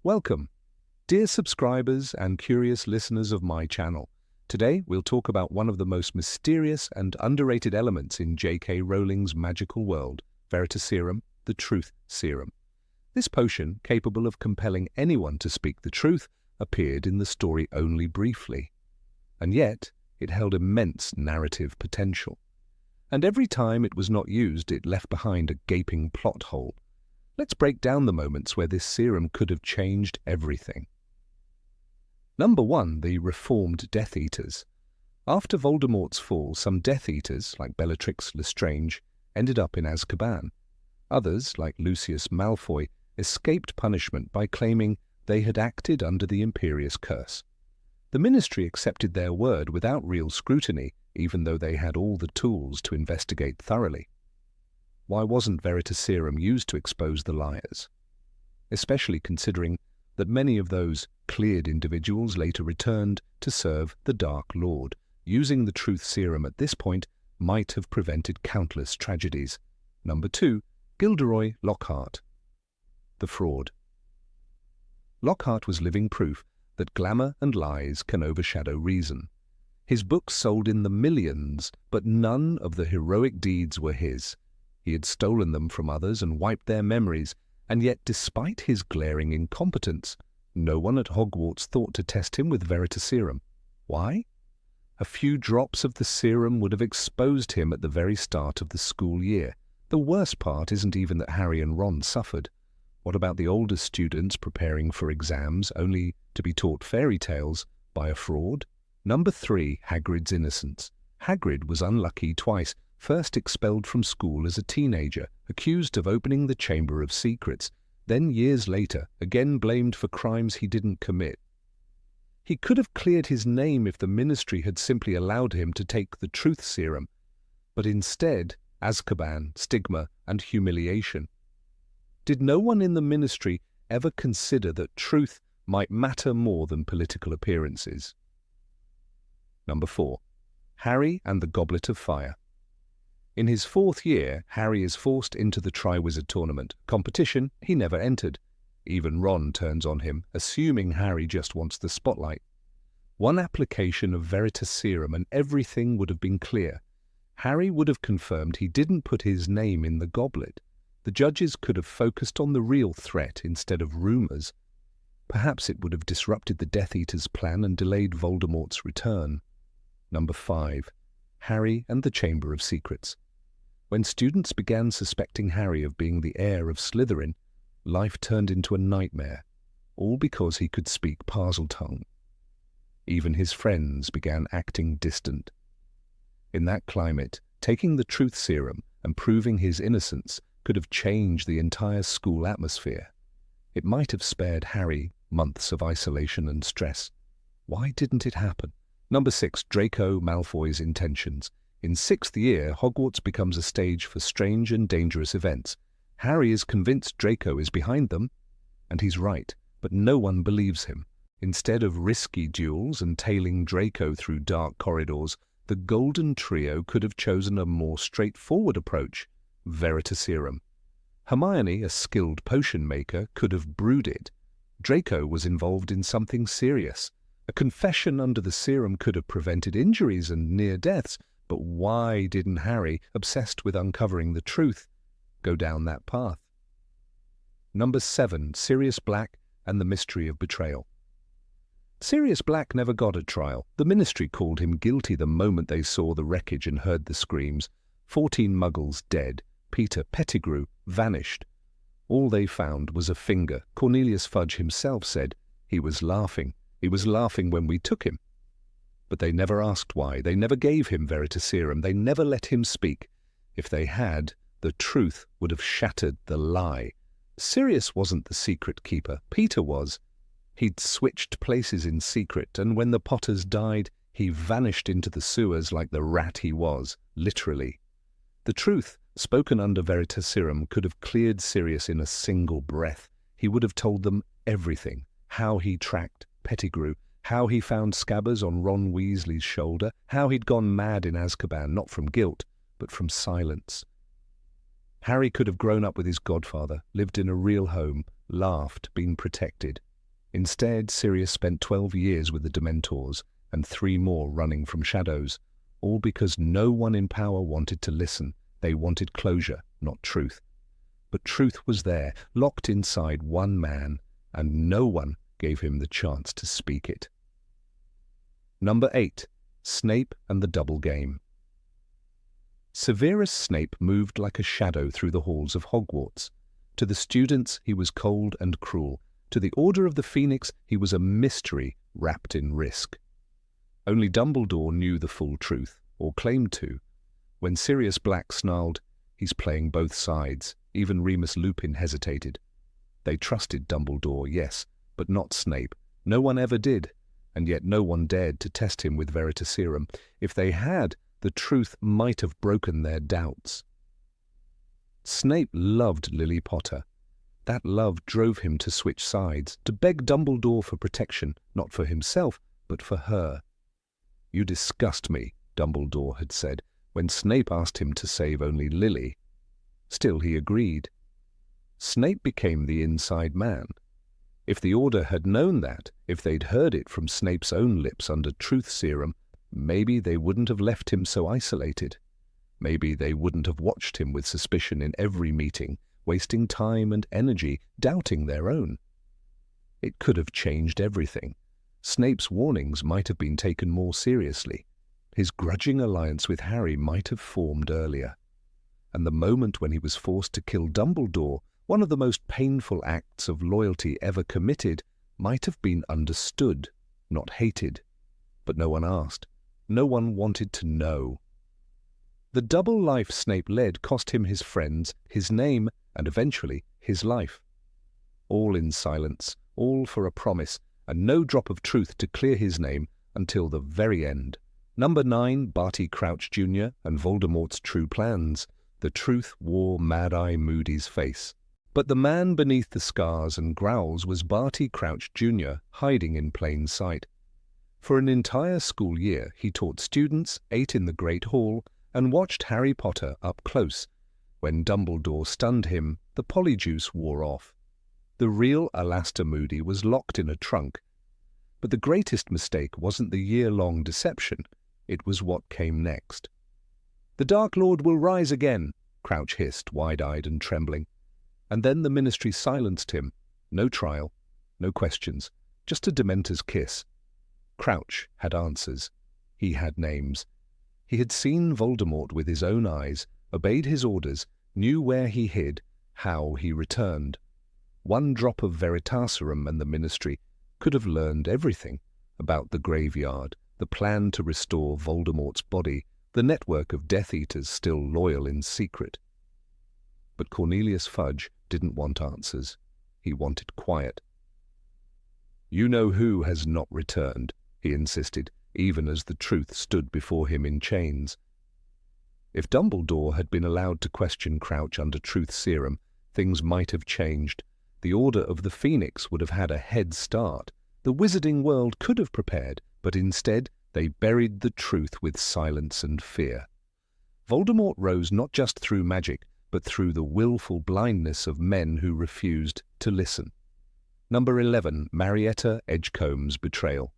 Welcome, dear subscribers and curious listeners of my channel. Today we'll talk about one of the most mysterious and underrated elements in J.K. Rowling's magical world, Veritaserum, the Truth Serum. This potion, capable of compelling anyone to speak the truth, appeared in the story only briefly. And yet, it held immense narrative potential. And every time it was not used, it left behind a gaping plot hole. Let's break down the moments where this serum could have changed everything. Number 1. The reformed Death Eaters. After Voldemort's fall, some Death Eaters, like Bellatrix Lestrange, ended up in Azkaban. Others, like Lucius Malfoy, escaped punishment by claiming they had acted under the Imperious Curse. The Ministry accepted their word without real scrutiny, even though they had all the tools to investigate thoroughly. Why wasn't Veritaserum used to expose the liars? Especially considering that many of those cleared individuals later returned to serve the Dark Lord. Using the Truth Serum at this point might have prevented countless tragedies. Number 2. Gilderoy Lockhart. The Fraud. Lockhart was living proof that glamour and lies can overshadow reason. His books sold in the millions, but none of the heroic deeds were his. He had stolen them from others and wiped their memories, and yet despite his glaring incompetence, no one at Hogwarts thought to test him with Veritaserum. Why? A few drops of the serum would have exposed him at the very start of the school year. The worst part isn't even that Harry and Ron suffered. What about the older students preparing for exams only to be taught fairy tales by a fraud? Number 3. Hagrid's innocence. Hagrid was unlucky twice. First expelled from school as a teenager, accused of opening the Chamber of Secrets, then years later, again blamed for crimes he didn't commit. He could have cleared his name if the Ministry had simply allowed him to take the Truth Serum, but instead, Azkaban, stigma, and humiliation. Did no one in the Ministry ever consider that truth might matter more than political appearances? Number 4. Harry and the Goblet of Fire. In his 4th year, Harry is forced into the Triwizard Tournament, competition he never entered. Even Ron turns on him, assuming Harry just wants the spotlight. One application of Veritaserum and everything would have been clear. Harry would have confirmed he didn't put his name in the goblet. The judges could have focused on the real threat instead of rumors. Perhaps it would have disrupted the Death Eaters' plan and delayed Voldemort's return. Number 5. Harry and the Chamber of Secrets. When students began suspecting Harry of being the heir of Slytherin, life turned into a nightmare, all because he could speak Parseltongue. Even his friends began acting distant. In that climate, taking the Truth Serum and proving his innocence could have changed the entire school atmosphere. It might have spared Harry months of isolation and stress. Why didn't it happen? Number 6. Draco Malfoy's intentions. In 6th year, Hogwarts becomes a stage for strange and dangerous events. Harry is convinced Draco is behind them, and he's right, but no one believes him. Instead of risky duels and tailing Draco through dark corridors, the Golden Trio could have chosen a more straightforward approach, Veritaserum. Hermione, a skilled potion maker, could have brewed it. Draco was involved in something serious. A confession under the serum could have prevented injuries and near deaths, but why didn't Harry, obsessed with uncovering the truth, go down that path? Number 7. Sirius Black and the Mystery of Betrayal. Sirius Black never got a trial. The Ministry called him guilty the moment they saw the wreckage and heard the screams. 14 Muggles dead. Peter Pettigrew vanished. All they found was a finger. Cornelius Fudge himself said he was laughing. He was laughing when we took him. But they never asked why. They never gave him Veritaserum. They never let him speak. If they had, the truth would have shattered the lie. Sirius wasn't the secret keeper. Peter was. He'd switched places in secret, and when the Potters died, he vanished into the sewers like the rat he was, literally. The truth, spoken under Veritaserum, could have cleared Sirius in a single breath. He would have told them everything. How he tracked Pettigrew, how he found scabbers on Ron Weasley's shoulder, how he'd gone mad in Azkaban, not from guilt, but from silence. Harry could have grown up with his godfather, lived in a real home, laughed, been protected. Instead, Sirius spent 12 years with the Dementors and 3 more running from shadows, all because no one in power wanted to listen. They wanted closure, not truth. But truth was there, locked inside one man, and no one gave him the chance to speak it. Number 8. Snape and the Double Game. Severus Snape moved like a shadow through the halls of Hogwarts. To the students, he was cold and cruel. To the Order of the Phoenix, he was a mystery wrapped in risk. Only Dumbledore knew the full truth, or claimed to. When Sirius Black snarled, "He's playing both sides," even Remus Lupin hesitated. They trusted Dumbledore, yes, but not Snape. No one ever did, and yet no one dared to test him with Veritaserum. If they had, the truth might have broken their doubts. Snape loved Lily Potter. That love drove him to switch sides, to beg Dumbledore for protection, not for himself, but for her. "You disgust me," Dumbledore had said, when Snape asked him to save only Lily. Still he agreed. Snape became the inside man. If the Order had known that, if they'd heard it from Snape's own lips under Truth Serum, maybe they wouldn't have left him so isolated. Maybe they wouldn't have watched him with suspicion in every meeting, wasting time and energy, doubting their own. It could have changed everything. Snape's warnings might have been taken more seriously. His grudging alliance with Harry might have formed earlier. And the moment when he was forced to kill Dumbledore, one of the most painful acts of loyalty ever committed, might have been understood, not hated. But no one asked. No one wanted to know. The double life Snape led cost him his friends, his name, and eventually his life. All in silence, all for a promise, and no drop of truth to clear his name until the very end. Number 9, Barty Crouch Jr. and Voldemort's true plans. The truth wore Mad-Eye Moody's face. But the man beneath the scars and growls was Barty Crouch Jr., hiding in plain sight. For an entire school year, he taught students, ate in the Great Hall, and watched Harry Potter up close. When Dumbledore stunned him, the polyjuice wore off. The real Alastor Moody was locked in a trunk. But the greatest mistake wasn't the year-long deception. It was what came next. "The Dark Lord will rise again," Crouch hissed, wide-eyed and trembling. And then the Ministry silenced him. No trial, no questions, just a Dementor's kiss. Crouch had answers. He had names. He had seen Voldemort with his own eyes, obeyed his orders, knew where he hid, how he returned. One drop of Veritaserum and the Ministry could have learned everything about the graveyard, the plan to restore Voldemort's body, the network of Death Eaters still loyal in secret. But Cornelius Fudge didn't want answers. He wanted quiet. "You know who has not returned," he insisted, even as the truth stood before him in chains. If Dumbledore had been allowed to question Crouch under Truth Serum, things might have changed. The Order of the Phoenix would have had a head start. The wizarding world could have prepared, but instead they buried the truth with silence and fear. Voldemort rose not just through magic, but through the willful blindness of men who refused to listen. Number 11, Marietta Edgecombe's betrayal.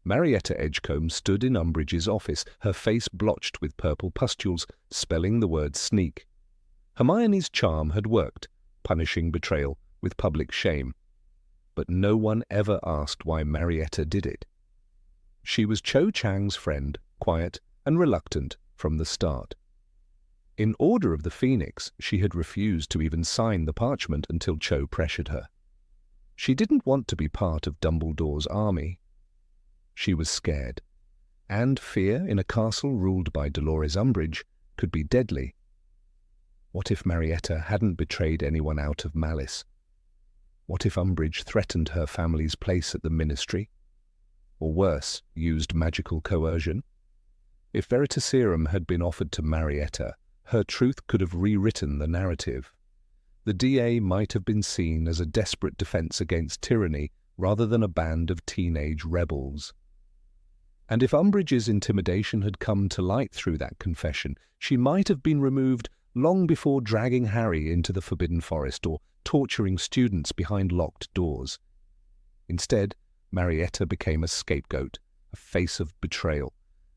Marietta Edgecombe stood in Umbridge's office, her face blotched with purple pustules, spelling the word sneak. Hermione's charm had worked, punishing betrayal with public shame. But no one ever asked why Marietta did it. She was Cho Chang's friend, quiet and reluctant from the start. In Order of the Phoenix, she had refused to even sign the parchment until Cho pressured her. She didn't want to be part of Dumbledore's army. She was scared, and fear in a castle ruled by Dolores Umbridge could be deadly. What if Marietta hadn't betrayed anyone out of malice? What if Umbridge threatened her family's place at the Ministry? Or worse, used magical coercion? If Veritaserum had been offered to Marietta, her truth could have rewritten the narrative. The DA might have been seen as a desperate defense against tyranny rather than a band of teenage rebels. And if Umbridge's intimidation had come to light through that confession, she might have been removed long before dragging Harry into the Forbidden Forest or torturing students behind locked doors. Instead, Marietta became a scapegoat, a face of betrayal.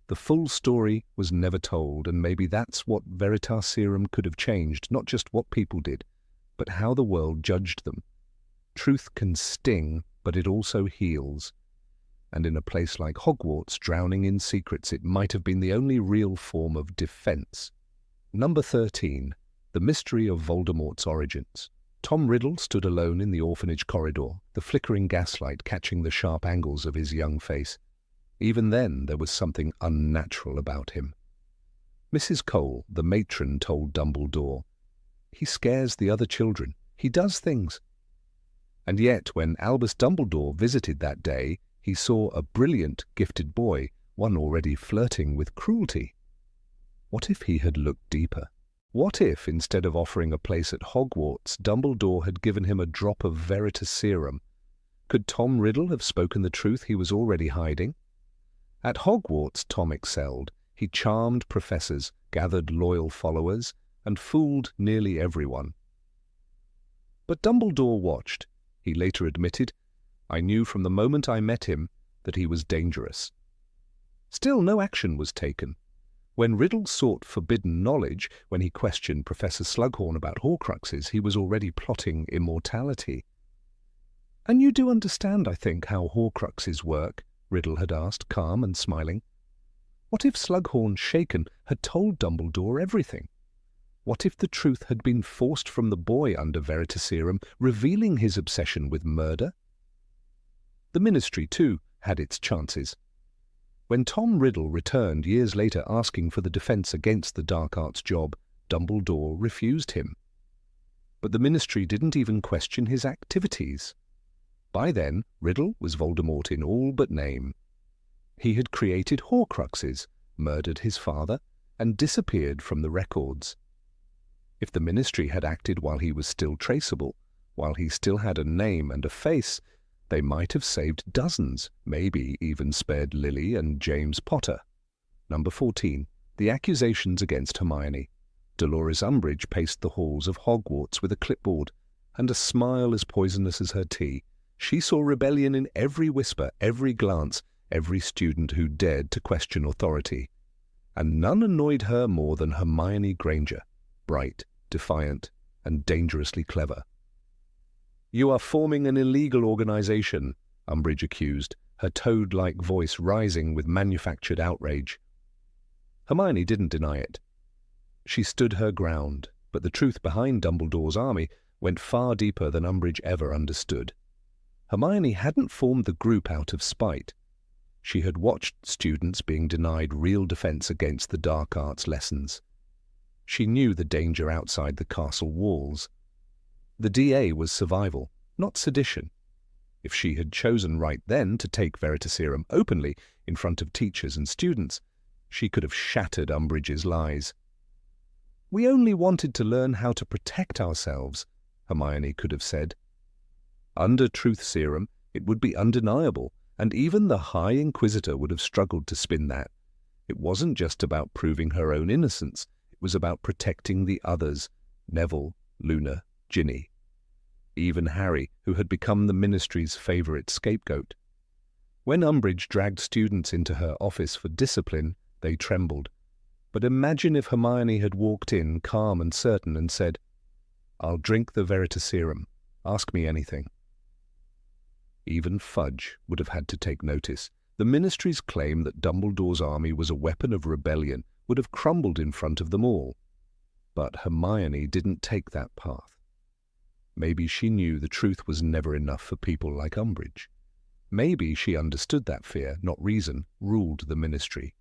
The full story was never told, and maybe that's what Veritaserum could have changed, not just what people did, but how the world judged them. Truth can sting, but it also heals. And in a place like Hogwarts, drowning in secrets, it might have been the only real form of defense. Number 13. The Mystery of Voldemort's Origins. Tom Riddle stood alone in the orphanage corridor, the flickering gaslight catching the sharp angles of his young face. Even then, there was something unnatural about him. Mrs. Cole, the matron, told Dumbledore, "He scares the other children. He does things." And yet, when Albus Dumbledore visited that day, he saw a brilliant, gifted boy, one already flirting with cruelty. What if he had looked deeper? What if, instead of offering a place at Hogwarts, Dumbledore had given him a drop of Veritaserum? Could Tom Riddle have spoken the truth he was already hiding? At Hogwarts, Tom excelled. He charmed professors, gathered loyal followers, and fooled nearly everyone. But Dumbledore watched. He later admitted, "I knew from the moment I met him that he was dangerous." Still, no action was taken. When Riddle sought forbidden knowledge, when he questioned Professor Slughorn about Horcruxes, he was already plotting immortality. "And you do understand, I think, how Horcruxes work?" Riddle had asked, calm and smiling. What if Slughorn, shaken, had told Dumbledore everything? What if the truth had been forced from the boy under Veritaserum, revealing his obsession with murder? The Ministry, too, had its chances. When Tom Riddle returned years later asking for the defense against the dark arts job, Dumbledore refused him. But the Ministry didn't even question his activities. By then, Riddle was Voldemort in all but name. He had created Horcruxes, murdered his father, and disappeared from the records. If the Ministry had acted while he was still traceable, while he still had a name and a face, they might have saved dozens, maybe even spared Lily and James Potter. Number 14. The accusations against Hermione. Dolores Umbridge paced the halls of Hogwarts with a clipboard and a smile as poisonous as her tea. She saw rebellion in every whisper, every glance, every student who dared to question authority. And none annoyed her more than Hermione Granger, bright, defiant, and dangerously clever. "You are forming an illegal organization," Umbridge accused, her toad-like voice rising with manufactured outrage. Hermione didn't deny it. She stood her ground, but the truth behind Dumbledore's army went far deeper than Umbridge ever understood. Hermione hadn't formed the group out of spite. She had watched students being denied real defense against the dark arts lessons. She knew the danger outside the castle walls. The DA was survival, not sedition. If she had chosen right then to take Veritaserum openly in front of teachers and students, she could have shattered Umbridge's lies. "We only wanted to learn how to protect ourselves," Hermione could have said. Under Truth Serum, it would be undeniable, and even the High Inquisitor would have struggled to spin that. It wasn't just about proving her own innocence, it was about protecting the others, Neville, Luna, Ginny. Even Harry, who had become the Ministry's favourite scapegoat. When Umbridge dragged students into her office for discipline, they trembled. But imagine if Hermione had walked in, calm and certain, and said, "I'll drink the Veritaserum. Ask me anything." Even Fudge would have had to take notice. The Ministry's claim that Dumbledore's army was a weapon of rebellion would have crumbled in front of them all. But Hermione didn't take that path. Maybe she knew the truth was never enough for people like Umbridge. Maybe she understood that fear, not reason, ruled the Ministry.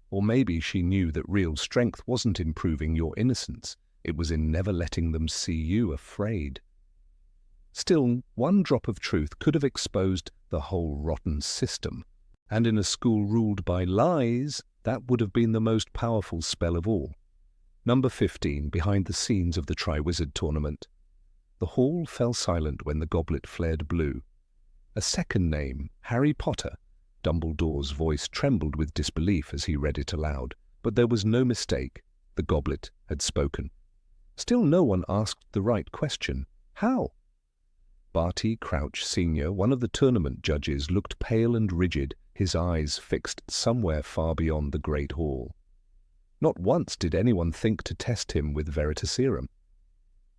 Or maybe she knew that real strength wasn't in proving your innocence, it was in never letting them see you afraid. Still, one drop of truth could have exposed the whole rotten system, and in a school ruled by lies, that would have been the most powerful spell of all. Number 15, behind the scenes of the Triwizard Tournament. The hall fell silent when the goblet flared blue. A second name, Harry Potter. Dumbledore's voice trembled with disbelief as he read it aloud, but there was no mistake. The goblet had spoken. Still no one asked the right question. How? Barty Crouch Sr., one of the tournament judges, looked pale and rigid, his eyes fixed somewhere far beyond the great hall. Not once did anyone think to test him with Veritaserum.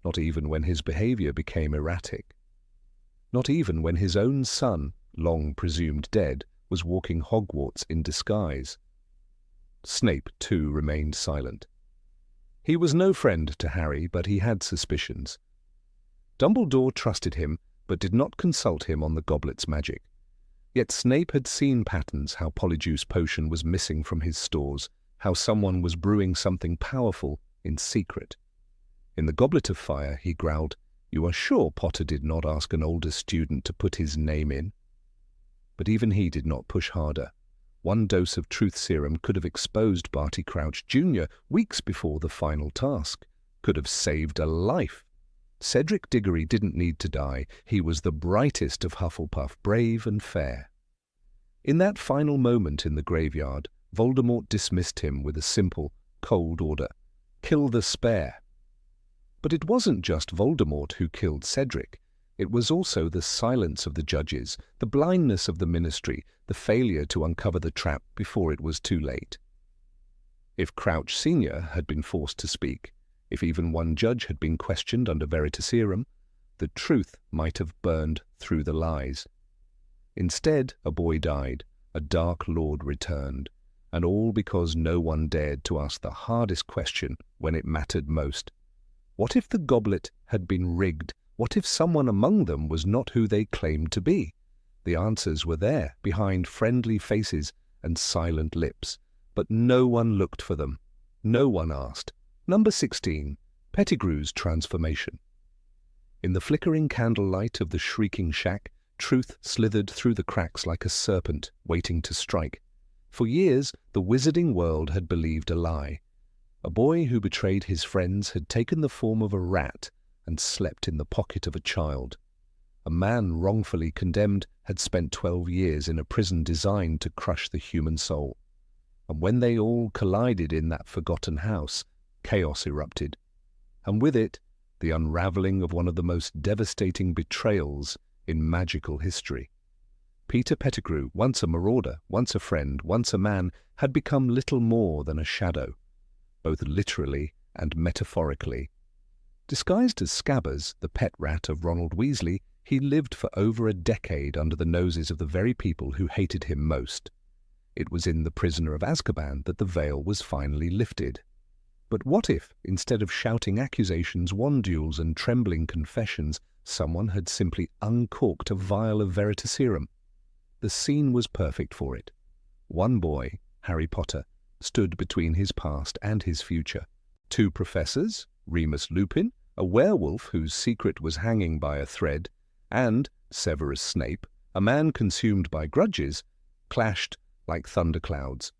Not even when his behavior became erratic. Not even when his own son, long presumed dead, was walking Hogwarts in disguise. Snape, too, remained silent. He was no friend to Harry, but he had suspicions. Dumbledore trusted him, but did not consult him on the goblet's magic. Yet Snape had seen patterns, how Polyjuice Potion was missing from his stores, how someone was brewing something powerful in secret. In the Goblet of Fire, he growled, "You are sure Potter did not ask an older student to put his name in?" But even he did not push harder. One dose of truth serum could have exposed Barty Crouch Jr. weeks before the final task, could have saved a life. Cedric Diggory didn't need to die. He was the brightest of Hufflepuff, brave and fair. In that final moment in the graveyard, Voldemort dismissed him with a simple, cold order: kill the spare. But it wasn't just Voldemort who killed Cedric. It was also the silence of the judges, the blindness of the ministry, the failure to uncover the trap before it was too late. If Crouch Sr. had been forced to speak, if even one judge had been questioned under Veritaserum, the truth might have burned through the lies. Instead, a boy died, a Dark Lord returned, and all because no one dared to ask the hardest question when it mattered most. What if the goblet had been rigged? What if someone among them was not who they claimed to be? The answers were there, behind friendly faces and silent lips, but no one looked for them. No one asked. Number 16. Pettigrew's Transformation. In the flickering candlelight of the shrieking shack, truth slithered through the cracks like a serpent waiting to strike. For years, the wizarding world had believed a lie. A boy who betrayed his friends had taken the form of a rat and slept in the pocket of a child. A man wrongfully condemned had spent 12 years in a prison designed to crush the human soul. And when they all collided in that forgotten house, chaos erupted. And with it, the unraveling of one of the most devastating betrayals in magical history. Peter Pettigrew, once a marauder, once a friend, once a man, had become little more than a shadow, both literally and metaphorically. Disguised as Scabbers, the pet rat of Ronald Weasley, he lived for over a decade under the noses of the very people who hated him most. It was in The Prisoner of Azkaban that the veil was finally lifted. But what if, instead of shouting accusations, wand duels, and trembling confessions, someone had simply uncorked a vial of Veritaserum? The scene was perfect for it. One boy, Harry Potter, stood between his past and his future. Two professors, Remus Lupin, a werewolf whose secret was hanging by a thread, and Severus Snape, a man consumed by grudges, clashed like thunderclouds.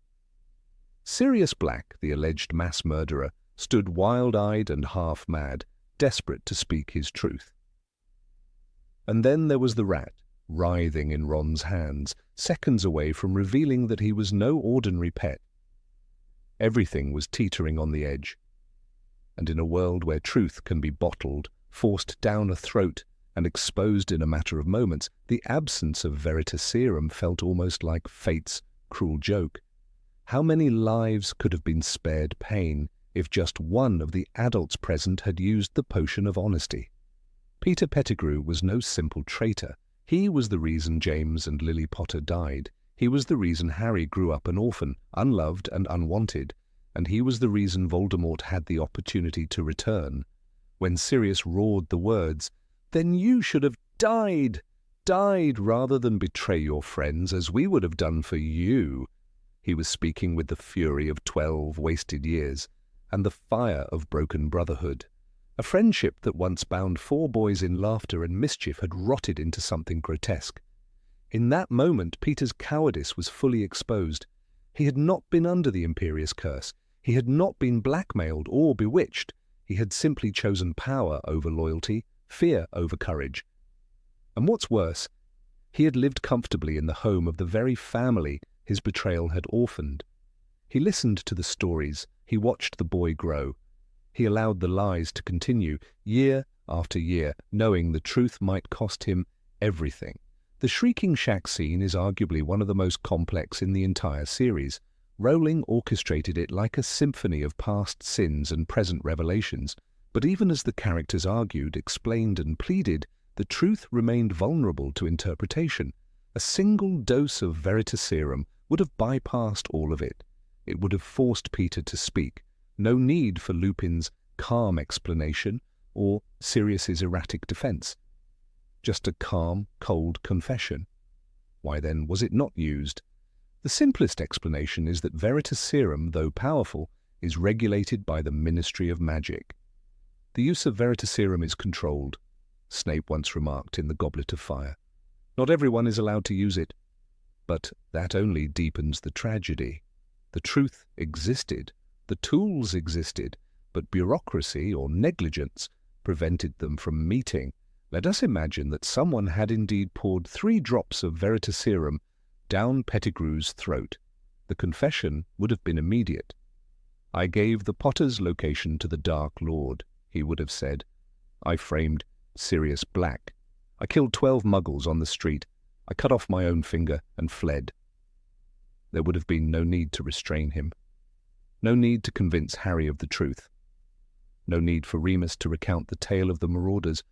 Sirius Black, the alleged mass murderer, stood wild-eyed and half-mad, desperate to speak his truth. And then there was the rat, writhing in Ron's hands, seconds away from revealing that he was no ordinary pet. Everything was teetering on the edge. And in a world where truth can be bottled, forced down a throat, and exposed in a matter of moments, the absence of Veritaserum felt almost like fate's cruel joke. How many lives could have been spared pain if just one of the adults present had used the potion of honesty? Peter Pettigrew was no simple traitor. He was the reason James and Lily Potter died. He was the reason Harry grew up an orphan, unloved and unwanted, and he was the reason Voldemort had the opportunity to return. When Sirius roared the words, "Then you should have died rather than betray your friends as we would have done for you," he was speaking with the fury of 12 wasted years and the fire of broken brotherhood. A friendship that once bound 4 boys in laughter and mischief had rotted into something grotesque. In that moment, Peter's cowardice was fully exposed. He had not been under the Imperious Curse. He had not been blackmailed or bewitched. He had simply chosen power over loyalty, fear over courage. And what's worse, he had lived comfortably in the home of the very family his betrayal had orphaned. He listened to the stories. He watched the boy grow. He allowed the lies to continue, year after year, knowing the truth might cost him everything. The Shrieking Shack scene is arguably one of the most complex in the entire series. Rowling orchestrated it like a symphony of past sins and present revelations, but even as the characters argued, explained and pleaded, the truth remained vulnerable to interpretation. A single dose of Veritaserum would have bypassed all of it. It would have forced Peter to speak. No need for Lupin's calm explanation or Sirius's erratic defense. Just a calm, cold confession. Why then was it not used? The simplest explanation is that Veritaserum, though powerful, is regulated by the Ministry of Magic. The use of Veritaserum is controlled, Snape once remarked in the Goblet of Fire. Not everyone is allowed to use it, but that only deepens the tragedy. The truth existed, the tools existed, but bureaucracy or negligence prevented them from meeting. Let us imagine that someone had indeed poured 3 drops of Veritaserum down Pettigrew's throat. The confession would have been immediate. "I gave the Potter's location to the Dark Lord," he would have said. "I framed Sirius Black. I killed 12 muggles on the street. I cut off my own finger and fled." There would have been no need to restrain him. No need to convince Harry of the truth. No need for Remus to recount the tale of the marauders,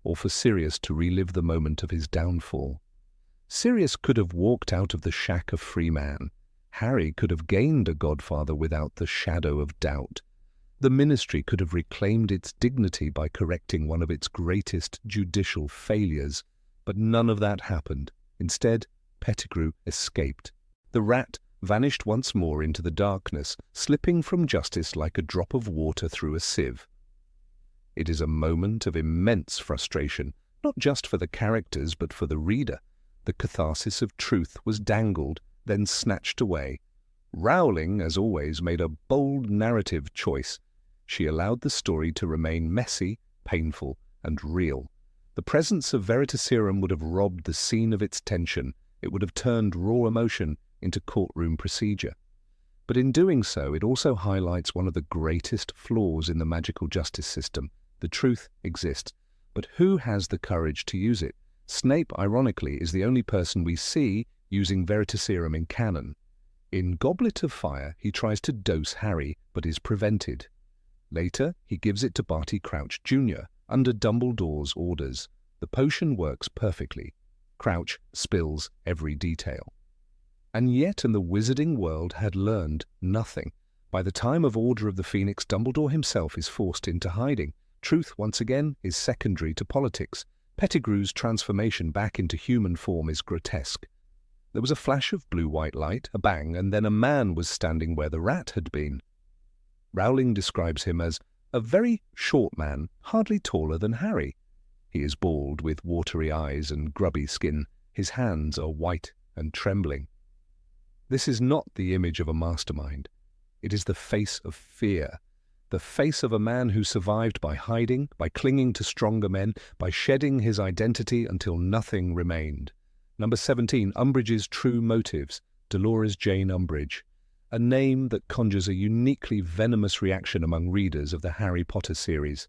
or for Sirius to relive the moment of his downfall. Sirius could have walked out of the shack a free man. Harry could have gained a godfather without the shadow of doubt. The Ministry could have reclaimed its dignity by correcting one of its greatest judicial failures, but none of that happened. Instead, Pettigrew escaped. The rat vanished once more into the darkness, slipping from justice like a drop of water through a sieve. It is a moment of immense frustration, not just for the characters but for the reader. The catharsis of truth was dangled, then snatched away. Rowling, as always, made a bold narrative choice. She allowed the story to remain messy, painful, and real. The presence of Veritaserum would have robbed the scene of its tension. It would have turned raw emotion into courtroom procedure. But in doing so, it also highlights one of the greatest flaws in the magical justice system. The truth exists, but who has the courage to use it? Snape, ironically, is the only person we see using Veritaserum in canon. In Goblet of Fire, he tries to dose Harry, but is prevented. Later, he gives it to Barty Crouch Jr. under Dumbledore's orders. The potion works perfectly. Crouch spills every detail. And yet in the wizarding world had learned nothing. By the time of Order of the Phoenix, Dumbledore himself is forced into hiding. Truth, once again, is secondary to politics. Pettigrew's transformation back into human form is grotesque. There was a flash of blue-white light, a bang, and then a man was standing where the rat had been. Rowling describes him as a very short man, hardly taller than Harry. He is bald, with watery eyes and grubby skin. His hands are white and trembling. This is not the image of a mastermind. It is the face of fear. The face of a man who survived by hiding, by clinging to stronger men, by shedding his identity until nothing remained. Number 17, Umbridge's True Motives, Dolores Jane Umbridge. A name that conjures a uniquely venomous reaction among readers of the Harry Potter series.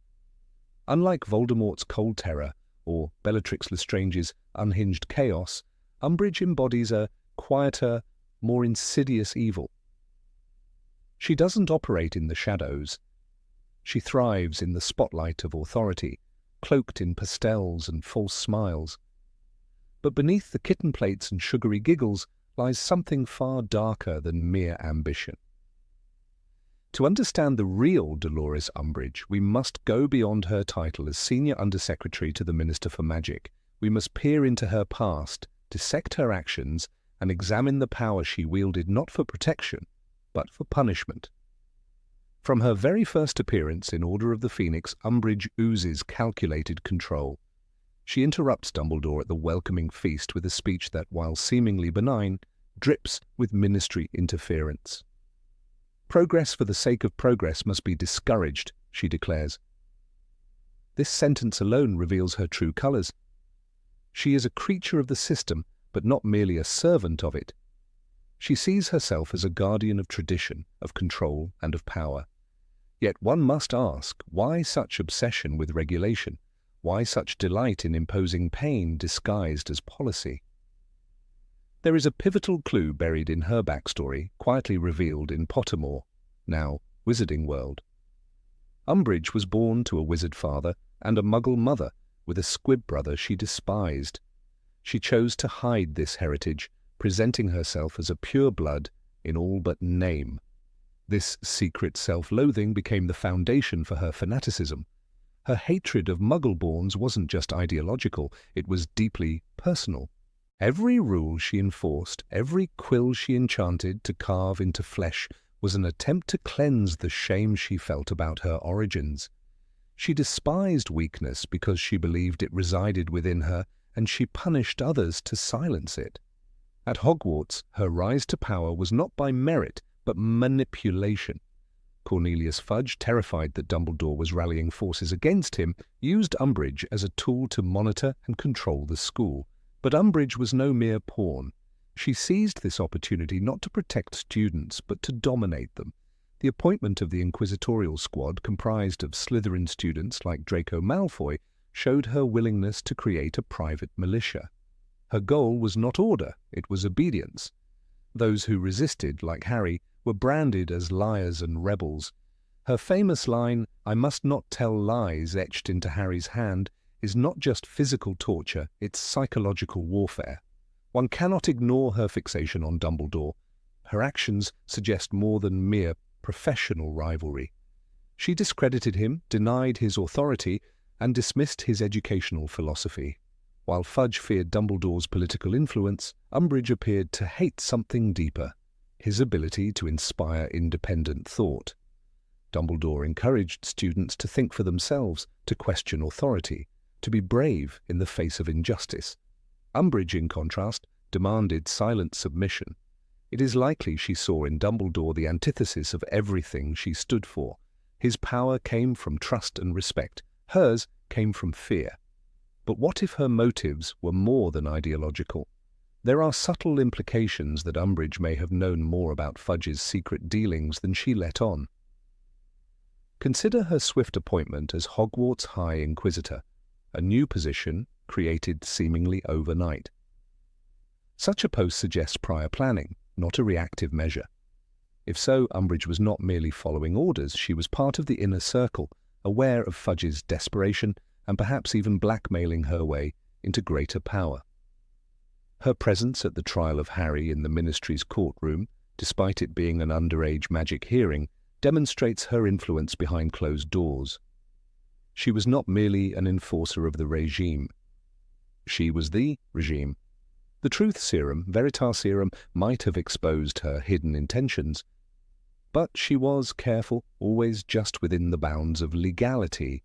Unlike Voldemort's cold terror or Bellatrix Lestrange's unhinged chaos, Umbridge embodies a quieter, more insidious evil. She doesn't operate in the shadows. She thrives in the spotlight of authority, cloaked in pastels and false smiles. But beneath the kitten plates and sugary giggles lies something far darker than mere ambition. To understand the real Dolores Umbridge, we must go beyond her title as Senior Undersecretary to the Minister for Magic. We must peer into her past, dissect her actions, and examine the power she wielded not for protection, but for punishment. From her very first appearance in Order of the Phoenix, Umbridge oozes calculated control. She interrupts Dumbledore at the welcoming feast with a speech that, while seemingly benign, drips with ministry interference. Progress for the sake of progress must be discouraged, she declares. This sentence alone reveals her true colours. She is a creature of the system, but not merely a servant of it. She sees herself as a guardian of tradition, of control, and of power. Yet one must ask, why such obsession with regulation? Why such delight in imposing pain disguised as policy? There is a pivotal clue buried in her backstory, quietly revealed in Pottermore, now Wizarding World. Umbridge was born to a wizard father and a muggle mother, with a squib brother she despised. She chose to hide this heritage, presenting herself as a pure-blood in all but name. This secret self-loathing became the foundation for her fanaticism. Her hatred of Muggle-borns wasn't just ideological, it was deeply personal. Every rule she enforced, every quill she enchanted to carve into flesh, was an attempt to cleanse the shame she felt about her origins. She despised weakness because she believed it resided within her, and she punished others to silence it. At Hogwarts, her rise to power was not by merit, but manipulation. Cornelius Fudge, terrified that Dumbledore was rallying forces against him, used Umbridge as a tool to monitor and control the school. But Umbridge was no mere pawn. She seized this opportunity not to protect students, but to dominate them. The appointment of the Inquisitorial Squad, comprised of Slytherin students like Draco Malfoy, showed her willingness to create a private militia. Her goal was not order, it was obedience. Those who resisted, like Harry, were branded as liars and rebels. Her famous line, "I must not tell lies," etched into Harry's hand, is not just physical torture, it's psychological warfare. One cannot ignore her fixation on Dumbledore. Her actions suggest more than mere professional rivalry. She discredited him, denied his authority, and dismissed his educational philosophy. While Fudge feared Dumbledore's political influence, Umbridge appeared to hate something deeper, his ability to inspire independent thought. Dumbledore encouraged students to think for themselves, to question authority, to be brave in the face of injustice. Umbridge, in contrast, demanded silent submission. It is likely she saw in Dumbledore the antithesis of everything she stood for. His power came from trust and respect. Hers came from fear. But what if her motives were more than ideological? There are subtle implications that Umbridge may have known more about Fudge's secret dealings than she let on. Consider her swift appointment as Hogwarts High Inquisitor, a new position created seemingly overnight. Such a post suggests prior planning, not a reactive measure. If so, Umbridge was not merely following orders, she was part of the inner circle, aware of Fudge's desperation and perhaps even blackmailing her way into greater power. Her presence at the trial of Harry in the Ministry's courtroom, despite it being an underage magic hearing, demonstrates her influence behind closed doors. She was not merely an enforcer of the regime. She was the regime. The truth serum, Veritaserum, might have exposed her hidden intentions, but she was careful, always just within the bounds of legality.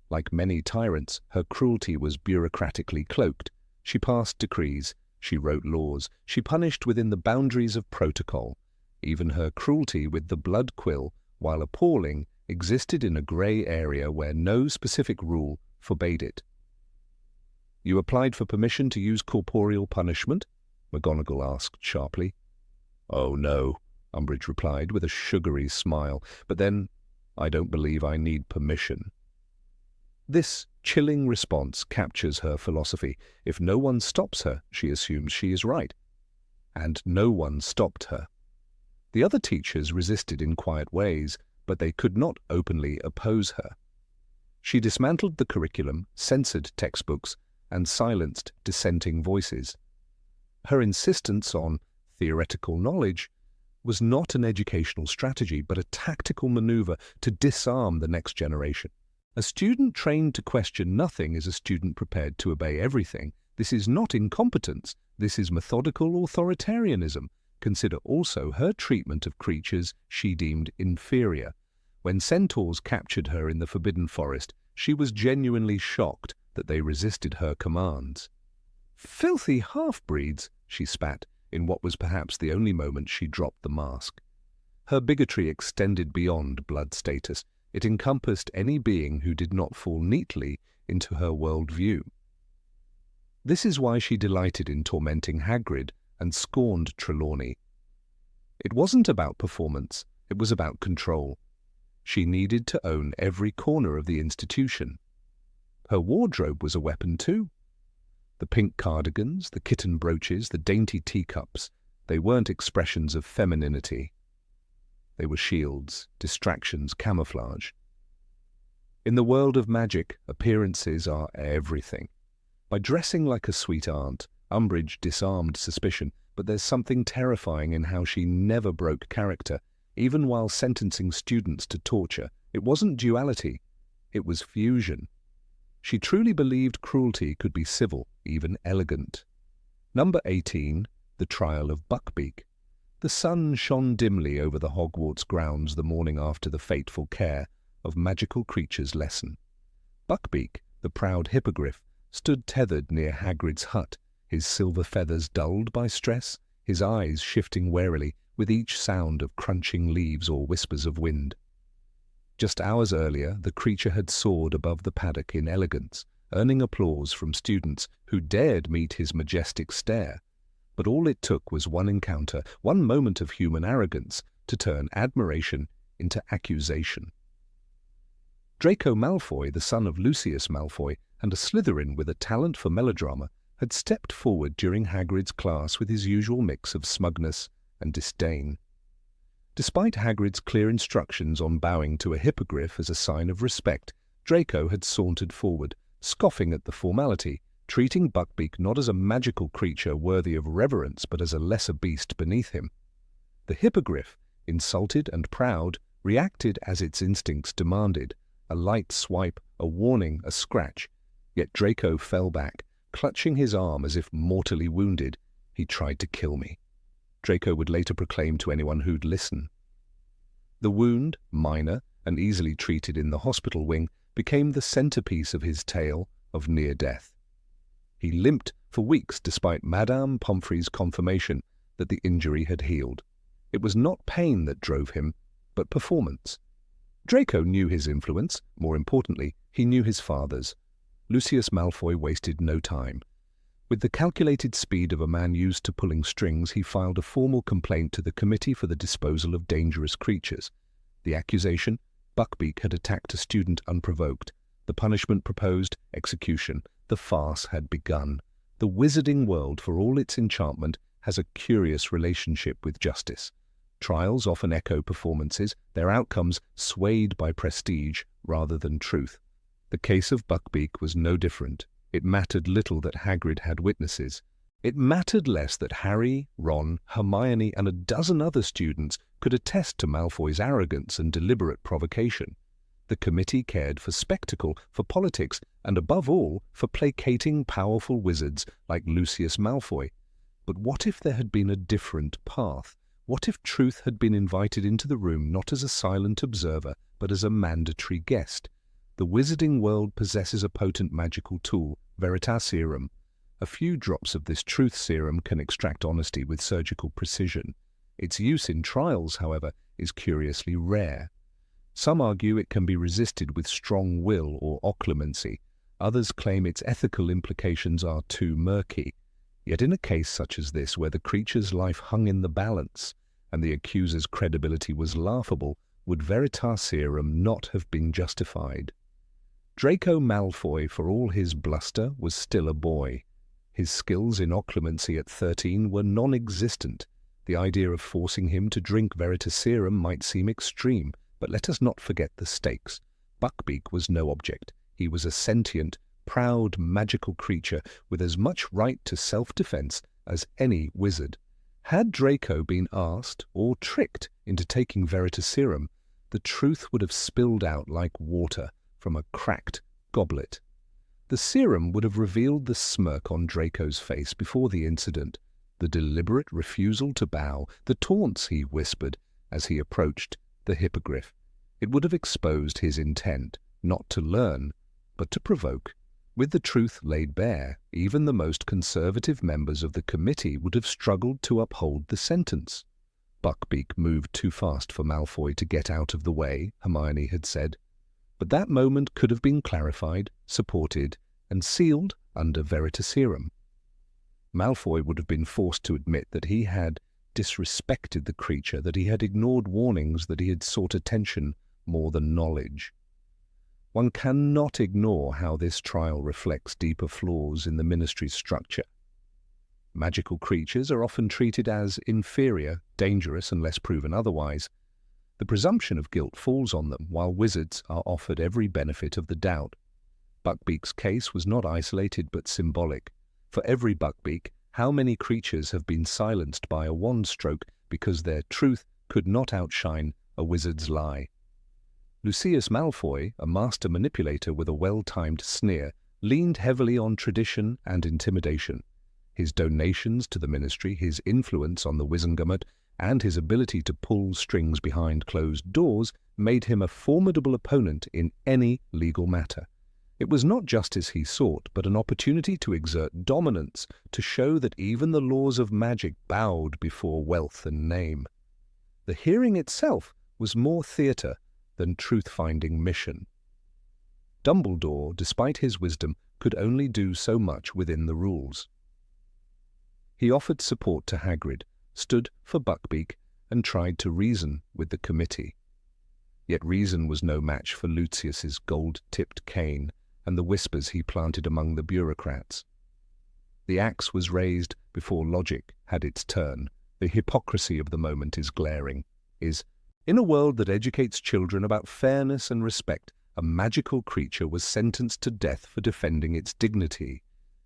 Like many tyrants, her cruelty was bureaucratically cloaked. She passed decrees, she wrote laws, she punished within the boundaries of protocol. Even her cruelty with the blood quill, while appalling, existed in a grey area where no specific rule forbade it. "You applied for permission to use corporeal punishment?" McGonagall asked sharply. "Oh, no," Umbridge replied with a sugary smile. "But then, I don't believe I need permission." This chilling response captures her philosophy. If no one stops her, she assumes she is right. And no one stopped her. The other teachers resisted in quiet ways, but they could not openly oppose her. She dismantled the curriculum, censored textbooks, and silenced dissenting voices. Her insistence on theoretical knowledge was not an educational strategy, but a tactical maneuver to disarm the next generation. A student trained to question nothing is a student prepared to obey everything. This is not incompetence, this is methodical authoritarianism. Consider also her treatment of creatures she deemed inferior. When centaurs captured her in the Forbidden Forest, she was genuinely shocked that they resisted her commands. "Filthy half-breeds," she spat, in what was perhaps the only moment she dropped the mask. Her bigotry extended beyond blood status. It encompassed any being who did not fall neatly into her worldview. This is why she delighted in tormenting Hagrid and scorned Trelawney. It wasn't about performance, it was about control. She needed to own every corner of the institution. Her wardrobe was a weapon too. The pink cardigans, the kitten brooches, the dainty teacups, they weren't expressions of femininity. They were shields, distractions, camouflage. In the world of magic, appearances are everything. By dressing like a sweet aunt, Umbridge disarmed suspicion, but there's something terrifying in how she never broke character, even while sentencing students to torture. It wasn't duality, it was fusion. She truly believed cruelty could be civil, even elegant. Number 18, The Trial of Buckbeak. The sun shone dimly over the Hogwarts grounds the morning after the fateful care of magical creatures' lesson. Buckbeak, the proud hippogriff, stood tethered near Hagrid's hut, his silver feathers dulled by stress, his eyes shifting warily with each sound of crunching leaves or whispers of wind. Just hours earlier, the creature had soared above the paddock in elegance, earning applause from students who dared meet his majestic stare. But all it took was one encounter, one moment of human arrogance, to turn admiration into accusation. Draco Malfoy, the son of Lucius Malfoy, and a Slytherin with a talent for melodrama, had stepped forward during Hagrid's class with his usual mix of smugness and disdain. Despite Hagrid's clear instructions on bowing to a hippogriff as a sign of respect, Draco had sauntered forward, scoffing at the formality, treating Buckbeak not as a magical creature worthy of reverence but as a lesser beast beneath him. The hippogriff, insulted and proud, reacted as its instincts demanded, a light swipe, a warning, a scratch. Yet Draco fell back, clutching his arm as if mortally wounded. He tried to kill me, Draco would later proclaim to anyone who'd listen. The wound, minor and easily treated in the hospital wing, became the centerpiece of his tale of near death. He limped for weeks despite Madame Pomfrey's confirmation that the injury had healed. It was not pain that drove him, but performance. Draco knew his influence. More importantly, he knew his father's. Lucius Malfoy wasted no time. With the calculated speed of a man used to pulling strings, he filed a formal complaint to the Committee for the Disposal of Dangerous Creatures. The accusation: Buckbeak had attacked a student unprovoked. The punishment proposed: execution. The farce had begun. The wizarding world, for all its enchantment, has a curious relationship with justice. Trials often echo performances, their outcomes swayed by prestige rather than truth. The case of Buckbeak was no different. It mattered little that Hagrid had witnesses. It mattered less that Harry, Ron, Hermione, and a dozen other students could attest to Malfoy's arrogance and deliberate provocation. The committee cared for spectacle, for politics, and above all, for placating powerful wizards like Lucius Malfoy. But what if there had been a different path? What if truth had been invited into the room not as a silent observer, but as a mandatory guest? The wizarding world possesses a potent magical tool, Veritas Serum. A few drops of this truth serum can extract honesty with surgical precision. Its use in trials, however, is curiously rare. Some argue it can be resisted with strong will or occlumency. Others claim its ethical implications are too murky. Yet in a case such as this, where the creature's life hung in the balance and the accuser's credibility was laughable, would Veritas Serum not have been justified? Draco Malfoy, for all his bluster, was still a boy. His skills in occlumency at 13 were non-existent. The idea of forcing him to drink Veritas Serum might seem extreme, but let us not forget the stakes. Buckbeak was no object. He was a sentient, proud, magical creature with as much right to self-defense as any wizard. Had Draco been asked or tricked into taking Veritas Serum, the truth would have spilled out like water from a cracked goblet. The serum would have revealed the smirk on Draco's face before the incident, the deliberate refusal to bow, the taunts he whispered as he approached the hippogriff. It would have exposed his intent, not to learn, but to provoke. With the truth laid bare, even the most conservative members of the committee would have struggled to uphold the sentence. Buckbeak moved too fast for Malfoy to get out of the way, Hermione had said. But that moment could have been clarified, supported, and sealed under Veritas Serum. Malfoy would have been forced to admit that he had disrespected the creature, that he had ignored warnings, that he had sought attention more than knowledge. One cannot ignore how this trial reflects deeper flaws in the ministry's structure. Magical creatures are often treated as inferior, dangerous, unless proven otherwise. The presumption of guilt falls on them, while wizards are offered every benefit of the doubt. Buckbeak's case was not isolated but symbolic. For every Buckbeak, how many creatures have been silenced by a wand stroke because their truth could not outshine a wizard's lie? Lucius Malfoy, a master manipulator with a well-timed sneer, leaned heavily on tradition and intimidation. His donations to the ministry, his influence on the Wizengamot, and his ability to pull strings behind closed doors made him a formidable opponent in any legal matter. It was not justice he sought, but an opportunity to exert dominance, to show that even the laws of magic bowed before wealth and name. The hearing itself was more theatre than truth-finding mission. Dumbledore, despite his wisdom, could only do so much within the rules. He offered support to Hagrid, stood for Buckbeak, and tried to reason with the committee. Yet reason was no match for Lucius's gold-tipped cane and the whispers he planted among the bureaucrats. The axe was raised before logic had its turn. The hypocrisy of the moment is glaring. In a world that educates children about fairness and respect, a magical creature was sentenced to death for defending its dignity.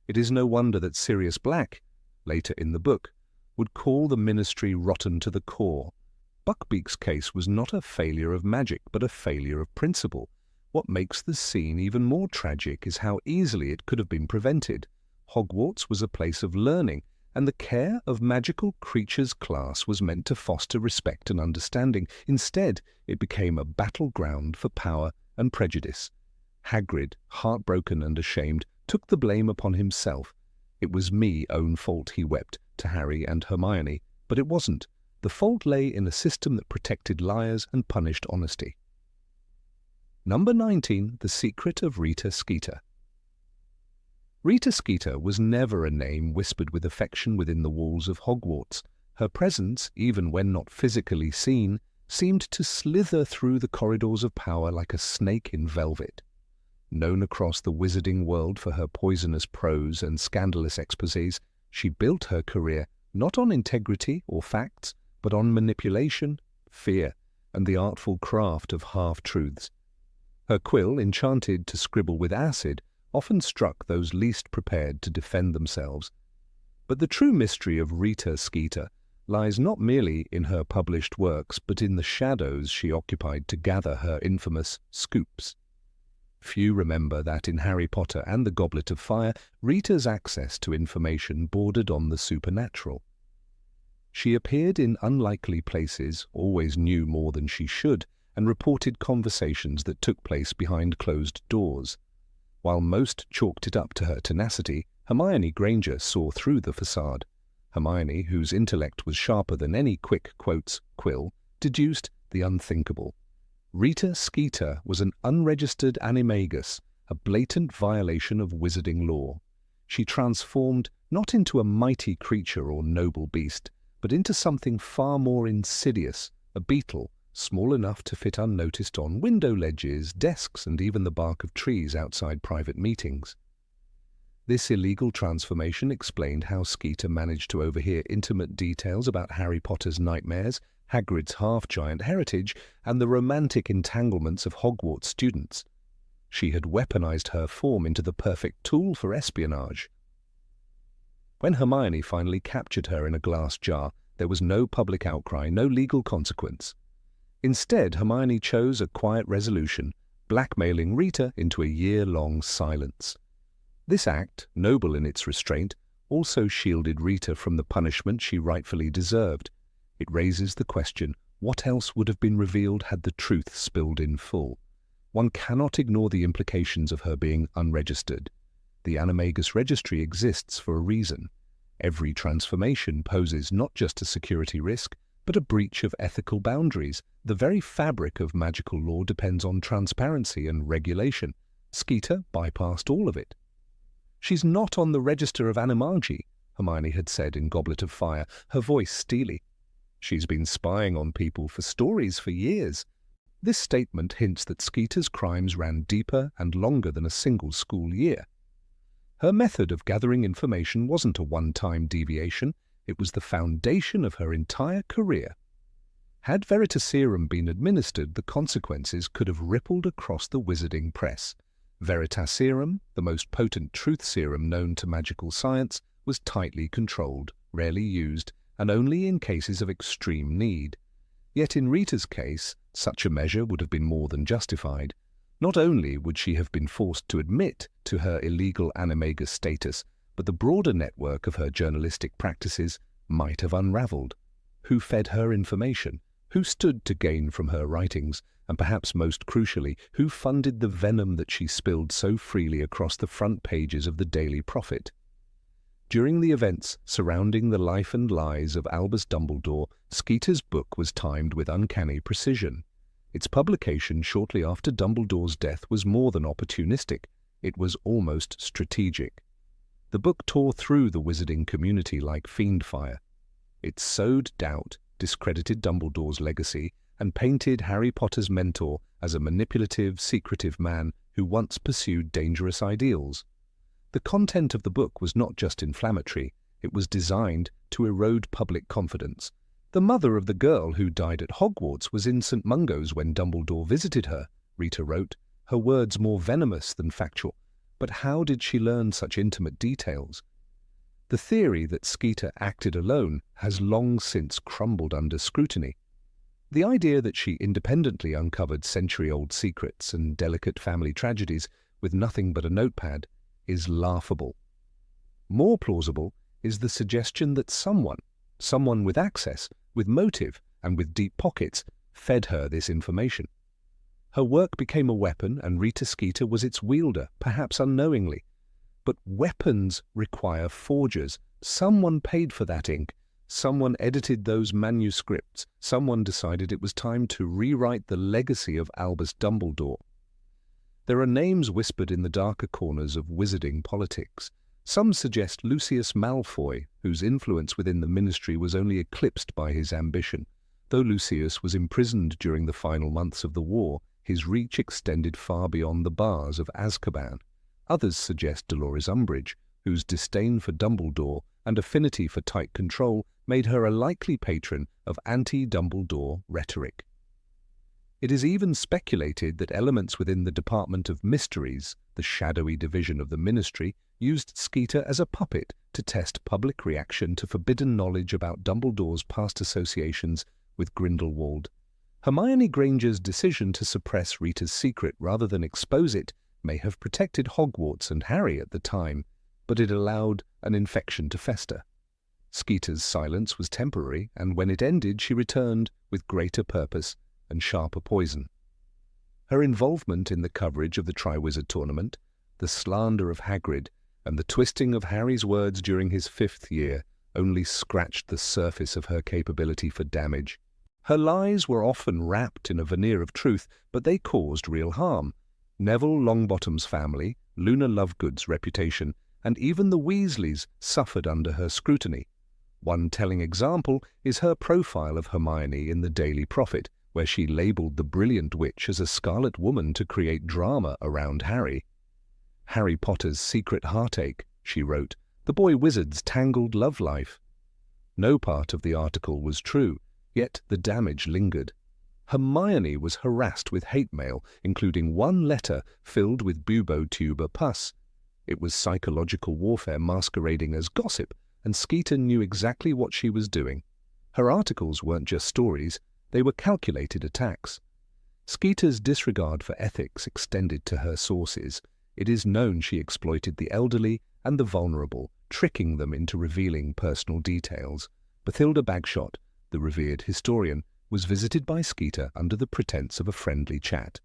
It is no wonder that Sirius Black, later in the book, would call the ministry rotten to the core. Buckbeak's case was not a failure of magic, but a failure of principle. What makes the scene even more tragic is how easily it could have been prevented. Hogwarts was a place of learning, and the care of magical creatures class was meant to foster respect and understanding. Instead, it became a battleground for power and prejudice. Hagrid, heartbroken and ashamed, took the blame upon himself. "It was me own fault," he wept to Harry and Hermione, but it wasn't. The fault lay in a system that protected liars and punished honesty. Number 19. The Secret of Rita Skeeter. Rita Skeeter was never a name whispered with affection within the walls of Hogwarts. Her presence, even when not physically seen, seemed to slither through the corridors of power like a snake in velvet. Known across the wizarding world for her poisonous prose and scandalous exposés, she built her career not on integrity or facts, but on manipulation, fear, and the artful craft of half-truths. Her quill, enchanted to scribble with acid, often struck those least prepared to defend themselves. But the true mystery of Rita Skeeter lies not merely in her published works, but in the shadows she occupied to gather her infamous scoops. Few remember that in Harry Potter and the Goblet of Fire, Rita's access to information bordered on the supernatural. She appeared in unlikely places, always knew more than she should, and reported conversations that took place behind closed doors. While most chalked it up to her tenacity, Hermione Granger saw through the facade. Hermione, whose intellect was sharper than any quick quotes quill, deduced the unthinkable. Rita Skeeter was an unregistered animagus, a blatant violation of wizarding law. She transformed not into a mighty creature or noble beast, but into something far more insidious, a beetle, small enough to fit unnoticed on window ledges, desks, and even the bark of trees outside private meetings. This illegal transformation explained how Skeeter managed to overhear intimate details about Harry Potter's nightmares, Hagrid's half-giant heritage, and the romantic entanglements of Hogwarts students. She had weaponized her form into the perfect tool for espionage. When Hermione finally captured her in a glass jar, there was no public outcry, no legal consequence. Instead, Hermione chose a quiet resolution, blackmailing Rita into a year-long silence. This act, noble in its restraint, also shielded Rita from the punishment she rightfully deserved. It raises the question, what else would have been revealed had the truth spilled in full? One cannot ignore the implications of her being unregistered. The Animagus Registry exists for a reason. Every transformation poses not just a security risk, but a breach of ethical boundaries. The very fabric of magical law depends on transparency and regulation. Skeeter bypassed all of it. "She's not on the register of animagi," Hermione had said in Goblet of Fire, her voice steely. "She's been spying on people for stories for years." This statement hints that Skeeter's crimes ran deeper and longer than a single school year. Her method of gathering information wasn't a one-time deviation, it was the foundation of her entire career. Had Veritaserum been administered, the consequences could have rippled across the wizarding press. Veritaserum, the most potent truth serum known to magical science, was tightly controlled, rarely used, and only in cases of extreme need. Yet in Rita's case, such a measure would have been more than justified. Not only would she have been forced to admit to her illegal animagus status, but the broader network of her journalistic practices might have unraveled. Who fed her information? Who stood to gain from her writings? And perhaps most crucially, who funded the venom that she spilled so freely across the front pages of the Daily Prophet? During the events surrounding the life and lies of Albus Dumbledore, Skeeter's book was timed with uncanny precision. Its publication shortly after Dumbledore's death was more than opportunistic, it was almost strategic. The book tore through the wizarding community like fiend fire. It sowed doubt, discredited Dumbledore's legacy, and painted Harry Potter's mentor as a manipulative, secretive man who once pursued dangerous ideals. The content of the book was not just inflammatory, it was designed to erode public confidence. The mother of the girl who died at Hogwarts was in St. Mungo's when Dumbledore visited her, Rita wrote, her words more venomous than factual. But how did she learn such intimate details? The theory that Skeeter acted alone has long since crumbled under scrutiny. The idea that she independently uncovered century-old secrets and delicate family tragedies with nothing but a notepad is laughable. More plausible is the suggestion that someone with access, with motive, and with deep pockets, fed her this information. Her work became a weapon, and Rita Skeeter was its wielder, perhaps unknowingly. But weapons require forgers. Someone paid for that ink. Someone edited those manuscripts. Someone decided it was time to rewrite the legacy of Albus Dumbledore. There are names whispered in the darker corners of wizarding politics. Some suggest Lucius Malfoy, whose influence within the ministry was only eclipsed by his ambition. Though Lucius was imprisoned during the final months of the war, his reach extended far beyond the bars of Azkaban. Others suggest Dolores Umbridge, whose disdain for Dumbledore and affinity for tight control made her a likely patron of anti-Dumbledore rhetoric. It is even speculated that elements within the Department of Mysteries, the shadowy division of the ministry, used Skeeter as a puppet to test public reaction to forbidden knowledge about Dumbledore's past associations with Grindelwald. Hermione Granger's decision to suppress Rita's secret rather than expose it may have protected Hogwarts and Harry at the time, but it allowed an infection to fester. Skeeter's silence was temporary, and when it ended she returned with greater purpose and sharper poison. Her involvement in the coverage of the Triwizard Tournament, the slander of Hagrid, and the twisting of Harry's words during his 5th year only scratched the surface of her capability for damage. Her lies were often wrapped in a veneer of truth, but they caused real harm. Neville Longbottom's family, Luna Lovegood's reputation, and even the Weasleys suffered under her scrutiny. One telling example is her profile of Hermione in the Daily Prophet, where she labelled the brilliant witch as a Scarlet Woman to create drama around Harry. Harry Potter's secret heartache, she wrote, the boy wizard's tangled love life. No part of the article was true, yet the damage lingered. Hermione was harassed with hate mail, including one letter filled with bubo-tuber pus. It was psychological warfare masquerading as gossip, and Skeeter knew exactly what she was doing. Her articles weren't just stories, they were calculated attacks. Skeeter's disregard for ethics extended to her sources. It is known she exploited the elderly and the vulnerable, tricking them into revealing personal details. Bathilda Bagshot, the revered historian, was visited by Skeeter under the pretense of a friendly chat.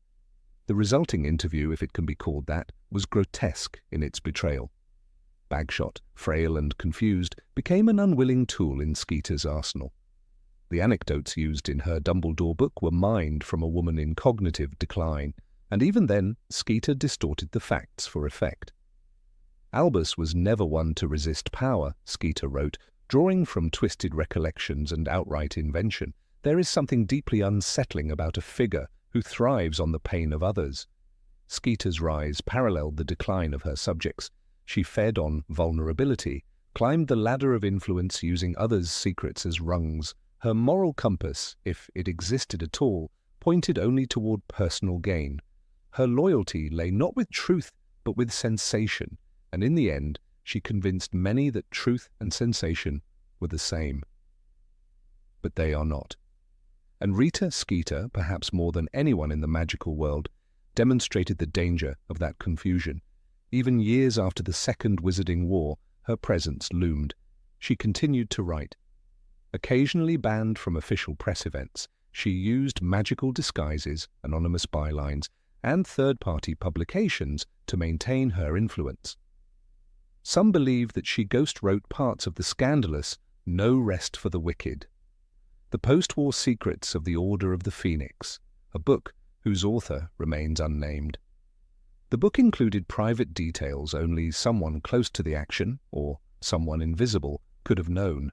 The resulting interview, if it can be called that, was grotesque in its betrayal. Bagshot, frail and confused, became an unwilling tool in Skeeter's arsenal. The anecdotes used in her Dumbledore book were mined from a woman in cognitive decline, and even then Skeeter distorted the facts for effect. Albus was never one to resist power, Skeeter wrote, drawing from twisted recollections and outright invention. There is something deeply unsettling about a figure who thrives on the pain of others. Skeeter's rise paralleled the decline of her subjects. She fed on vulnerability, climbed the ladder of influence using others' secrets as rungs. Her moral compass, if it existed at all, pointed only toward personal gain. Her loyalty lay not with truth, but with sensation, and in the end, she convinced many that truth and sensation were the same. But they are not. And Rita Skeeter, perhaps more than anyone in the magical world, demonstrated the danger of that confusion. Even years after the Second Wizarding War, her presence loomed. She continued to write. Occasionally banned from official press events, she used magical disguises, anonymous bylines, and third-party publications to maintain her influence. Some believe that she ghost-wrote parts of the scandalous No Rest for the Wicked, The Post-War Secrets of the Order of the Phoenix, a book whose author remains unnamed. The book included private details only someone close to the action, or someone invisible, could have known.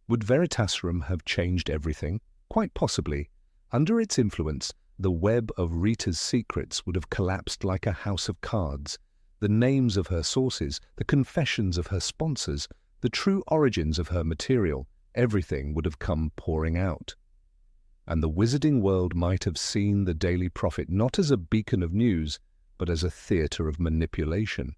Would Veritaserum have changed everything? Quite possibly. Under its influence, the web of Rita's secrets would have collapsed like a house of cards. The names of her sources, the confessions of her sponsors, the true origins of her material, everything would have come pouring out. And the wizarding world might have seen the Daily Prophet not as a beacon of news, but as a theatre of manipulation.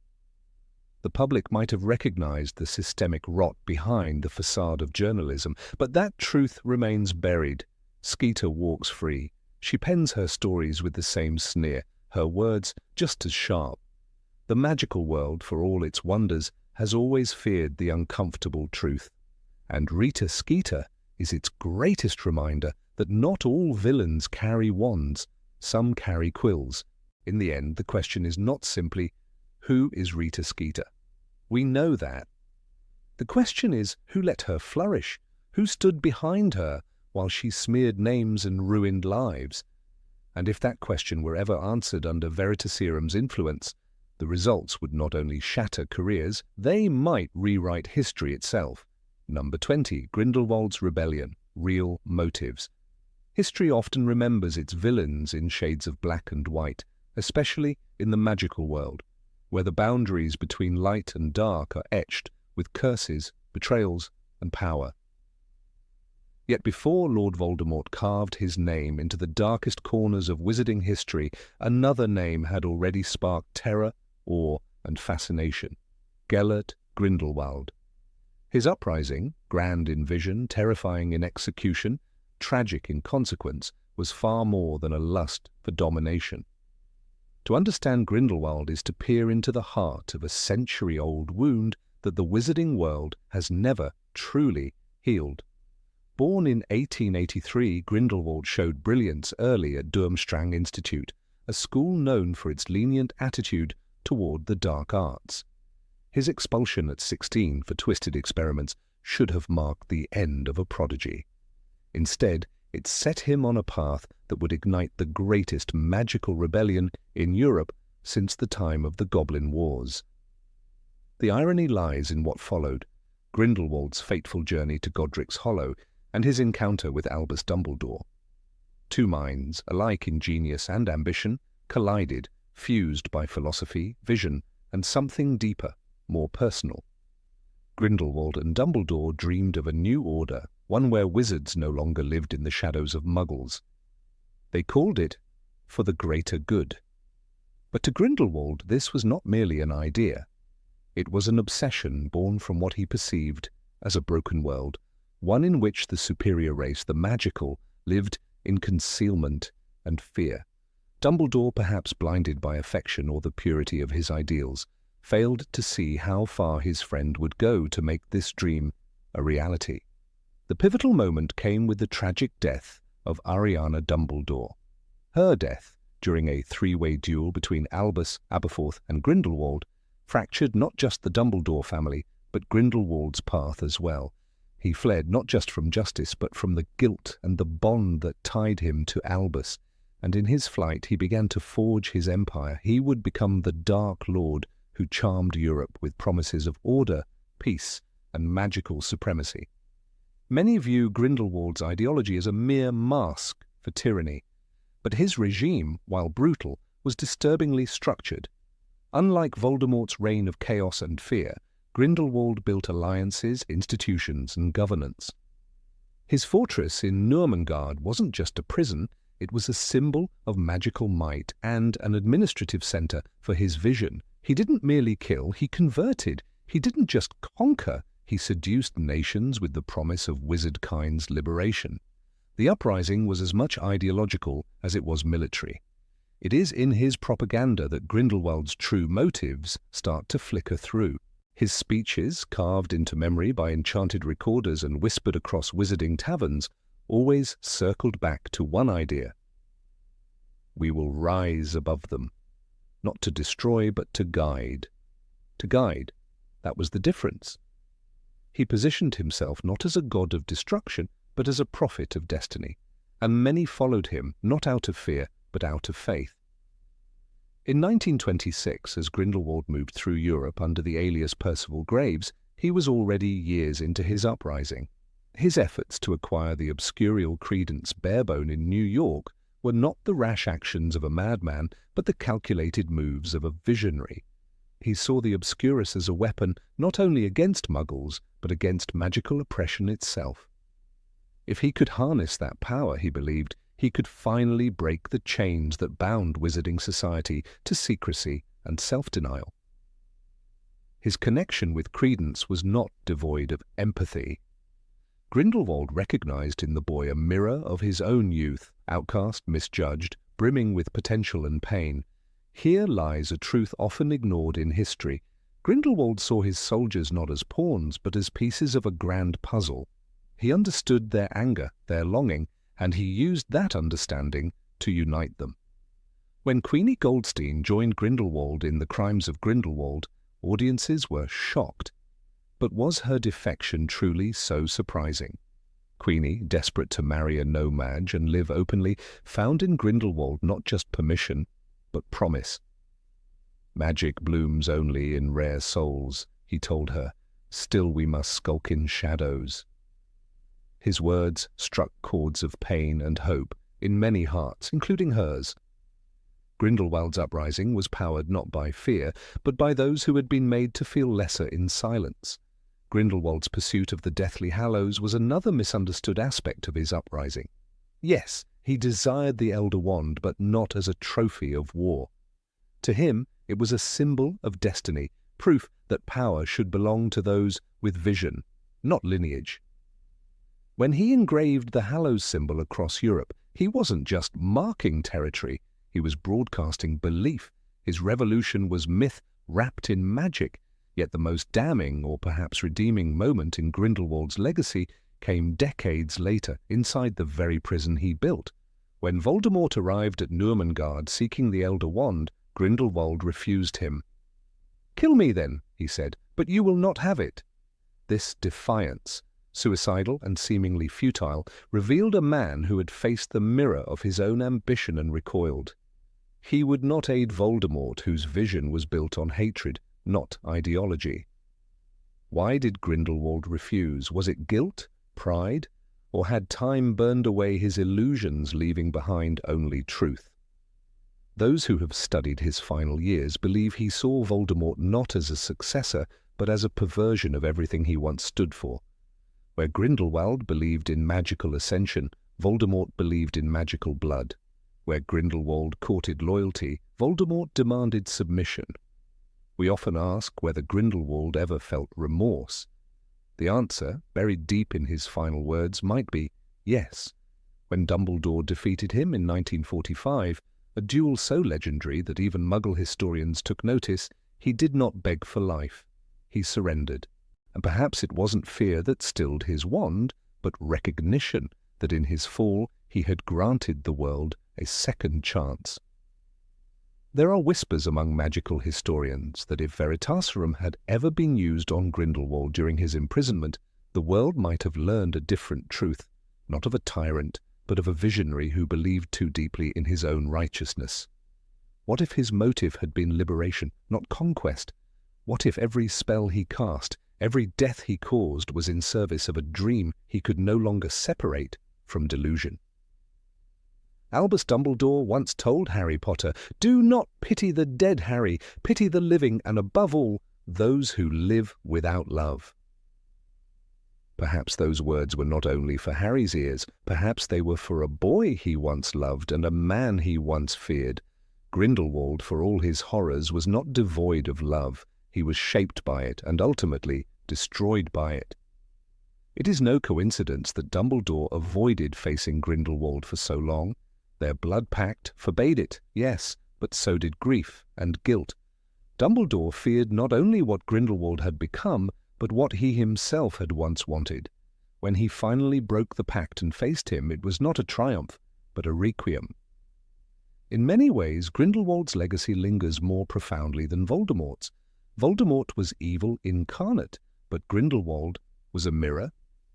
The public might have recognized the systemic rot behind the facade of journalism, but that truth remains buried. Skeeter walks free. She pens her stories with the same sneer, her words just as sharp. The magical world, for all its wonders, has always feared the uncomfortable truth. And Rita Skeeter is its greatest reminder that not all villains carry wands, some carry quills. In the end, the question is not simply, who is Rita Skeeter? We know that. The question is, who let her flourish? Who stood behind her while she smeared names and ruined lives? And if that question were ever answered under Veritaserum's influence, the results would not only shatter careers, they might rewrite history itself. Number 20, Grindelwald's Rebellion, Real Motives. History often remembers its villains in shades of black and white, especially in the magical world, where the boundaries between light and dark are etched with curses, betrayals, and power. Yet before Lord Voldemort carved his name into the darkest corners of wizarding history, another name had already sparked terror, awe, and fascination: Gellert Grindelwald. His uprising, grand in vision, terrifying in execution, tragic in consequence, was far more than a lust for domination. To understand Grindelwald is to peer into the heart of a century-old wound that the wizarding world has never truly healed. Born in 1883, Grindelwald showed brilliance early at Durmstrang Institute, a school known for its lenient attitude toward the dark arts. His expulsion at 16 for twisted experiments should have marked the end of a prodigy. Instead, it set him on a path that would ignite the greatest magical rebellion in Europe since the time of the Goblin Wars. The irony lies in what followed: Grindelwald's fateful journey to Godric's Hollow and his encounter with Albus Dumbledore. Two minds, alike in genius and ambition, collided, fused by philosophy, vision, and something deeper, more personal. Grindelwald and Dumbledore dreamed of a new order, one where wizards no longer lived in the shadows of muggles. They called it For the Greater Good. But to Grindelwald this was not merely an idea. It was an obsession born from what he perceived as a broken world, one in which the superior race, the magical, lived in concealment and fear. Dumbledore, perhaps blinded by affection or the purity of his ideals, failed to see how far his friend would go to make this dream a reality. The pivotal moment came with the tragic death of Ariana Dumbledore. Her death, during a three-way duel between Albus, Aberforth, and Grindelwald, fractured not just the Dumbledore family, but Grindelwald's path as well. He fled not just from justice, but from the guilt and the bond that tied him to Albus, and in his flight he began to forge his empire. He would become the Dark Lord who charmed Europe with promises of order, peace, and magical supremacy. Many view Grindelwald's ideology as a mere mask for tyranny, But his regime, while brutal, was disturbingly structured. Unlike Voldemort's reign of chaos and fear, Grindelwald built alliances, institutions, and governance. His fortress in Nurmengard wasn't just a prison, it was a symbol of magical might and an administrative center for his vision. He didn't merely kill, he converted. He didn't just conquer, he seduced nations with the promise of wizardkind's liberation. The uprising was as much ideological as it was military. It is in his propaganda that Grindelwald's true motives start to flicker through. His speeches, carved into memory by enchanted recorders and whispered across wizarding taverns, always circled back to one idea. We will rise above them. Not to destroy, but to guide. To guide. That was the difference. He positioned himself not as a god of destruction, but as a prophet of destiny, and many followed him, not out of fear, but out of faith. In 1926, as Grindelwald moved through Europe under the alias Percival Graves, he was already years into his uprising. His efforts to acquire the obscurial credence Barebone in New York were not the rash actions of a madman, but the calculated moves of a visionary. He saw the Obscurus as a weapon not only against Muggles, but against magical oppression itself. If he could harness that power, he believed, he could finally break the chains that bound wizarding society to secrecy and self-denial. His connection with Credence was not devoid of empathy. Grindelwald recognized in the boy a mirror of his own youth, outcast, misjudged, brimming with potential and pain. Here lies a truth often ignored in history. Grindelwald saw his soldiers not as pawns, but as pieces of a grand puzzle. He understood their anger, their longing, and he used that understanding to unite them. When Queenie Goldstein joined Grindelwald in The Crimes of Grindelwald, audiences were shocked. But was her defection truly so surprising? Queenie, desperate to marry a no-mage and live openly, found in Grindelwald not just permission, but promise. Magic blooms only in rare souls, he told her. Still we must skulk in shadows. His words struck chords of pain and hope in many hearts, including hers. Grindelwald's uprising was powered not by fear, but by those who had been made to feel lesser in silence. Grindelwald's pursuit of the Deathly Hallows was another misunderstood aspect of his uprising. Yes, he desired the Elder Wand, but not as a trophy of war. To him, it was a symbol of destiny, proof that power should belong to those with vision, not lineage. When he engraved the Hallows symbol across Europe, he wasn't just marking territory, he was broadcasting belief. His revolution was myth wrapped in magic, yet the most damning or perhaps redeeming moment in Grindelwald's legacy came decades later inside the very prison he built. When Voldemort arrived at Nurmengard seeking the Elder Wand, Grindelwald refused him. "Kill me then," he said, "but you will not have it." This defiance, suicidal and seemingly futile, revealed a man who had faced the mirror of his own ambition and recoiled. He would not aid Voldemort, whose vision was built on hatred, not ideology. Why did Grindelwald refuse? Was it guilt, pride, or had time burned away his illusions, leaving behind only truth? Those who have studied his final years believe he saw Voldemort not as a successor, but as a perversion of everything he once stood for. Where Grindelwald believed in magical ascension, Voldemort believed in magical blood. Where Grindelwald courted loyalty, Voldemort demanded submission. We often ask whether Grindelwald ever felt remorse. The answer, buried deep in his final words, might be yes. When Dumbledore defeated him in 1945, a duel so legendary that even Muggle historians took notice, he did not beg for life. He surrendered. And perhaps it wasn't fear that stilled his wand, but recognition that in his fall he had granted the world a second chance. There are whispers among magical historians that if Veritaserum had ever been used on Grindelwald during his imprisonment, the world might have learned a different truth, not of a tyrant, but of a visionary who believed too deeply in his own righteousness. What if his motive had been liberation, not conquest? What if every spell he cast, every death he caused was in service of a dream he could no longer separate from delusion? Albus Dumbledore once told Harry Potter, "Do not pity the dead, Harry, pity the living, and above all, those who live without love." Perhaps those words were not only for Harry's ears, perhaps they were for a boy he once loved and a man he once feared. Grindelwald, for all his horrors, was not devoid of love. He was shaped by it and ultimately destroyed by it. It is no coincidence that Dumbledore avoided facing Grindelwald for so long. Their blood pact forbade it, yes, but so did grief and guilt. Dumbledore feared not only what Grindelwald had become, but what he himself had once wanted. When he finally broke the pact and faced him, it was not a triumph, but a requiem. In many ways, Grindelwald's legacy lingers more profoundly than Voldemort's. Voldemort was evil incarnate, but Grindelwald was a mirror.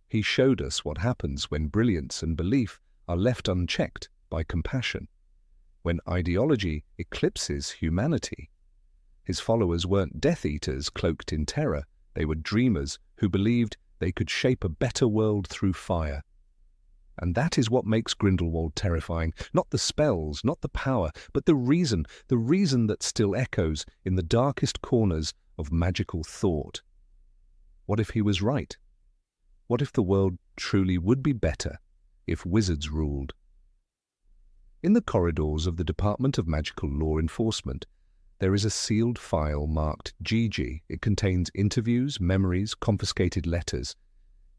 He showed us what happens when brilliance and belief are left unchecked by compassion, when ideology eclipses humanity. His followers weren't Death Eaters cloaked in terror. They were dreamers who believed they could shape a better world through fire. And that is what makes Grindelwald terrifying. Not the spells, not the power, but the reason that still echoes in the darkest corners of magical thought. What if he was right? What if the world truly would be better if wizards ruled? In the corridors of the Department of Magical Law Enforcement, there is a sealed file marked GG. It contains interviews, memories, confiscated letters.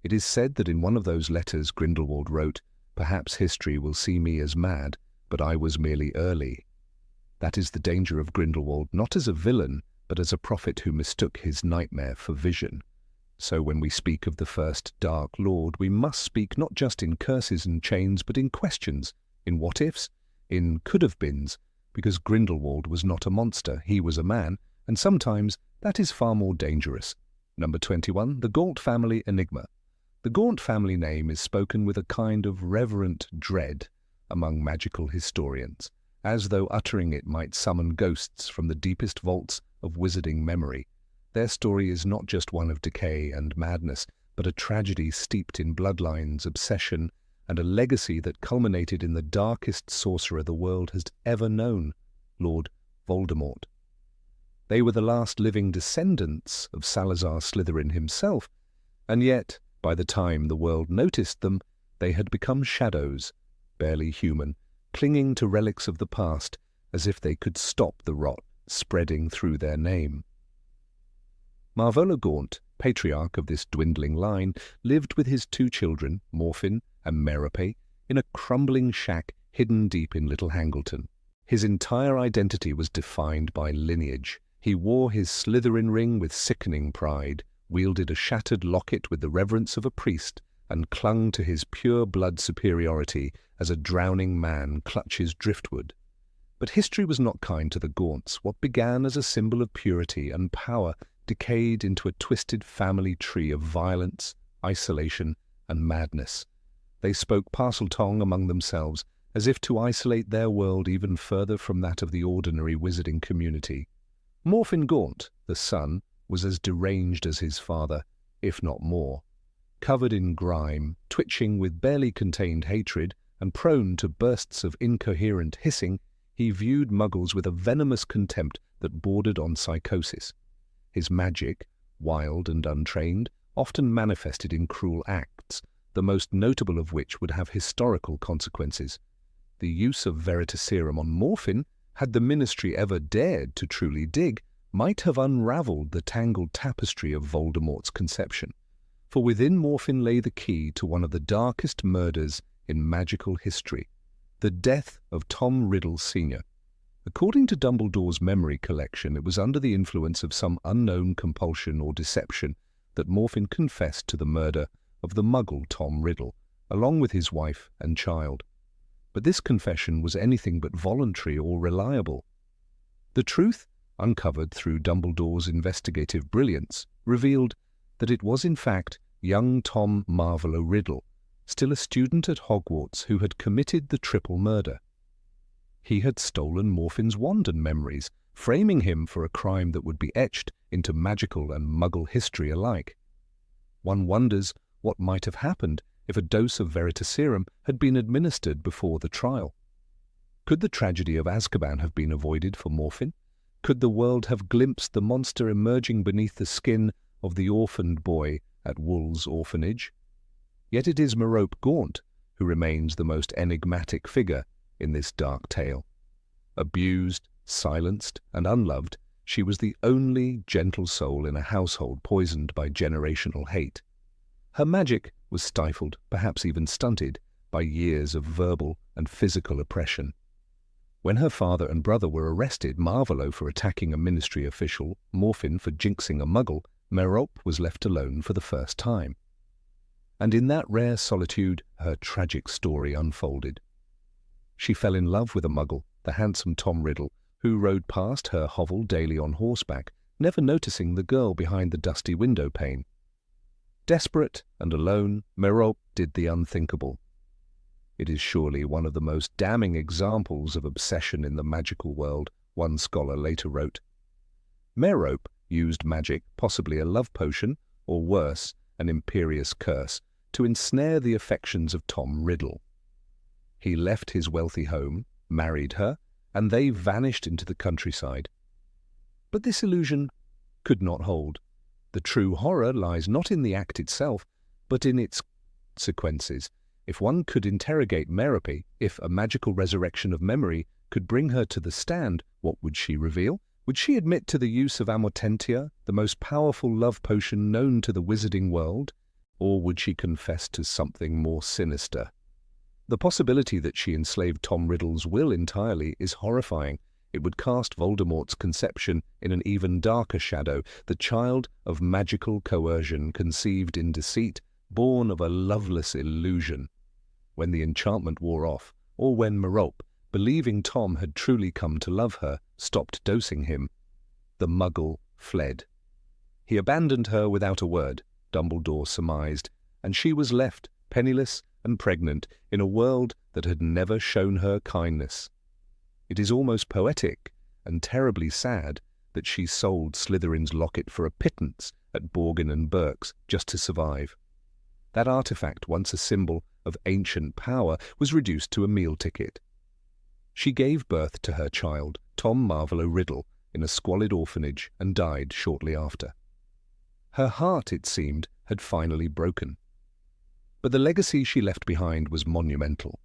It is said that in one of those letters Grindelwald wrote, "Perhaps history will see me as mad, but I was merely early." That is the danger of Grindelwald, not as a villain, but as a prophet who mistook his nightmare for vision. So when we speak of the first Dark Lord, we must speak not just in curses and chains, but in questions, in what-ifs, in could-have-beens, because Grindelwald was not a monster, he was a man, and sometimes that is far more dangerous. Number 21, the Gaunt family enigma. The Gaunt family name is spoken with a kind of reverent dread among magical historians, as though uttering it might summon ghosts from the deepest vaults of wizarding memory. Their story is not just one of decay and madness, but a tragedy steeped in bloodlines, obsession, and a legacy that culminated in the darkest sorcerer the world has ever known, Lord Voldemort. They were the last living descendants of Salazar Slytherin himself, and yet, by the time the world noticed them, they had become shadows, barely human, clinging to relics of the past, as if they could stop the rot spreading through their name. Marvolo Gaunt, patriarch of this dwindling line, lived with his two children, Morphin and Merope, in a crumbling shack hidden deep in Little Hangleton. His entire identity was defined by lineage. He wore his Slytherin ring with sickening pride, wielded a shattered locket with the reverence of a priest, and clung to his pure blood superiority as a drowning man clutches driftwood. But history was not kind to the Gaunts. What began as a symbol of purity and power decayed into a twisted family tree of violence, isolation, and madness. They spoke Parseltongue among themselves, as if to isolate their world even further from that of the ordinary wizarding community. Morphin Gaunt, the son, was as deranged as his father, if not more. Covered in grime, twitching with barely contained hatred, and prone to bursts of incoherent hissing, he viewed Muggles with a venomous contempt that bordered on psychosis. His magic, wild and untrained, often manifested in cruel acts, the most notable of which would have historical consequences. The use of Veritaserum on Morphin, had the Ministry ever dared to truly dig, might have unravelled the tangled tapestry of Voldemort's conception. For within Morphin lay the key to one of the darkest murders in magical history, the death of Tom Riddle Sr. According to Dumbledore's memory collection, it was under the influence of some unknown compulsion or deception that Morphin confessed to the murder of the Muggle Tom Riddle, along with his wife and child. But this confession was anything but voluntary or reliable. The truth, uncovered through Dumbledore's investigative brilliance, revealed that it was in fact young Tom Marvolo Riddle, still a student at Hogwarts, who had committed the triple murder. He had stolen Morphin's wand and memories, framing him for a crime that would be etched into magical and Muggle history alike. One wonders what might have happened if a dose of Veritaserum had been administered before the trial. Could the tragedy of Azkaban have been avoided for Morphin? Could the world have glimpsed the monster emerging beneath the skin of the orphaned boy at Wool's orphanage? Yet it is Merope Gaunt who remains the most enigmatic figure in this dark tale. Abused, silenced, and unloved, she was the only gentle soul in a household poisoned by generational hate. Her magic was stifled, perhaps even stunted, by years of verbal and physical oppression. When her father and brother were arrested, Marvolo for attacking a ministry official, Morphin for jinxing a muggle, Merope was left alone for the first time. And in that rare solitude, her tragic story unfolded. She fell in love with a muggle, the handsome Tom Riddle, who rode past her hovel daily on horseback, never noticing the girl behind the dusty window pane. Desperate and alone, Merope did the unthinkable. It is surely one of the most damning examples of obsession in the magical world, one scholar later wrote. Merope used magic, possibly a love potion, or worse, an imperious curse, to ensnare the affections of Tom Riddle. He left his wealthy home, married her, and they vanished into the countryside. But this illusion could not hold. The true horror lies not in the act itself, but in its consequences. If one could interrogate Merope, if a magical resurrection of memory could bring her to the stand, what would she reveal? Would she admit to the use of Amortentia, the most powerful love potion known to the wizarding world? Or would she confess to something more sinister? The possibility that she enslaved Tom Riddle's will entirely is horrifying. It would cast Voldemort's conception in an even darker shadow, the child of magical coercion conceived in deceit, born of a loveless illusion. When the enchantment wore off, or when Merope, believing Tom had truly come to love her, stopped dosing him, the muggle fled. He abandoned her without a word, Dumbledore surmised, and she was left, penniless and pregnant, in a world that had never shown her kindness. It is almost poetic and terribly sad that she sold Slytherin's locket for a pittance at Borgin and Burke's just to survive. That artifact, once a symbol of ancient power, was reduced to a meal ticket. She gave birth to her child, Tom Marvolo Riddle, in a squalid orphanage and died shortly after. Her heart, it seemed, had finally broken. But the legacy she left behind was monumental.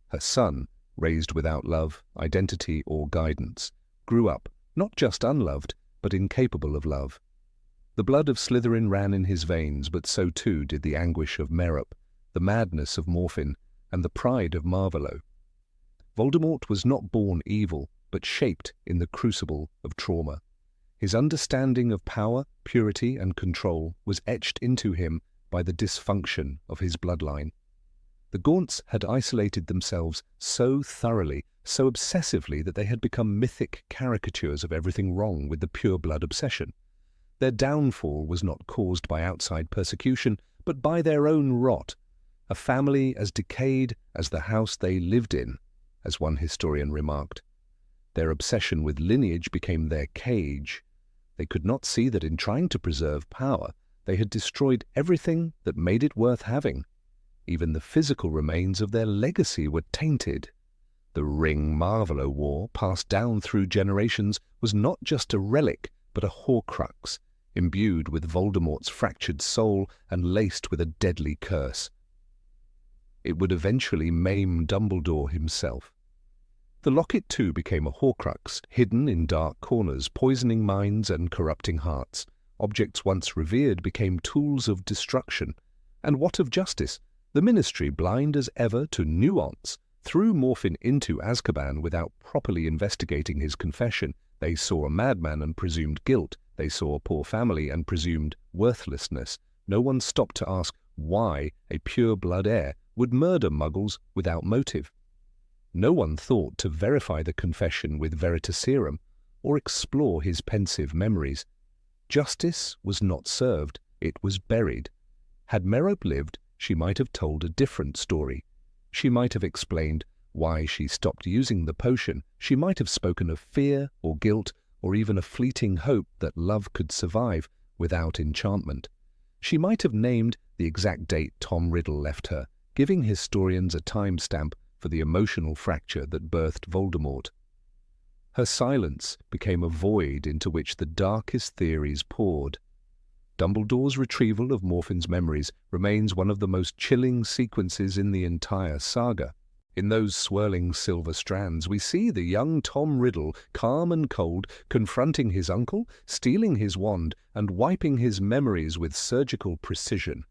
Her son, raised without love, identity, or guidance, grew up not just unloved, but incapable of love. The blood of Slytherin ran in his veins, but so too did the anguish of Merope, the madness of Morphin, and the pride of Marvolo. Voldemort was not born evil, but shaped in the crucible of trauma. His understanding of power, purity, and control was etched into him by the dysfunction of his bloodline. The Gaunts had isolated themselves so thoroughly, so obsessively, that they had become mythic caricatures of everything wrong with the pure-blood obsession. Their downfall was not caused by outside persecution, but by their own rot, a family as decayed as the house they lived in, as one historian remarked. Their obsession with lineage became their cage. They could not see that in trying to preserve power, they had destroyed everything that made it worth having. Even the physical remains of their legacy were tainted. The ring Marvolo wore, passed down through generations, was not just a relic, but a Horcrux, imbued with Voldemort's fractured soul and laced with a deadly curse. It would eventually maim Dumbledore himself. The locket too became a Horcrux, hidden in dark corners, poisoning minds and corrupting hearts. Objects once revered became tools of destruction. And what of justice? The Ministry, blind as ever to nuance, threw Morphin into Azkaban without properly investigating his confession. They saw a madman and presumed guilt. They saw a poor family and presumed worthlessness. No one stopped to ask why a pure-blood heir would murder muggles without motive. No one thought to verify the confession with Veritaserum or explore his pensive memories. Justice was not served, it was buried. Had Merope lived, she might have told a different story. She might have explained why she stopped using the potion. She might have spoken of fear or guilt or even a fleeting hope that love could survive without enchantment. She might have named the exact date Tom Riddle left her, giving historians a timestamp for the emotional fracture that birthed Voldemort. Her silence became a void into which the darkest theories poured. Dumbledore's retrieval of Morphin's memories remains one of the most chilling sequences in the entire saga. In those swirling silver strands, we see the young Tom Riddle, calm and cold, confronting his uncle, stealing his wand, and wiping his memories with surgical precision.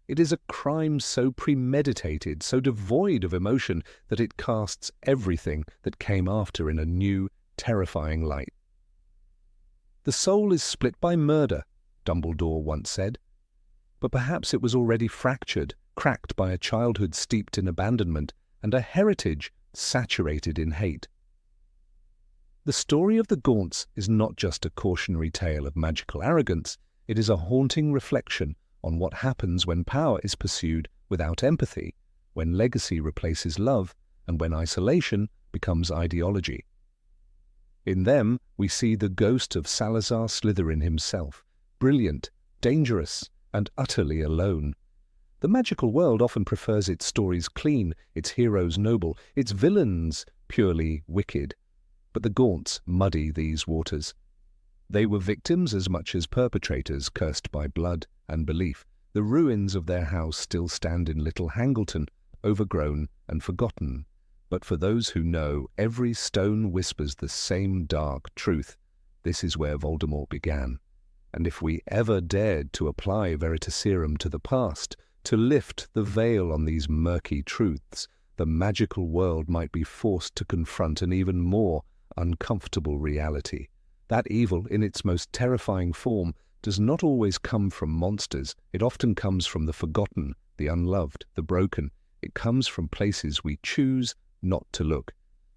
It is a crime so premeditated, so devoid of emotion, that it casts everything that came after in a new, terrifying light. "The soul is split by murder," Dumbledore once said. But perhaps it was already fractured, cracked by a childhood steeped in abandonment and a heritage saturated in hate. The story of the Gaunts is not just a cautionary tale of magical arrogance, it is a haunting reflection on what happens when power is pursued without empathy, when legacy replaces love, and when isolation becomes ideology. In them, we see the ghost of Salazar Slytherin himself, brilliant, dangerous, and utterly alone. The magical world often prefers its stories clean, its heroes noble, its villains purely wicked. But the Gaunts muddy these waters. They were victims as much as perpetrators, cursed by blood and belief. The ruins of their house still stand in Little Hangleton, overgrown and forgotten. But for those who know, every stone whispers the same dark truth. This is where Voldemort began. And if we ever dared to apply Veritaserum to the past, to lift the veil on these murky truths, the magical world might be forced to confront an even more uncomfortable reality. That evil, in its most terrifying form, does not always come from monsters. It often comes from the forgotten, the unloved, the broken. It comes from places we choose not to look.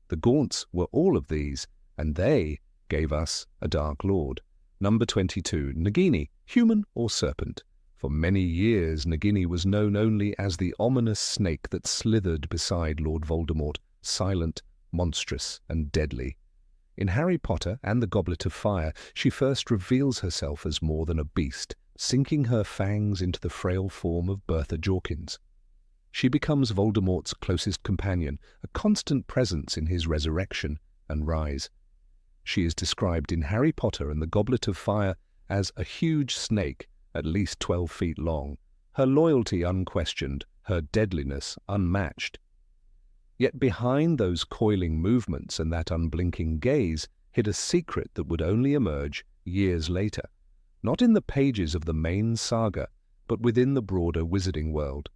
The Gaunts were all of these, and they gave us a Dark Lord. Number 22, Nagini, human or serpent? For many years, Nagini was known only as the ominous snake that slithered beside Lord Voldemort, silent, monstrous, and deadly. In Harry Potter and the Goblet of Fire, she first reveals herself as more than a beast, sinking her fangs into the frail form of Bertha Jorkins. She becomes Voldemort's closest companion, a constant presence in his resurrection and rise. She is described in Harry Potter and the Goblet of Fire as a huge snake, at least 12 feet long, her loyalty unquestioned, her deadliness unmatched. Yet behind those coiling movements and that unblinking gaze hid a secret that would only emerge years later, not in the pages of the main saga, but within the broader wizarding world.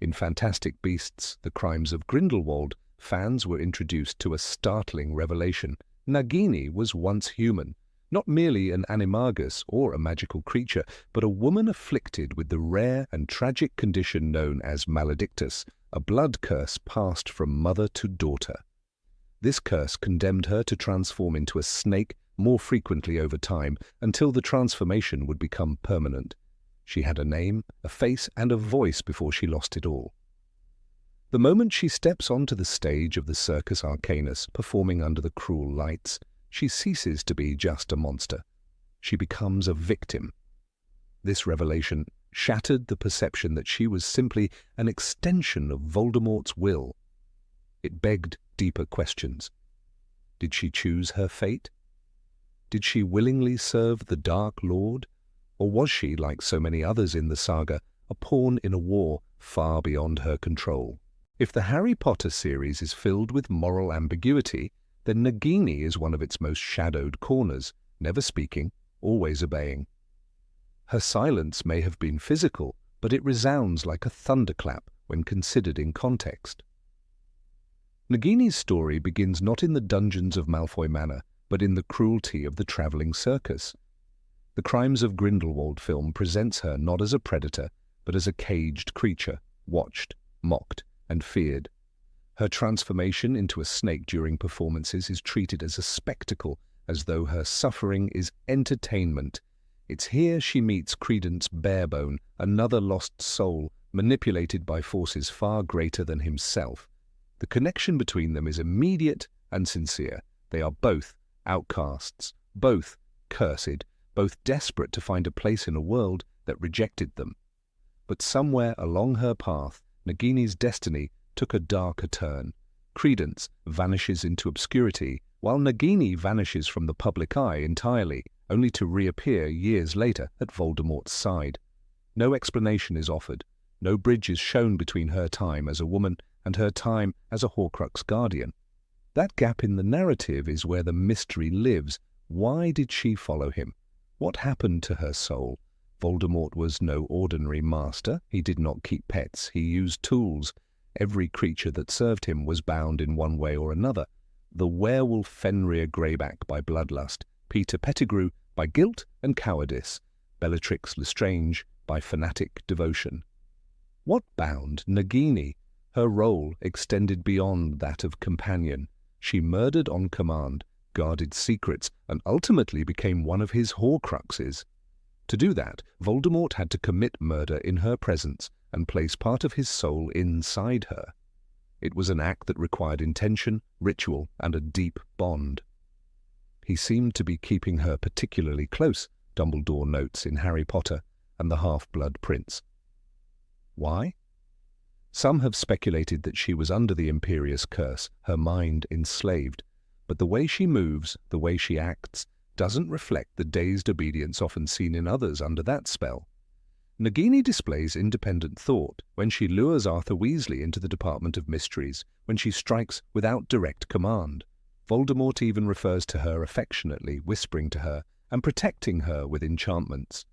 In Fantastic Beasts: The Crimes of Grindelwald, fans were introduced to a startling revelation. Nagini was once human, not merely an animagus or a magical creature, but a woman afflicted with the rare and tragic condition known as maledictus, a blood curse passed from mother to daughter. This curse condemned her to transform into a snake more frequently over time, until the transformation would become permanent. She had a name, a face, and a voice before she lost it all. The moment she steps onto the stage of the Circus Arcanus, performing under the cruel lights, she ceases to be just a monster. She becomes a victim. This revelation shattered the perception that she was simply an extension of Voldemort's will. It begged deeper questions. Did she choose her fate? Did she willingly serve the Dark Lord? Or was she, like so many others in the saga, a pawn in a war far beyond her control? If the Harry Potter series is filled with moral ambiguity, then Nagini is one of its most shadowed corners, never speaking, always obeying. Her silence may have been physical, but it resounds like a thunderclap when considered in context. Nagini's story begins not in the dungeons of Malfoy Manor, but in the cruelty of the travelling circus. The Crimes of Grindelwald film presents her not as a predator, but as a caged creature, watched, mocked, and feared. Her transformation into a snake during performances is treated as a spectacle, as though her suffering is entertainment. It's here she meets Credence Barebone, another lost soul, manipulated by forces far greater than himself. The connection between them is immediate and sincere. They are both outcasts, both cursed, both desperate to find a place in a world that rejected them. But somewhere along her path, Nagini's destiny took a darker turn. Credence vanishes into obscurity, while Nagini vanishes from the public eye entirely, only to reappear years later at Voldemort's side. No explanation is offered. No bridge is shown between her time as a woman and her time as a Horcrux guardian. That gap in the narrative is where the mystery lives. Why did she follow him? What happened to her soul? Voldemort was no ordinary master. He did not keep pets. He used tools. Every creature that served him was bound in one way or another. The werewolf Fenrir Greyback by bloodlust, Peter Pettigrew by guilt and cowardice, Bellatrix Lestrange by fanatic devotion. What bound Nagini? Her role extended beyond that of companion. She murdered on command, guarded secrets, and ultimately became one of his Horcruxes. To do that, Voldemort had to commit murder in her presence and place part of his soul inside her. It was an act that required intention, ritual, and a deep bond. He seemed to be keeping her particularly close, Dumbledore notes in Harry Potter and the Half-Blood Prince. Why? Some have speculated that she was under the Imperious curse, her mind enslaved. But the way she moves, the way she acts, doesn't reflect the dazed obedience often seen in others under that spell. Nagini displays independent thought when she lures Arthur Weasley into the Department of Mysteries, when she strikes without direct command. Voldemort even refers to her affectionately, whispering to her and protecting her with enchantments.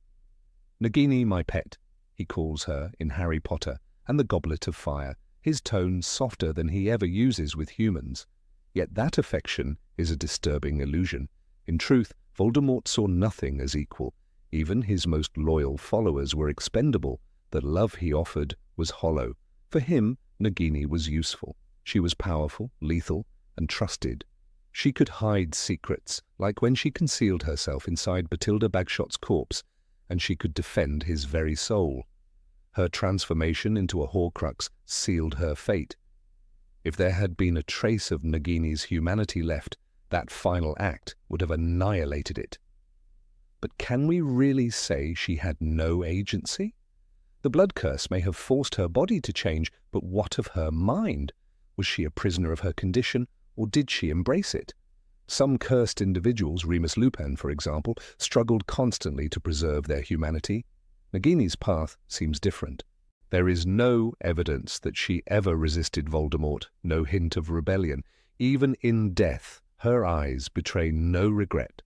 Nagini, my pet, he calls her in Harry Potter and the Goblet of Fire, his tone softer than he ever uses with humans. Yet that affection is a disturbing illusion. In truth, Voldemort saw nothing as equal. Even his most loyal followers were expendable. The love he offered was hollow. For him, Nagini was useful. She was powerful, lethal, and trusted. She could hide secrets, like when she concealed herself inside Bathilda Bagshot's corpse, and she could defend his very soul. Her transformation into a Horcrux sealed her fate. If there had been a trace of Nagini's humanity left, that final act would have annihilated it. But can we really say she had no agency? The blood curse may have forced her body to change, but what of her mind? Was she a prisoner of her condition, or did she embrace it? Some cursed individuals, Remus Lupin for example, struggled constantly to preserve their humanity. Nagini's path seems different. There is no evidence that she ever resisted Voldemort, no hint of rebellion. Even in death, her eyes betray no regret.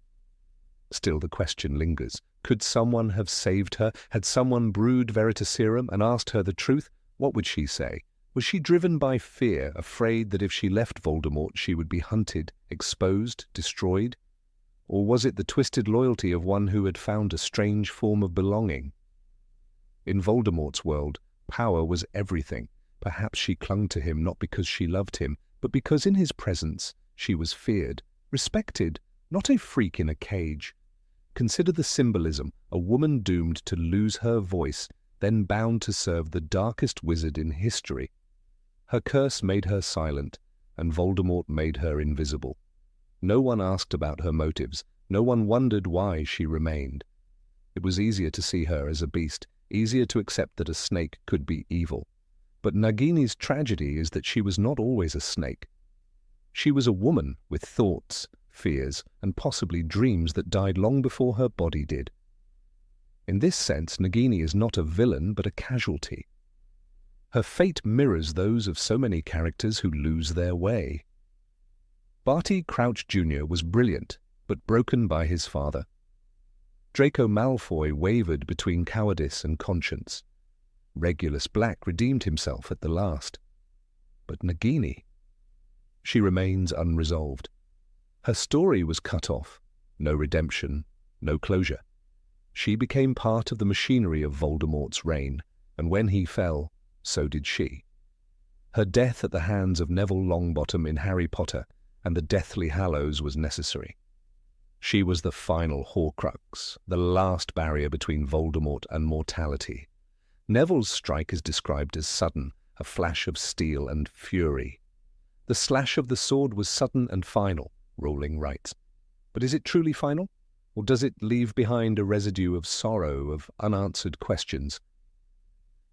Still the question lingers. Could someone have saved her? Had someone brewed Veritaserum and asked her the truth? What would she say? Was she driven by fear, afraid that if she left Voldemort she would be hunted, exposed, destroyed? Or was it the twisted loyalty of one who had found a strange form of belonging? In Voldemort's world, power was everything. Perhaps she clung to him not because she loved him, but because in his presence she was feared, respected, not a freak in a cage. Consider the symbolism, a woman doomed to lose her voice, then bound to serve the darkest wizard in history. Her curse made her silent, and Voldemort made her invisible. No one asked about her motives, no one wondered why she remained. It was easier to see her as a beast, easier to accept that a snake could be evil. But Nagini's tragedy is that she was not always a snake. She was a woman with thoughts, fears, and possibly dreams that died long before her body did. In this sense, Nagini is not a villain but a casualty. Her fate mirrors those of so many characters who lose their way. Barty Crouch Jr. was brilliant, but broken by his father. Draco Malfoy wavered between cowardice and conscience. Regulus Black redeemed himself at the last. But Nagini, she remains unresolved. Her story was cut off. No redemption, no closure. She became part of the machinery of Voldemort's reign, and when he fell, so did she. Her death at the hands of Neville Longbottom in Harry Potter and the Deathly Hallows was necessary. She was the final Horcrux, the last barrier between Voldemort and mortality. Neville's strike is described as sudden, a flash of steel and fury. The slash of the sword was sudden and final, Rowling writes. But is it truly final? Or does it leave behind a residue of sorrow, of unanswered questions?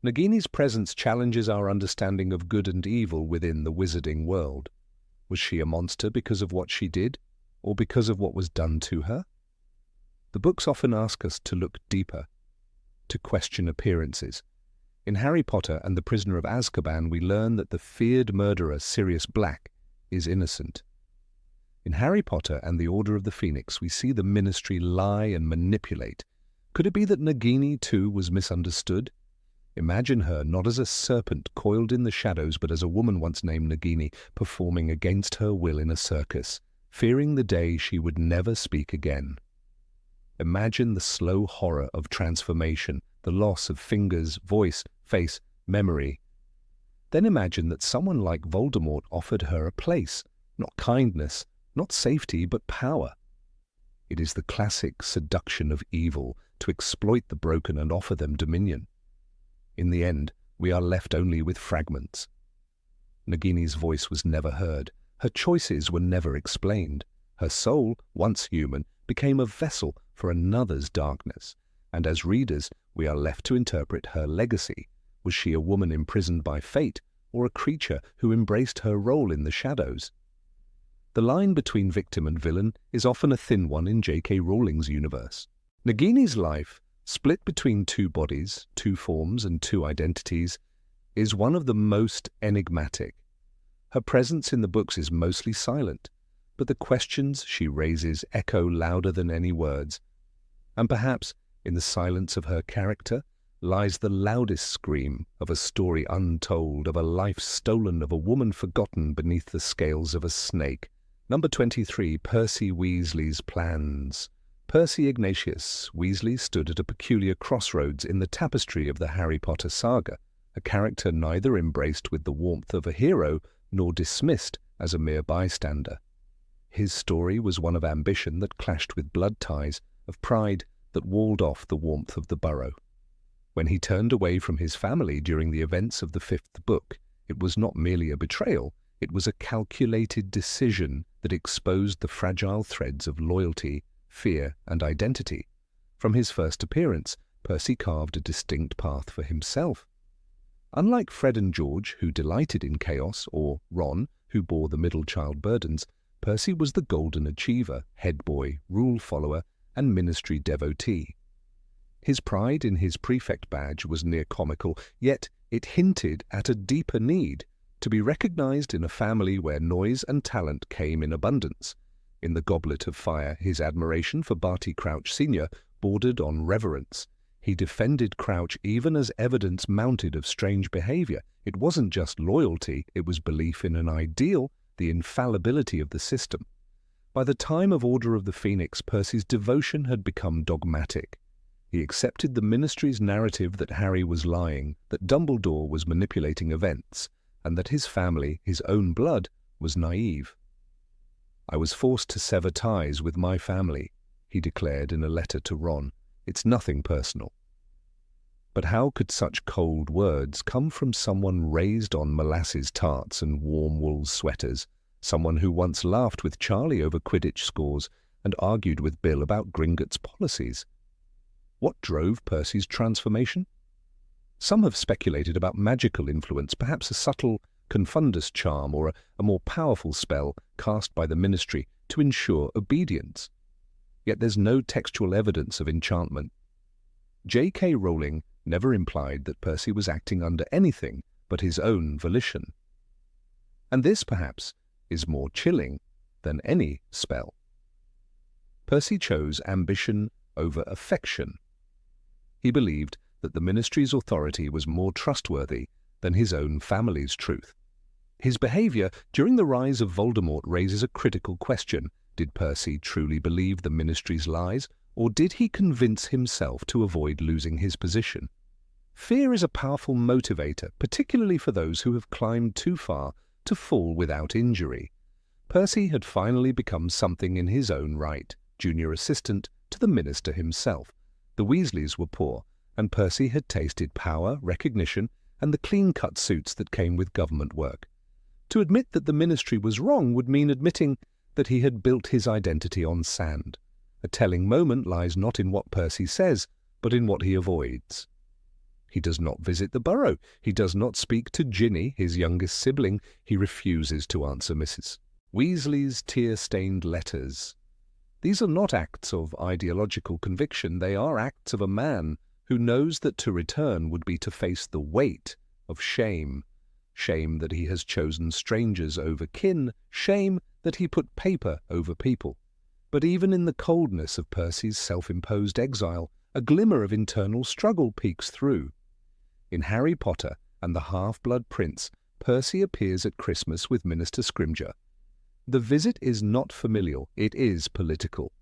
Nagini's presence challenges our understanding of good and evil within the wizarding world. Was she a monster because of what she did, or because of what was done to her? The books often ask us to look deeper, to question appearances. In Harry Potter and the Prisoner of Azkaban, we learn that the feared murderer Sirius Black is innocent. In Harry Potter and the Order of the Phoenix, we see the Ministry lie and manipulate. Could it be that Nagini, too, was misunderstood? Imagine her not as a serpent coiled in the shadows, but as a woman once named Nagini, performing against her will in a circus, fearing the day she would never speak again. Imagine the slow horror of transformation, the loss of fingers, voice, face, memory. Then imagine that someone like Voldemort offered her a place, not kindness, not safety, but power. It is the classic seduction of evil, to exploit the broken and offer them dominion. In the end, we are left only with fragments. Nagini's voice was never heard. Her choices were never explained. Her soul, once human, became a vessel for another's darkness. And as readers, we are left to interpret her legacy. Was she a woman imprisoned by fate, or a creature who embraced her role in the shadows? The line between victim and villain is often a thin one in J.K. Rowling's universe. Nagini's life, split between two bodies, two forms, and two identities, is one of the most enigmatic. Her presence in the books is mostly silent, but the questions she raises echo louder than any words. And perhaps, in the silence of her character, lies the loudest scream of a story untold, of a life stolen, of a woman forgotten beneath the scales of a snake. Number 23, Percy Weasley's plans. Percy Ignatius Weasley stood at a peculiar crossroads in the tapestry of the Harry Potter saga, a character neither embraced with the warmth of a hero nor dismissed as a mere bystander. His story was one of ambition that clashed with blood ties, of pride that walled off the warmth of the burrow. When he turned away from his family during the events of the fifth book, it was not merely a betrayal, it was a calculated decision that exposed the fragile threads of loyalty, fear, and identity. From his first appearance, Percy carved a distinct path for himself. Unlike Fred and George, who delighted in chaos, or Ron, who bore the middle child burdens, Percy was the golden achiever, head boy, rule follower, and ministry devotee. His pride in his prefect badge was near comical, yet it hinted at a deeper need to be recognized in a family where noise and talent came in abundance. In the Goblet of Fire, his admiration for Barty Crouch Sr. bordered on reverence. He defended Crouch even as evidence mounted of strange behavior. It wasn't just loyalty, it was belief in an ideal, the infallibility of the system. By the time of Order of the Phoenix, Percy's devotion had become dogmatic. He accepted the Ministry's narrative that Harry was lying, that Dumbledore was manipulating events, and that his family, his own blood, was naive. "I was forced to sever ties with my family," he declared in a letter to Ron. "It's nothing personal." But how could such cold words come from someone raised on molasses tarts and warm wool sweaters, someone who once laughed with Charlie over Quidditch scores and argued with Bill about Gringotts policies? What drove Percy's transformation? Some have speculated about magical influence, perhaps a subtle confundus charm or a more powerful spell cast by the Ministry to ensure obedience. Yet there's no textual evidence of enchantment. J.K. Rowling never implied that Percy was acting under anything but his own volition. And this, perhaps, is more chilling than any spell. Percy chose ambition over affection. He believed that the Ministry's authority was more trustworthy than his own family's truth. His behavior during the rise of Voldemort raises a critical question. Did Percy truly believe the Ministry's lies, or did he convince himself to avoid losing his position? Fear is a powerful motivator, particularly for those who have climbed too far to fall without injury. Percy had finally become something in his own right, junior assistant to the minister himself. The Weasleys were poor, and Percy had tasted power, recognition, and the clean-cut suits that came with government work. To admit that the Ministry was wrong would mean admitting that he had built his identity on sand. A telling moment lies not in what Percy says, but in what he avoids. He does not visit the burrow. He does not speak to Ginny, his youngest sibling. He refuses to answer Mrs. Weasley's tear-stained letters. These are not acts of ideological conviction. They are acts of a man who knows that to return would be to face the weight of shame. Shame that he has chosen strangers over kin. Shame that he put paper over people. But even in the coldness of Percy's self-imposed exile, a glimmer of internal struggle peeks through. In Harry Potter and the Half-Blood Prince, Percy appears at Christmas with Minister Scrimgeour. The visit is not familial, it is political.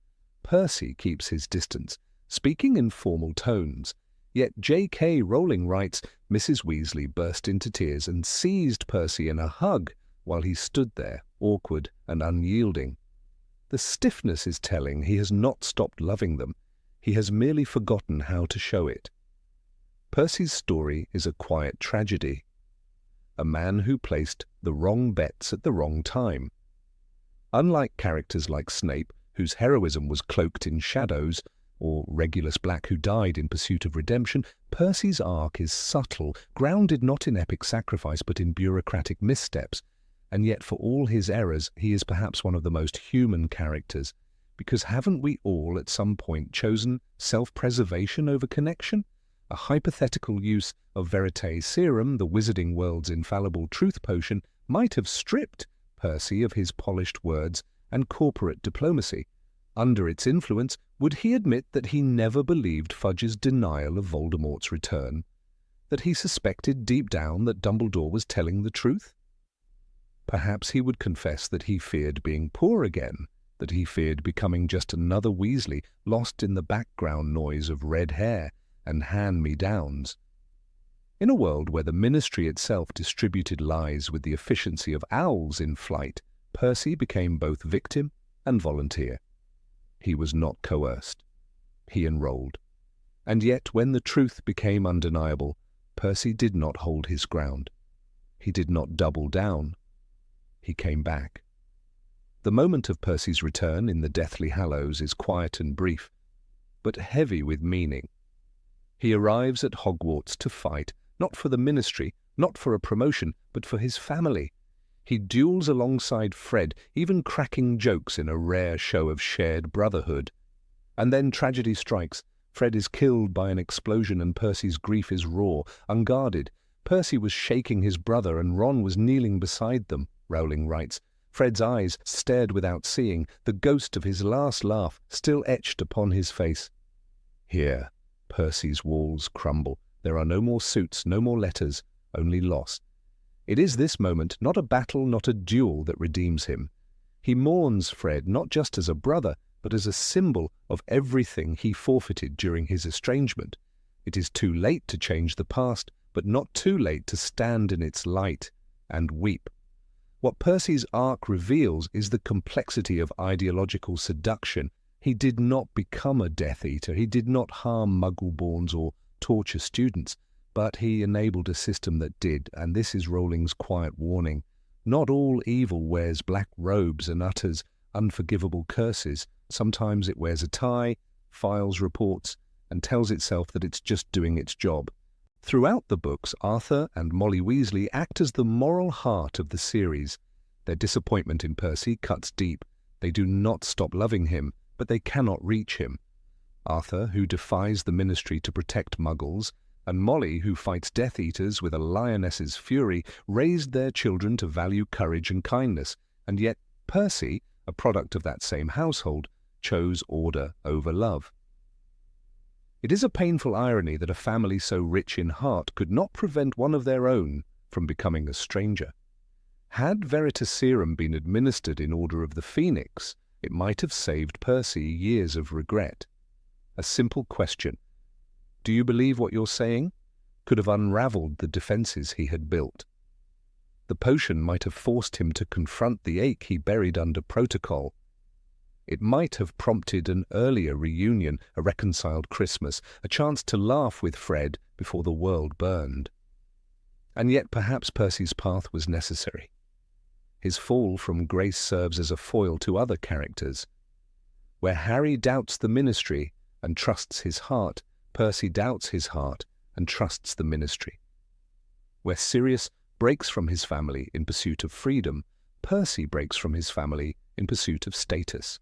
Percy keeps his distance, speaking in formal tones. Yet J.K. Rowling writes, Mrs. Weasley burst into tears and seized Percy in a hug while he stood there, awkward and unyielding. The stiffness is telling he has not stopped loving them. He has merely forgotten how to show it. Percy's story is a quiet tragedy. A man who placed the wrong bets at the wrong time. Unlike characters like Snape, whose heroism was cloaked in shadows, or Regulus Black, who died in pursuit of redemption, Percy's arc is subtle, grounded not in epic sacrifice but in bureaucratic missteps. And yet for all his errors, he is perhaps one of the most human characters. Because haven't we all at some point chosen self-preservation over connection? A hypothetical use of verite serum, the wizarding world's infallible truth potion, might have stripped Percy of his polished words and corporate diplomacy. Under its influence, would he admit that he never believed Fudge's denial of Voldemort's return? That he suspected deep down that Dumbledore was telling the truth? Perhaps he would confess that he feared being poor again, that he feared becoming just another Weasley lost in the background noise of red hair and hand-me-downs. In a world where the Ministry itself distributed lies with the efficiency of owls in flight, Percy became both victim and volunteer. He was not coerced. He enrolled. And yet, when the truth became undeniable, Percy did not hold his ground. He did not double down. He came back. The moment of Percy's return in the Deathly Hallows is quiet and brief, but heavy with meaning. He arrives at Hogwarts to fight, not for the Ministry, not for a promotion, but for his family. He duels alongside Fred, even cracking jokes in a rare show of shared brotherhood. And then tragedy strikes. Fred is killed by an explosion and Percy's grief is raw, unguarded. Percy was shaking his brother and Ron was kneeling beside them, Rowling writes. Fred's eyes stared without seeing, the ghost of his last laugh still etched upon his face. Here, Percy's walls crumble. There are no more suits, no more letters, only loss. It is this moment, not a battle, not a duel, that redeems him. He mourns Fred not just as a brother, but as a symbol of everything he forfeited during his estrangement. It is too late to change the past, but not too late to stand in its light and weep. What Percy's arc reveals is the complexity of ideological seduction. He did not become a Death Eater. He did not harm Muggle-borns or torture students, but he enabled a system that did, and this is Rowling's quiet warning. Not all evil wears black robes and utters unforgivable curses. Sometimes it wears a tie, files reports, and tells itself that it's just doing its job. Throughout the books, Arthur and Molly Weasley act as the moral heart of the series. Their disappointment in Percy cuts deep. They do not stop loving him, but they cannot reach him. Arthur, who defies the Ministry to protect Muggles, and Molly, who fights Death Eaters with a lioness's fury, raised their children to value courage and kindness, and yet Percy, a product of that same household, chose order over love. It is a painful irony that a family so rich in heart could not prevent one of their own from becoming a stranger. Had Veritaserum been administered in Order of the Phoenix, it might have saved Percy years of regret. A simple question, "Do you believe what you're saying?" could have unravelled the defences he had built. The potion might have forced him to confront the ache he buried under protocol. It might have prompted an earlier reunion, a reconciled Christmas, a chance to laugh with Fred before the world burned. And yet perhaps Percy's path was necessary. His fall from grace serves as a foil to other characters. Where Harry doubts the Ministry and trusts his heart, Percy doubts his heart and trusts the ministry. Where Sirius breaks from his family in pursuit of freedom, Percy breaks from his family in pursuit of status.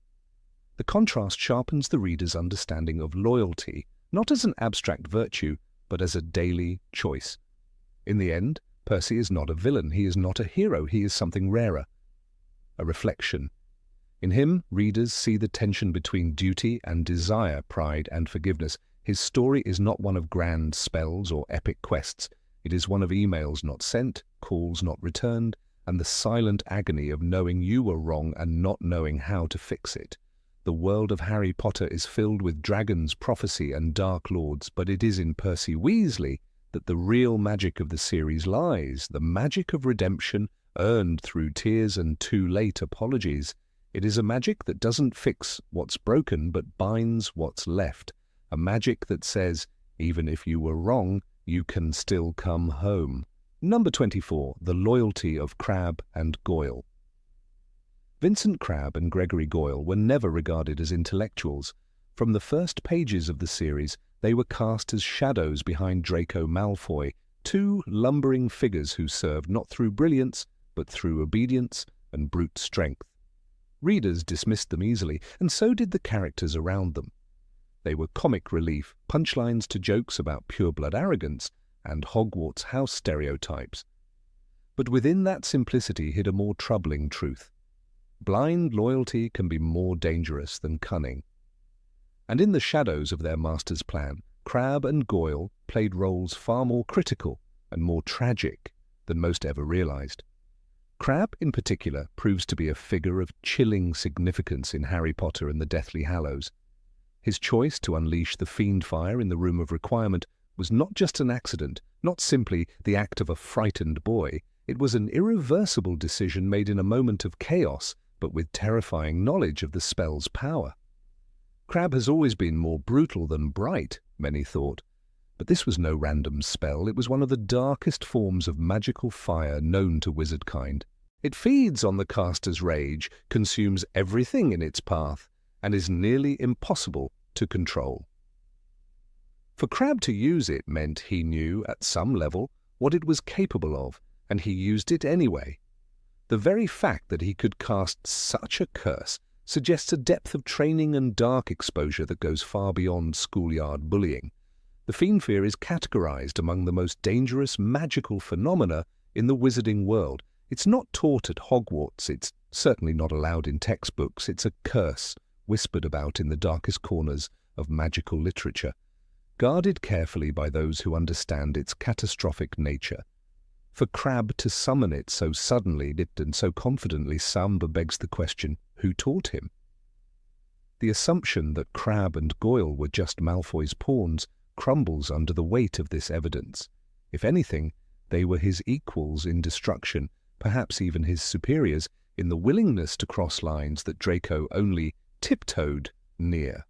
The contrast sharpens the reader's understanding of loyalty, not as an abstract virtue, but as a daily choice. In the end, Percy is not a villain, he is not a hero, he is something rarer, a reflection. In him, readers see the tension between duty and desire, pride and forgiveness. His story is not one of grand spells or epic quests. It is one of emails not sent, calls not returned, and the silent agony of knowing you were wrong and not knowing how to fix it. The world of Harry Potter is filled with dragons, prophecy, and dark lords, but it is in Percy Weasley that the real magic of the series lies, the magic of redemption earned through tears and too late apologies. It is a magic that doesn't fix what's broken but binds what's left, a magic that says, even if you were wrong, you can still come home. Number 24, The Loyalty of Crabbe and Goyle. Vincent Crabbe and Gregory Goyle were never regarded as intellectuals. From the first pages of the series, they were cast as shadows behind Draco Malfoy, two lumbering figures who served not through brilliance, but through obedience and brute strength. Readers dismissed them easily, and so did the characters around them. They were comic relief, punchlines to jokes about pureblood arrogance and Hogwarts house stereotypes. But within that simplicity hid a more troubling truth. Blind loyalty can be more dangerous than cunning. And in the shadows of their master's plan, Crabbe and Goyle played roles far more critical and more tragic than most ever realized. Crabbe, in particular, proves to be a figure of chilling significance in Harry Potter and the Deathly Hallows. His choice to unleash the fiend fire in the Room of Requirement was not just an accident, not simply the act of a frightened boy. It was an irreversible decision made in a moment of chaos, but with terrifying knowledge of the spell's power. Crabbe has always been more brutal than bright, many thought. But this was no random spell, it was one of the darkest forms of magical fire known to wizardkind. It feeds on the caster's rage, consumes everything in its path, and is nearly impossible to control. For Crabbe to use it meant he knew, at some level, what it was capable of, and he used it anyway. The very fact that he could cast such a curse suggests a depth of training and dark exposure that goes far beyond schoolyard bullying. The fiend fear is categorized among the most dangerous magical phenomena in the wizarding world. It's not taught at Hogwarts, it's certainly not allowed in textbooks, it's a curse whispered about in the darkest corners of magical literature, guarded carefully by those who understand its catastrophic nature. For Crabbe to summon it so suddenly and so confidently begs the question, who taught him? The assumption that Crabbe and Goyle were just Malfoy's pawns crumbles under the weight of this evidence. If anything, they were his equals in destruction, perhaps even his superiors, in the willingness to cross lines that Draco only tiptoed near.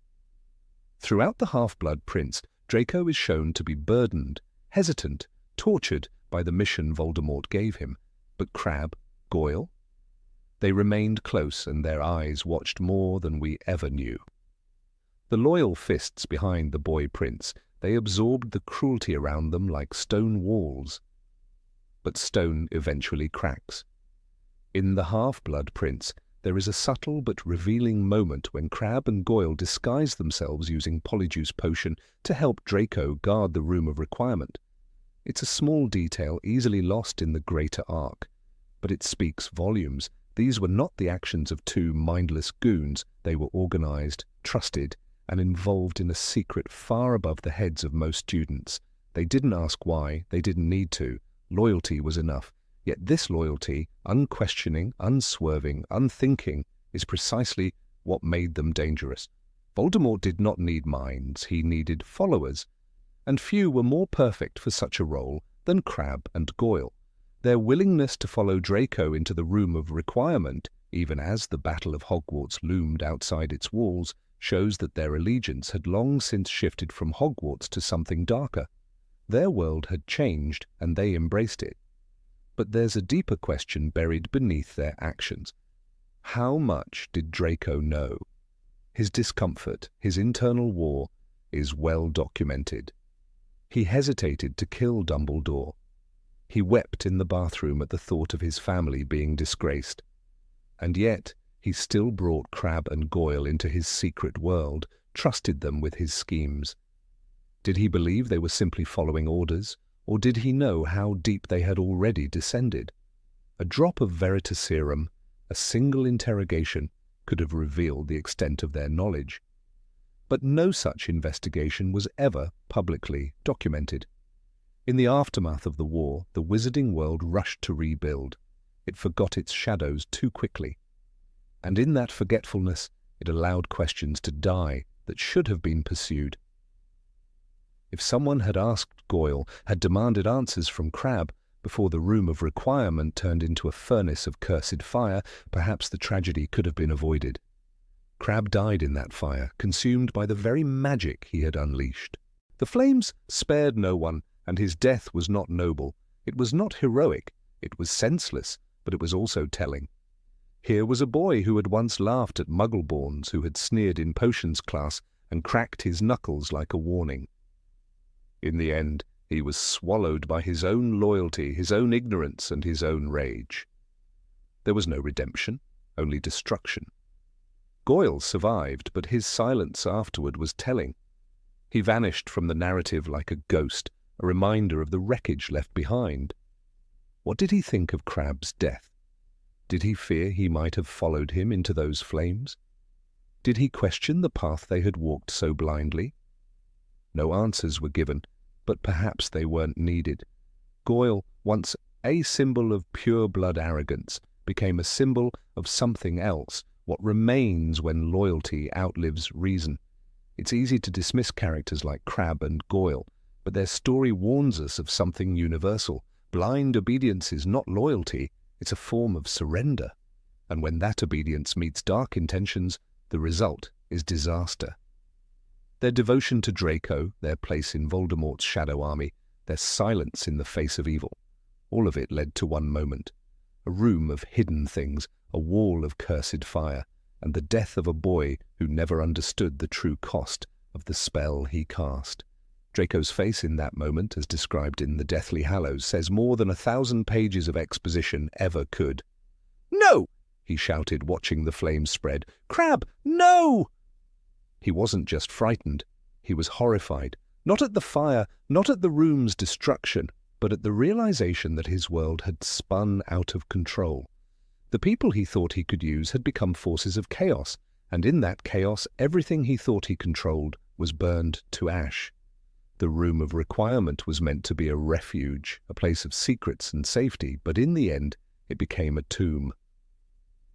Throughout the Half-Blood Prince, Draco is shown to be burdened, hesitant, tortured by the mission Voldemort gave him. But Crabbe, Goyle? They remained close, and their eyes watched more than we ever knew. The loyal fists behind the boy prince, they absorbed the cruelty around them like stone walls. But stone eventually cracks. In the Half-Blood Prince, there is a subtle but revealing moment when Crabbe and Goyle disguise themselves using Polyjuice Potion to help Draco guard the Room of Requirement. It's a small detail easily lost in the greater arc, but it speaks volumes. These were not the actions of two mindless goons. They were organized, trusted, and involved in a secret far above the heads of most students. They didn't ask why, they didn't need to. Loyalty was enough. Yet this loyalty, unquestioning, unswerving, unthinking, is precisely what made them dangerous. Voldemort did not need minds, he needed followers. And few were more perfect for such a role than Crabbe and Goyle. Their willingness to follow Draco into the Room of Requirement, even as the Battle of Hogwarts loomed outside its walls, shows that their allegiance had long since shifted from Hogwarts to something darker. Their world had changed, and they embraced it. But there's a deeper question buried beneath their actions. How much did Draco know? His discomfort, his internal war, is well documented. He hesitated to kill Dumbledore. He wept in the bathroom at the thought of his family being disgraced. And yet, he still brought Crabbe and Goyle into his secret world, trusted them with his schemes. Did he believe they were simply following orders, or did he know how deep they had already descended? A drop of Veritaserum, a single interrogation, could have revealed the extent of their knowledge. But no such investigation was ever publicly documented. In the aftermath of the war, the wizarding world rushed to rebuild. It forgot its shadows too quickly. And in that forgetfulness, it allowed questions to die that should have been pursued. If someone had asked Goyle, had demanded answers from Crabbe, before the room of requirement turned into a furnace of cursed fire, perhaps the tragedy could have been avoided. Crabbe died in that fire, consumed by the very magic he had unleashed. The flames spared no one, and his death was not noble. It was not heroic. It was senseless, but it was also telling. Here was a boy who had once laughed at Muggleborns, who had sneered in potions class and cracked his knuckles like a warning. In the end, he was swallowed by his own loyalty, his own ignorance, and his own rage. There was no redemption, only destruction. Goyle survived, but his silence afterward was telling. He vanished from the narrative like a ghost, a reminder of the wreckage left behind. What did he think of Crabbe's death? Did he fear he might have followed him into those flames? Did he question the path they had walked so blindly? No answers were given, but perhaps they weren't needed. Goyle, once a symbol of pure-blood arrogance, became a symbol of something else, what remains when loyalty outlives reason. It's easy to dismiss characters like Crabbe and Goyle, but their story warns us of something universal. Blind obedience is not loyalty, it's a form of surrender. And when that obedience meets dark intentions, the result is disaster. Their devotion to Draco, their place in Voldemort's shadow army, their silence in the face of evil, all of it led to one moment. A room of hidden things, a wall of cursed fire, and the death of a boy who never understood the true cost of the spell he cast. Draco's face in that moment, as described in The Deathly Hallows, says more than 1,000 pages of exposition ever could. "No!" he shouted, watching the flames spread. "Crabbe, no!" He wasn't just frightened, he was horrified, not at the fire, not at the room's destruction, but at the realization that his world had spun out of control. The people he thought he could use had become forces of chaos, and in that chaos everything he thought he controlled was burned to ash. The room of requirement was meant to be a refuge, a place of secrets and safety, but in the end it became a tomb.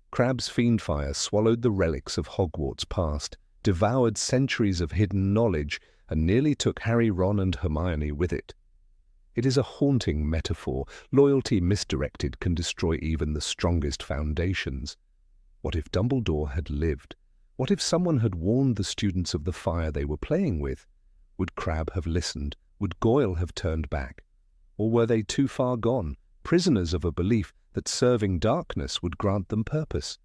Crabbe's fiendfire swallowed the relics of Hogwarts past, devoured centuries of hidden knowledge, and nearly took Harry, Ron, and Hermione with it. It is a haunting metaphor. Loyalty misdirected can destroy even the strongest foundations. What if Dumbledore had lived? What if someone had warned the students of the fire they were playing with? Would Crabbe have listened? Would Goyle have turned back? Or were they too far gone, prisoners of a belief that serving darkness would grant them purpose?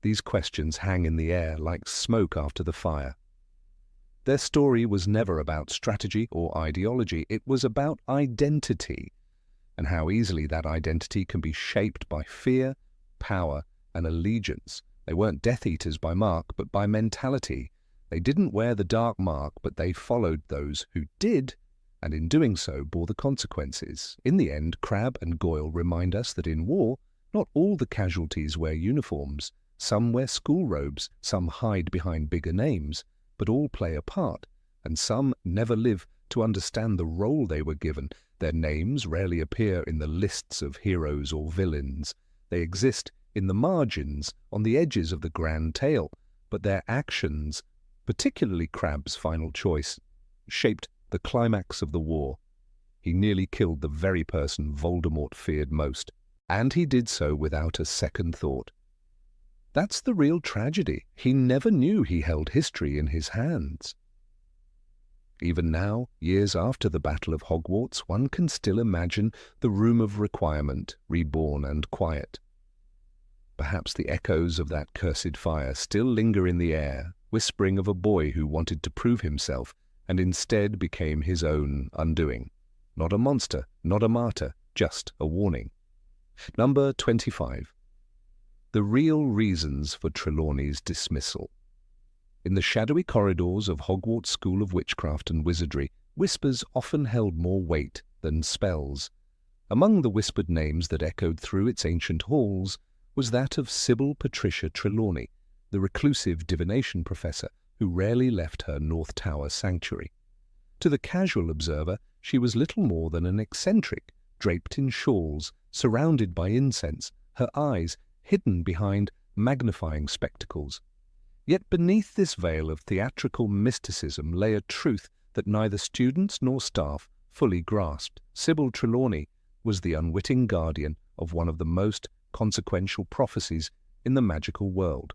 These questions hang in the air like smoke after the fire. Their story was never about strategy or ideology. It was about identity, and how easily that identity can be shaped by fear, power, and allegiance. They weren't Death Eaters by mark, but by mentality. They didn't wear the dark mark, but they followed those who did, and in doing so bore the consequences. In the end, Crabbe and Goyle remind us that in war, not all the casualties wear uniforms. Some wear school robes, some hide behind bigger names, but all play a part, and some never live to understand the role they were given. Their names rarely appear in the lists of heroes or villains. They exist in the margins, on the edges of the grand tale, but their actions, particularly Crabbe's final choice, shaped the climax of the war. He nearly killed the very person Voldemort feared most, and he did so without a second thought. That's the real tragedy. He never knew he held history in his hands. Even now, years after the Battle of Hogwarts, one can still imagine the Room of Requirement, reborn and quiet. Perhaps the echoes of that cursed fire still linger in the air, whispering of a boy who wanted to prove himself and instead became his own undoing. Not a monster, not a martyr, just a warning. Number 25. The real reasons for Trelawney's dismissal. In the shadowy corridors of Hogwarts' School of Witchcraft and Wizardry, whispers often held more weight than spells. Among the whispered names that echoed through its ancient halls was that of Sybil Patricia Trelawney, the reclusive divination professor who rarely left her North Tower sanctuary. To the casual observer, she was little more than an eccentric, draped in shawls, surrounded by incense, her eyes hidden behind magnifying spectacles. Yet beneath this veil of theatrical mysticism lay a truth that neither students nor staff fully grasped. Sybil Trelawney was the unwitting guardian of one of the most consequential prophecies in the magical world.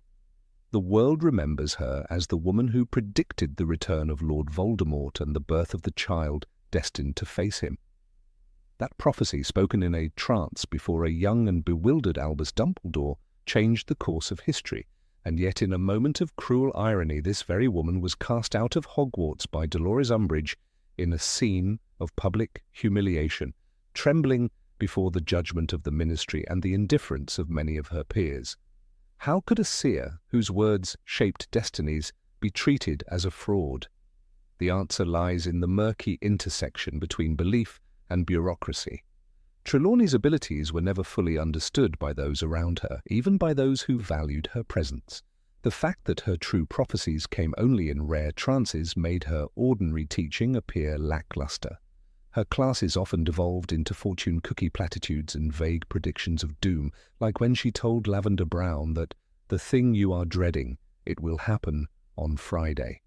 The world remembers her as the woman who predicted the return of Lord Voldemort and the birth of the child destined to face him. That prophecy, spoken in a trance before a young and bewildered Albus Dumbledore, changed the course of history, and yet in a moment of cruel irony this very woman was cast out of Hogwarts by Dolores Umbridge in a scene of public humiliation, trembling before the judgment of the ministry and the indifference of many of her peers. How could a seer, whose words shaped destinies, be treated as a fraud? The answer lies in the murky intersection between belief and bureaucracy. Trelawney's abilities were never fully understood by those around her, even by those who valued her presence. The fact that her true prophecies came only in rare trances made her ordinary teaching appear lackluster. Her classes often devolved into fortune cookie platitudes and vague predictions of doom, like when she told Lavender Brown that the thing you are dreading, it will happen on Friday.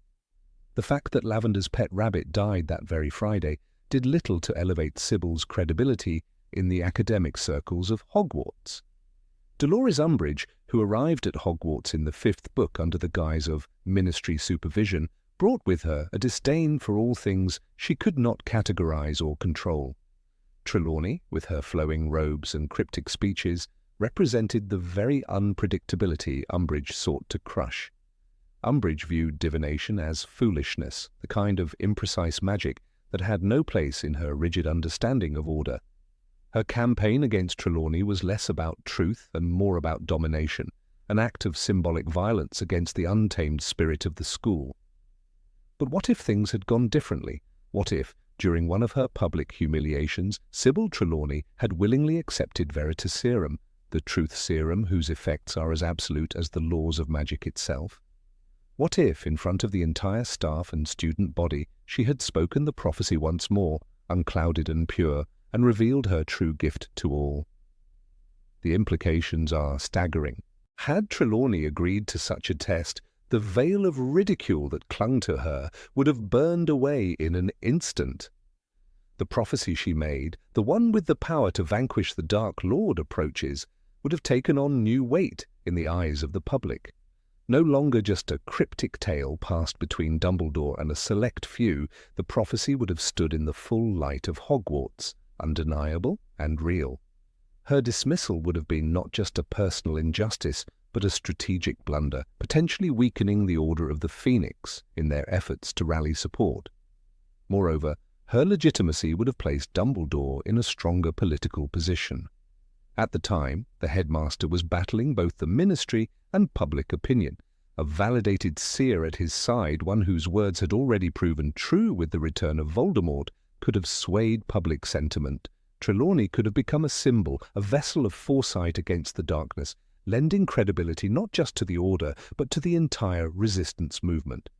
The fact that Lavender's pet rabbit died that very Friday did little to elevate Sybil's credibility in the academic circles of Hogwarts. Dolores Umbridge, who arrived at Hogwarts in the 5th book under the guise of ministry supervision, brought with her a disdain for all things she could not categorize or control. Trelawney, with her flowing robes and cryptic speeches, represented the very unpredictability Umbridge sought to crush. Umbridge viewed divination as foolishness, the kind of imprecise magic that had no place in her rigid understanding of order. Her campaign against Trelawney was less about truth and more about domination, an act of symbolic violence against the untamed spirit of the school. But what if things had gone differently? What if, during one of her public humiliations, Sybil Trelawney had willingly accepted Veritaserum, the truth serum whose effects are as absolute as the laws of magic itself? What if, in front of the entire staff and student body, she had spoken the prophecy once more, unclouded and pure, and revealed her true gift to all? The implications are staggering. Had Trelawney agreed to such a test, the veil of ridicule that clung to her would have burned away in an instant. The prophecy she made, the one with the power to vanquish the Dark Lord approaches, would have taken on new weight in the eyes of the public. No longer just a cryptic tale passed between Dumbledore and a select few, the prophecy would have stood in the full light of Hogwarts, undeniable and real. Her dismissal would have been not just a personal injustice, but a strategic blunder, potentially weakening the Order of the Phoenix in their efforts to rally support. Moreover, her legitimacy would have placed Dumbledore in a stronger political position. At the time, the headmaster was battling both the ministry and public opinion. A validated seer at his side, one whose words had already proven true with the return of Voldemort, could have swayed public sentiment. Trelawney could have become a symbol, a vessel of foresight against the darkness, lending credibility not just to the Order, but to the entire resistance movement.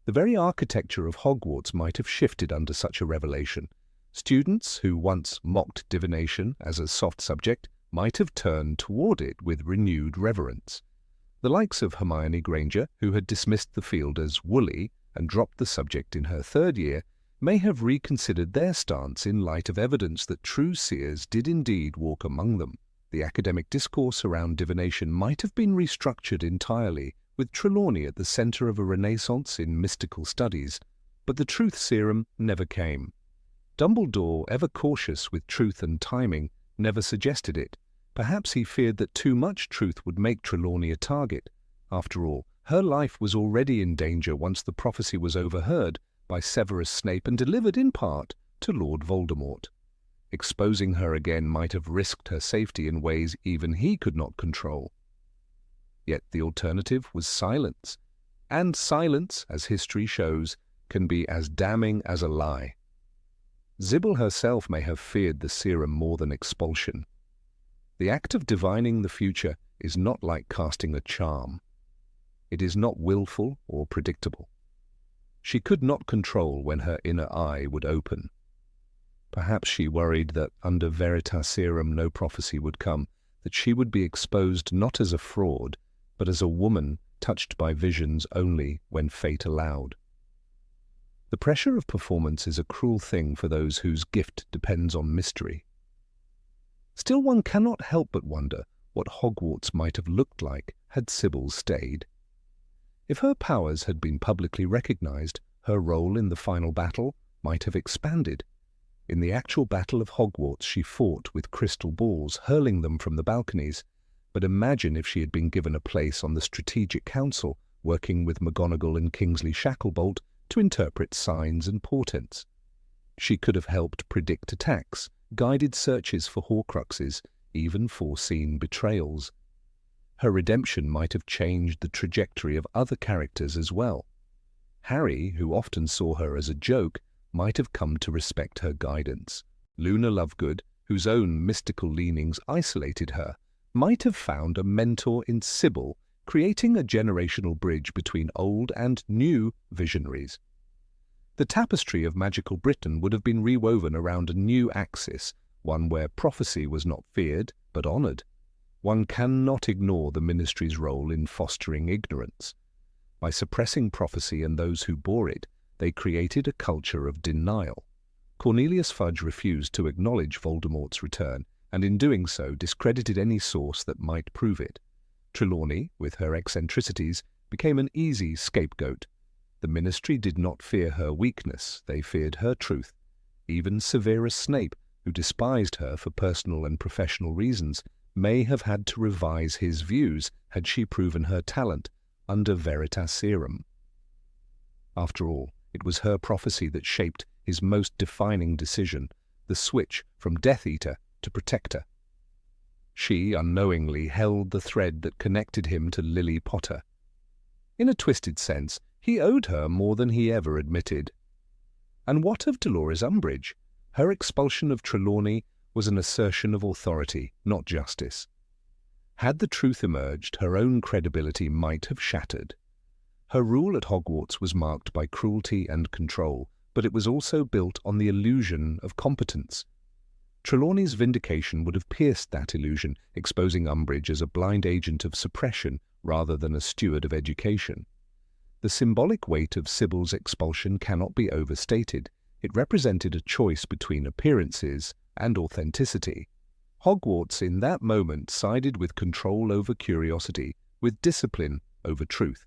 The very architecture of Hogwarts might have shifted under such a revelation. Students who once mocked divination as a soft subject might have turned toward it with renewed reverence. The likes of Hermione Granger, who had dismissed the field as woolly and dropped the subject in her 3rd year, may have reconsidered their stance in light of evidence that true seers did indeed walk among them. The academic discourse around divination might have been restructured entirely, with Trelawney at the center of a renaissance in mystical studies, but the truth serum never came. Dumbledore, ever cautious with truth and timing, never suggested it. Perhaps he feared that too much truth would make Trelawney a target. After all, her life was already in danger once the prophecy was overheard by Severus Snape and delivered in part to Lord Voldemort. Exposing her again might have risked her safety in ways even he could not control. Yet the alternative was silence, and silence, as history shows, can be as damning as a lie. Sybil herself may have feared the serum more than expulsion. The act of divining the future is not like casting a charm. It is not willful or predictable. She could not control when her inner eye would open. Perhaps she worried that under veritaserum no prophecy would come, that she would be exposed not as a fraud, but as a woman touched by visions only when fate allowed. The pressure of performance is a cruel thing for those whose gift depends on mystery. Still, one cannot help but wonder what Hogwarts might have looked like had Sybil stayed. If her powers had been publicly recognized, her role in the final battle might have expanded. In the actual Battle of Hogwarts, she fought with crystal balls, hurling them from the balconies. But imagine if she had been given a place on the Strategic Council, working with McGonagall and Kingsley Shacklebolt to interpret signs and portents. She could have helped predict attacks, guided searches for Horcruxes, even foreseen betrayals. Her redemption might have changed the trajectory of other characters as well. Harry, who often saw her as a joke, might have come to respect her guidance. Luna Lovegood, whose own mystical leanings isolated her, might have found a mentor in Sybil, creating a generational bridge between old and new visionaries. The tapestry of magical Britain would have been rewoven around a new axis, one where prophecy was not feared but honoured. One cannot ignore the ministry's role in fostering ignorance. By suppressing prophecy and those who bore it, they created a culture of denial. Cornelius Fudge refused to acknowledge Voldemort's return, and in doing so discredited any source that might prove it. Trelawney, with her eccentricities, became an easy scapegoat. The ministry did not fear her weakness, they feared her truth. Even Severus Snape, who despised her for personal and professional reasons, may have had to revise his views had she proven her talent under veritaserum. After all, it was her prophecy that shaped his most defining decision, the switch from Death Eater to Protector. She unknowingly held the thread that connected him to Lily Potter. In a twisted sense, he owed her more than he ever admitted. And what of Dolores Umbridge? Her expulsion of Trelawney was an assertion of authority, not justice. Had the truth emerged, her own credibility might have shattered. Her rule at Hogwarts was marked by cruelty and control, but it was also built on the illusion of competence. Trelawney's vindication would have pierced that illusion, exposing Umbridge as a blind agent of suppression rather than a steward of education. The symbolic weight of Sybil's expulsion cannot be overstated. It represented a choice between appearances and authenticity. Hogwarts in that moment sided with control over curiosity, with discipline over truth.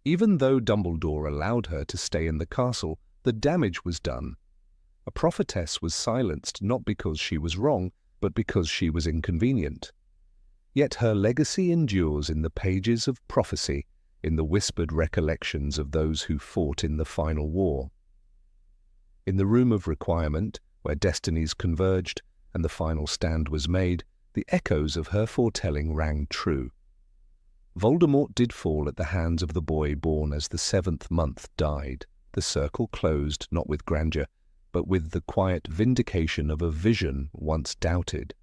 Even though Dumbledore allowed her to stay in the castle, the damage was done. A prophetess was silenced not because she was wrong, but because she was inconvenient. Yet her legacy endures in the pages of prophecy, in the whispered recollections of those who fought in the final war. In the room of requirement, where destinies converged and the final stand was made, the echoes of her foretelling rang true. Voldemort did fall at the hands of the boy born as the 7th month died. The circle closed not with grandeur, but with the quiet vindication of a vision once doubted.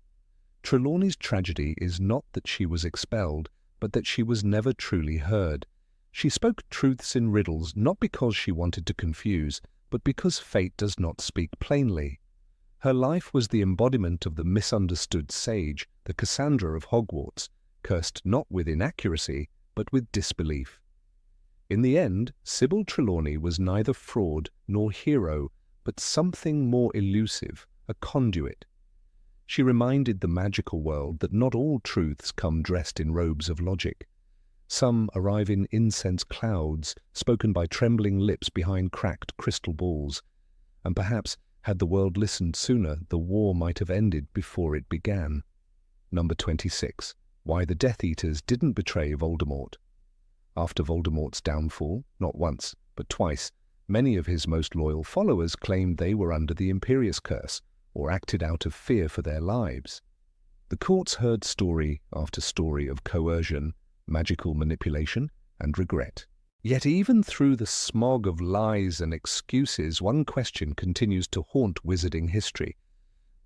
Trelawney's tragedy is not that she was expelled, but that she was never truly heard. She spoke truths in riddles not because she wanted to confuse, but because fate does not speak plainly. Her life was the embodiment of the misunderstood sage, the Cassandra of Hogwarts, cursed not with inaccuracy, but with disbelief. In the end, Sybil Trelawney was neither fraud nor hero, but something more elusive, a conduit. She reminded the magical world that not all truths come dressed in robes of logic. Some arrive in incense clouds, spoken by trembling lips behind cracked crystal balls. And perhaps, had the world listened sooner, the war might have ended before it began. Number 26. Why the Death Eaters didn't betray Voldemort. After Voldemort's downfall, not once, but twice, Many of his most loyal followers claimed they were under the Imperius curse, or acted out of fear for their lives. The courts heard story after story of coercion, magical manipulation, and regret. Yet even through the smog of lies and excuses, one question continues to haunt wizarding history.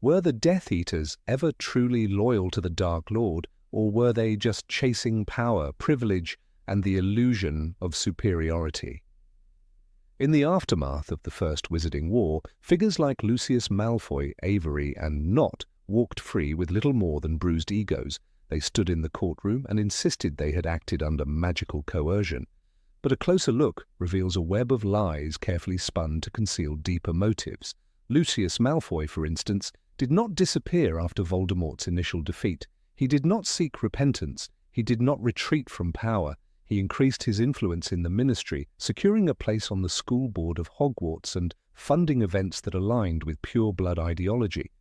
Were the Death Eaters ever truly loyal to the Dark Lord, or were they just chasing power, privilege, and the illusion of superiority? In the aftermath of the First Wizarding War, figures like Lucius Malfoy, Avery, and Nott walked free with little more than bruised egos. They stood in the courtroom and insisted they had acted under magical coercion. But a closer look reveals a web of lies carefully spun to conceal deeper motives. Lucius Malfoy, for instance, did not disappear after Voldemort's initial defeat. He did not seek repentance. He did not retreat from power. He increased his influence in the ministry, securing a place on the school board of Hogwarts and funding events that aligned with pure-blood ideology.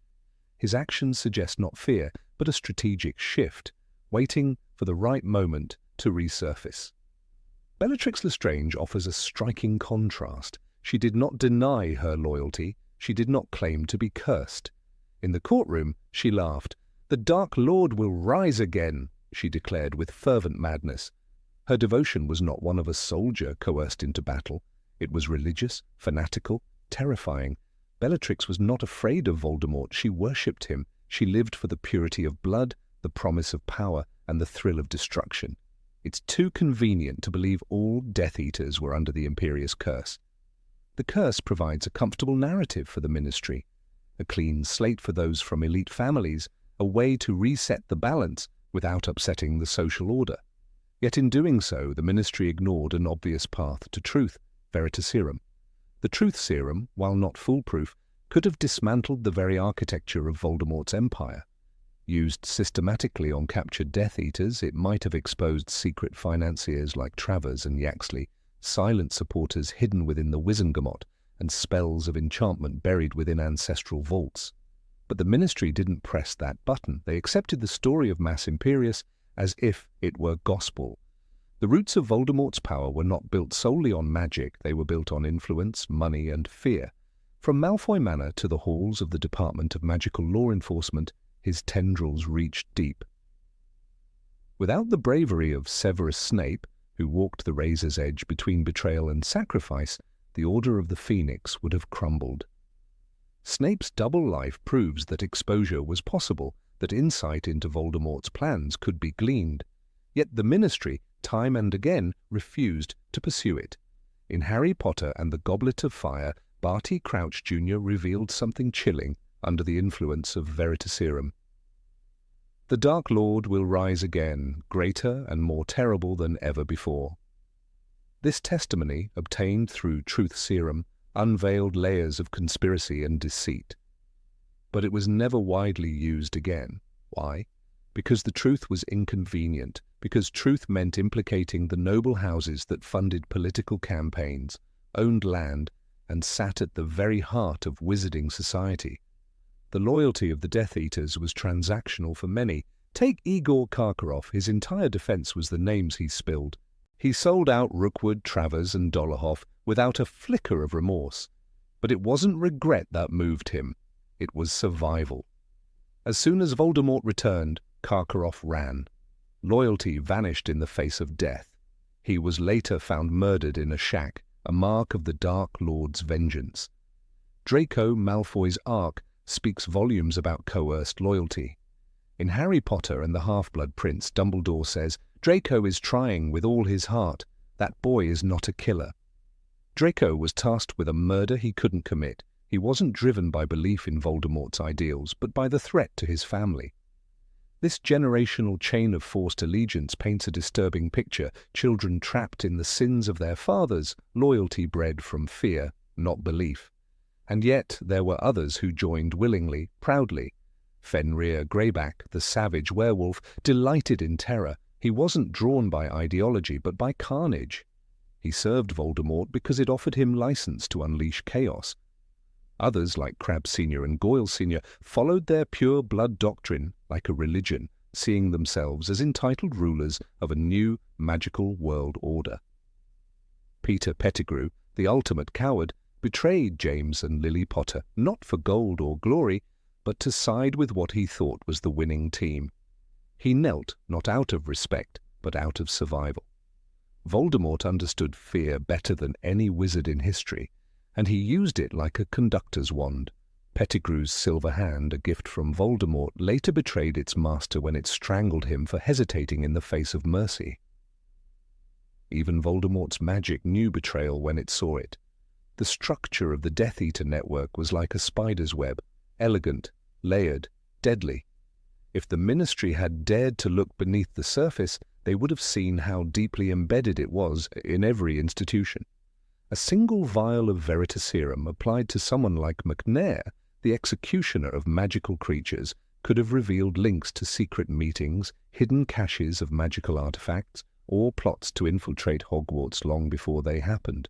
His actions suggest not fear, but a strategic shift, waiting for the right moment to resurface. Bellatrix Lestrange offers a striking contrast. She did not deny her loyalty. She did not claim to be cursed. In the courtroom, she laughed. "The Dark Lord will rise again," she declared with fervent madness. Her devotion was not one of a soldier coerced into battle. It was religious, fanatical, terrifying. Bellatrix was not afraid of Voldemort. She worshipped him. She lived for the purity of blood, the promise of power, and the thrill of destruction. It's too convenient to believe all Death Eaters were under the Imperius curse. The curse provides a comfortable narrative for the Ministry, a clean slate for those from elite families, a way to reset the balance without upsetting the social order. Yet in doing so, the Ministry ignored an obvious path to truth, Veritaserum. The Truth Serum, while not foolproof, could have dismantled the very architecture of Voldemort's empire. Used systematically on captured Death Eaters, it might have exposed secret financiers like Travers and Yaxley, silent supporters hidden within the Wizengamot, and spells of enchantment buried within ancestral vaults. But the Ministry didn't press that button. They accepted the story of Mass Imperius as if it were gospel. The roots of Voldemort's power were not built solely on magic. They were built on influence, money, and fear. From Malfoy Manor to the halls of the Department of Magical Law Enforcement, his tendrils reached deep. Without the bravery of Severus Snape, who walked the razor's edge between betrayal and sacrifice, the Order of the Phoenix would have crumbled. Snape's double life proves that exposure was possible, that insight into Voldemort's plans could be gleaned. Yet the Ministry, time and again, refused to pursue it. In Harry Potter and the Goblet of Fire, Barty Crouch Jr. revealed something chilling under the influence of Veritaserum. The Dark Lord will rise again, greater and more terrible than ever before. This testimony, obtained through Truth Serum, unveiled layers of conspiracy and deceit. But it was never widely used again. Why? Because the truth was inconvenient, because truth meant implicating the noble houses that funded political campaigns, owned land, and sat at the very heart of wizarding society. The loyalty of the Death Eaters was transactional for many. Take Igor Karkaroff. His entire defense was the names he spilled. He sold out Rookwood, Travers, and Dolohov without a flicker of remorse. But it wasn't regret that moved him. It was survival. As soon as Voldemort returned, Karkaroff ran. Loyalty vanished in the face of death. He was later found murdered in a shack, a mark of the Dark Lord's vengeance. Draco Malfoy's arc speaks volumes about coerced loyalty. In Harry Potter and the Half-Blood Prince, Dumbledore says, "Draco is trying with all his heart. That boy is not a killer." Draco was tasked with a murder he couldn't commit. He wasn't driven by belief in Voldemort's ideals, but by the threat to his family. This generational chain of forced allegiance paints a disturbing picture. Children trapped in the sins of their fathers, loyalty bred from fear, not belief. And yet there were others who joined willingly, proudly. Fenrir Greyback, the savage werewolf, delighted in terror. He wasn't drawn by ideology, but by carnage. He served Voldemort because it offered him license to unleash chaos. Others, like Crabbe Sr. and Goyle Sr., followed their pure blood doctrine like a religion, seeing themselves as entitled rulers of a new magical world order. Peter Pettigrew, the ultimate coward, betrayed James and Lily Potter, not for gold or glory, but to side with what he thought was the winning team. He knelt not out of respect, but out of survival. Voldemort understood fear better than any wizard in history, and he used it like a conductor's wand. Pettigrew's silver hand, a gift from Voldemort, later betrayed its master when it strangled him for hesitating in the face of mercy. Even Voldemort's magic knew betrayal when it saw it. The structure of the Death Eater network was like a spider's web, elegant, layered, deadly. If the Ministry had dared to look beneath the surface, they would have seen how deeply embedded it was in every institution. A single vial of Veritaserum applied to someone like McNair, the executioner of magical creatures, could have revealed links to secret meetings, hidden caches of magical artifacts, or plots to infiltrate Hogwarts long before they happened.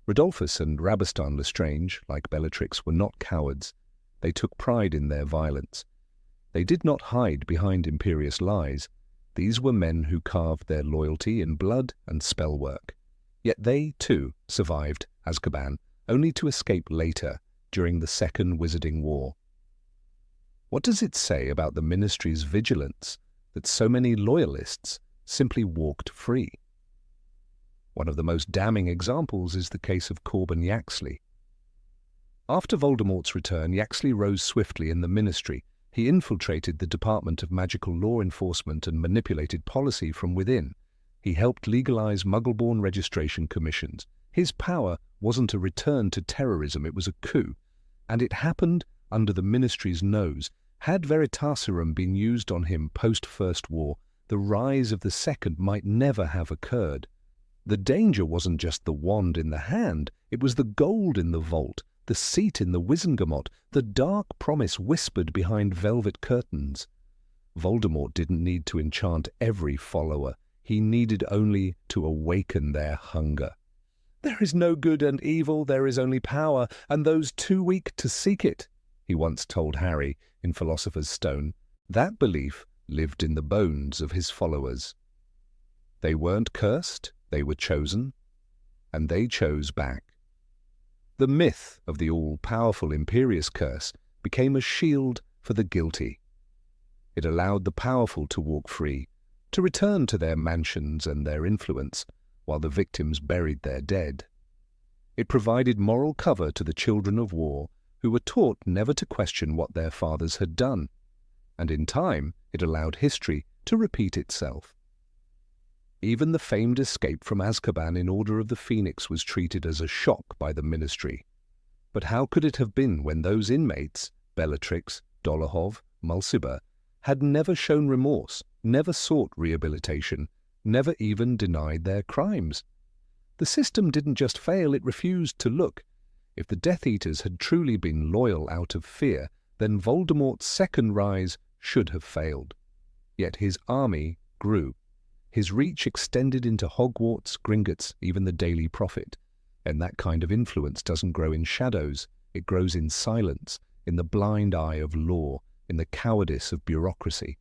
Rodolphus and Rabastan Lestrange, like Bellatrix, were not cowards. They took pride in their violence. They did not hide behind imperious lies. These were men who carved their loyalty in blood and spell work. Yet they, too, survived Azkaban, only to escape later, during the Second Wizarding War. What does it say about the Ministry's vigilance that so many loyalists simply walked free? One of the most damning examples is the case of Corbin Yaxley. After Voldemort's return, Yaxley rose swiftly in the Ministry. He infiltrated the Department of Magical Law Enforcement and manipulated policy from within. He helped legalize Muggle-born registration commissions. His power wasn't a return to terrorism, it was a coup. And it happened under the Ministry's nose. Had Veritaserum been used on him post-First War, the rise of the Second might never have occurred. The danger wasn't just the wand in the hand, it was the gold in the vault, the seat in the Wizengamot, the dark promise whispered behind velvet curtains. Voldemort didn't need to enchant every follower. He needed only to awaken their hunger. "There is no good and evil, there is only power, and those too weak to seek it," he once told Harry in Philosopher's Stone. That belief lived in the bones of his followers. They weren't cursed, they were chosen, and they chose back. The myth of the all-powerful Imperius Curse became a shield for the guilty. It allowed the powerful to walk free, to return to their mansions and their influence, while the victims buried their dead. It provided moral cover to the children of war who were taught never to question what their fathers had done, and in time it allowed history to repeat itself. Even the famed escape from Azkaban in Order of the Phoenix was treated as a shock by the Ministry. But how could it have been when those inmates, Bellatrix, Dolohov, Mulciber, had never shown remorse, never sought rehabilitation, never even denied their crimes? The system didn't just fail, it refused to look. If the Death Eaters had truly been loyal out of fear, then Voldemort's second rise should have failed. Yet his army grew. His reach extended into Hogwarts, Gringotts, even the Daily Prophet. And that kind of influence doesn't grow in shadows, it grows in silence, in the blind eye of law, in the cowardice of bureaucracy.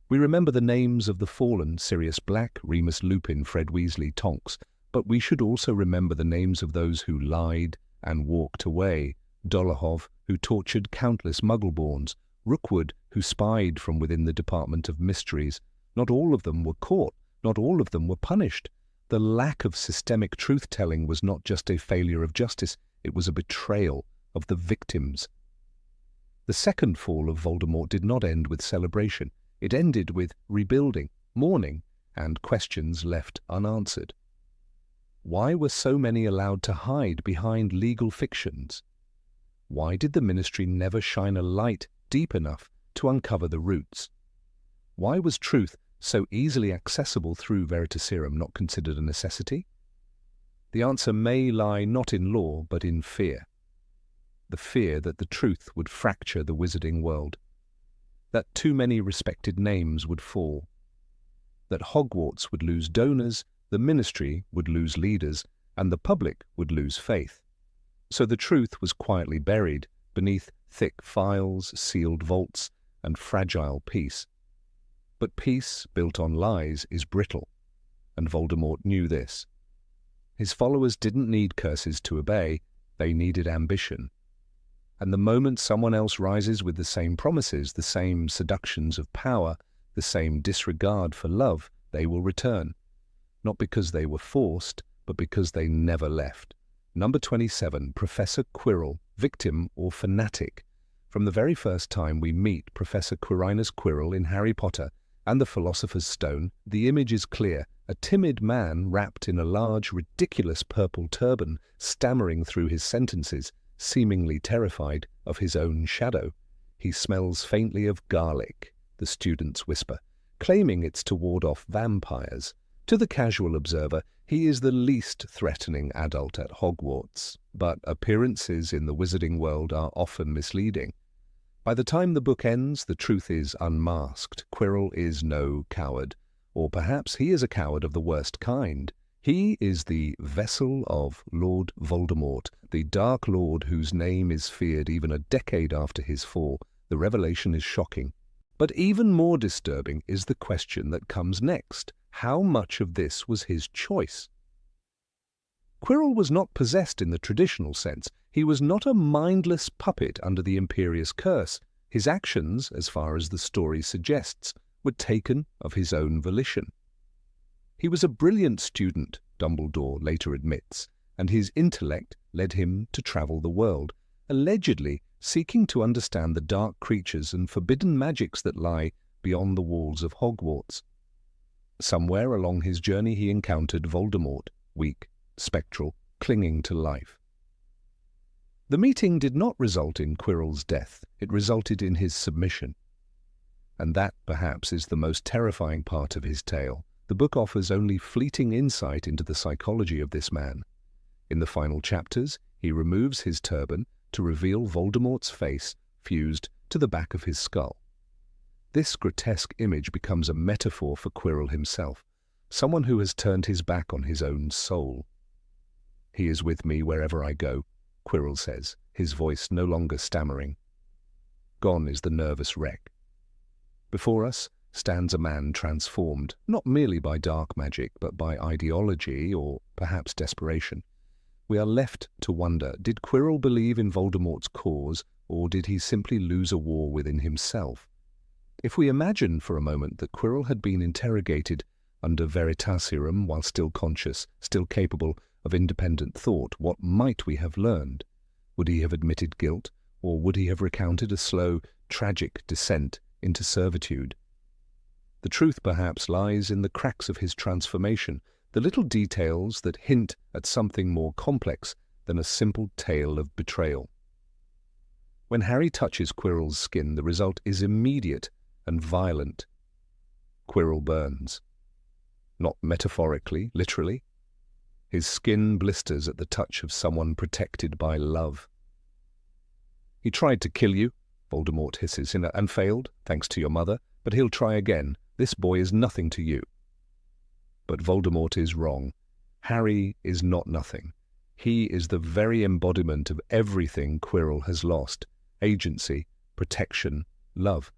We remember the names of the fallen, Sirius Black, Remus Lupin, Fred Weasley, Tonks, but we should also remember the names of those who lied and walked away. Dolohov, who tortured countless Muggleborns, Rookwood, who spied from within the Department of Mysteries. Not all of them were caught. Not all of them were punished. The lack of systemic truth-telling was not just a failure of justice, it was a betrayal of the victims. The second fall of Voldemort did not end with celebration. It ended with rebuilding, mourning, and questions left unanswered. Why were so many allowed to hide behind legal fictions? Why did the Ministry never shine a light deep enough to uncover the roots? Why was truth so easily accessible through Veritaserum not considered a necessity? The answer may lie not in law, but in fear. The fear that the truth would fracture the wizarding world, that too many respected names would fall, that Hogwarts would lose donors, the Ministry would lose leaders, and the public would lose faith. So the truth was quietly buried beneath thick files, sealed vaults, and fragile peace. But peace built on lies is brittle, and Voldemort knew this. His followers didn't need curses to obey, they needed ambition. And the moment someone else rises with the same promises, the same seductions of power, the same disregard for love, they will return. Not because they were forced, but because they never left. Number 27, Professor Quirrell, victim or fanatic. From the very first time we meet Professor Quirinus Quirrell in Harry Potter and the Philosopher's Stone, the image is clear. A timid man wrapped in a large, ridiculous purple turban, stammering through his sentences, seemingly terrified of his own shadow. He smells faintly of garlic, the students whisper, claiming it's to ward off vampires. To the casual observer, he is the least threatening adult at Hogwarts, but appearances in the wizarding world are often misleading. By the time the book ends, the truth is unmasked. Quirrell is no coward, or perhaps he is a coward of the worst kind. He is the vessel of Lord Voldemort, the Dark Lord whose name is feared even a decade after his fall. The revelation is shocking. But even more disturbing is the question that comes next. How much of this was his choice? Quirrell was not possessed in the traditional sense. He was not a mindless puppet under the Imperious curse. His actions, as far as the story suggests, were taken of his own volition. He was a brilliant student, Dumbledore later admits, and his intellect led him to travel the world, allegedly seeking to understand the dark creatures and forbidden magics that lie beyond the walls of Hogwarts. Somewhere along his journey he encountered Voldemort, weak, spectral, clinging to life. The meeting did not result in Quirrell's death, it resulted in his submission. And that, perhaps, is the most terrifying part of his tale. The book offers only fleeting insight into the psychology of this man. In the final chapters, he removes his turban to reveal Voldemort's face fused to the back of his skull. This grotesque image becomes a metaphor for Quirrell himself, someone who has turned his back on his own soul. "He is with me wherever I go," Quirrell says, his voice no longer stammering. Gone is the nervous wreck. Before us stands a man transformed, not merely by dark magic, but by ideology or perhaps desperation. We are left to wonder, did Quirrell believe in Voldemort's cause, or did he simply lose a war within himself? If we imagine for a moment that Quirrell had been interrogated under Veritaserum while still conscious, still capable of independent thought, what might we have learned? Would he have admitted guilt, or would he have recounted a slow, tragic descent into servitude? The truth perhaps lies in the cracks of his transformation, the little details that hint at something more complex than a simple tale of betrayal. When Harry touches Quirrell's skin, the result is immediate and violent. Quirrell burns. Not metaphorically, literally. His skin blisters at the touch of someone protected by love. "He tried to kill you," Voldemort hisses, "and failed, thanks to your mother, but he'll try again. This boy is nothing to you." But Voldemort is wrong. Harry is not nothing. He is the very embodiment of everything Quirrell has lost: agency, protection, love.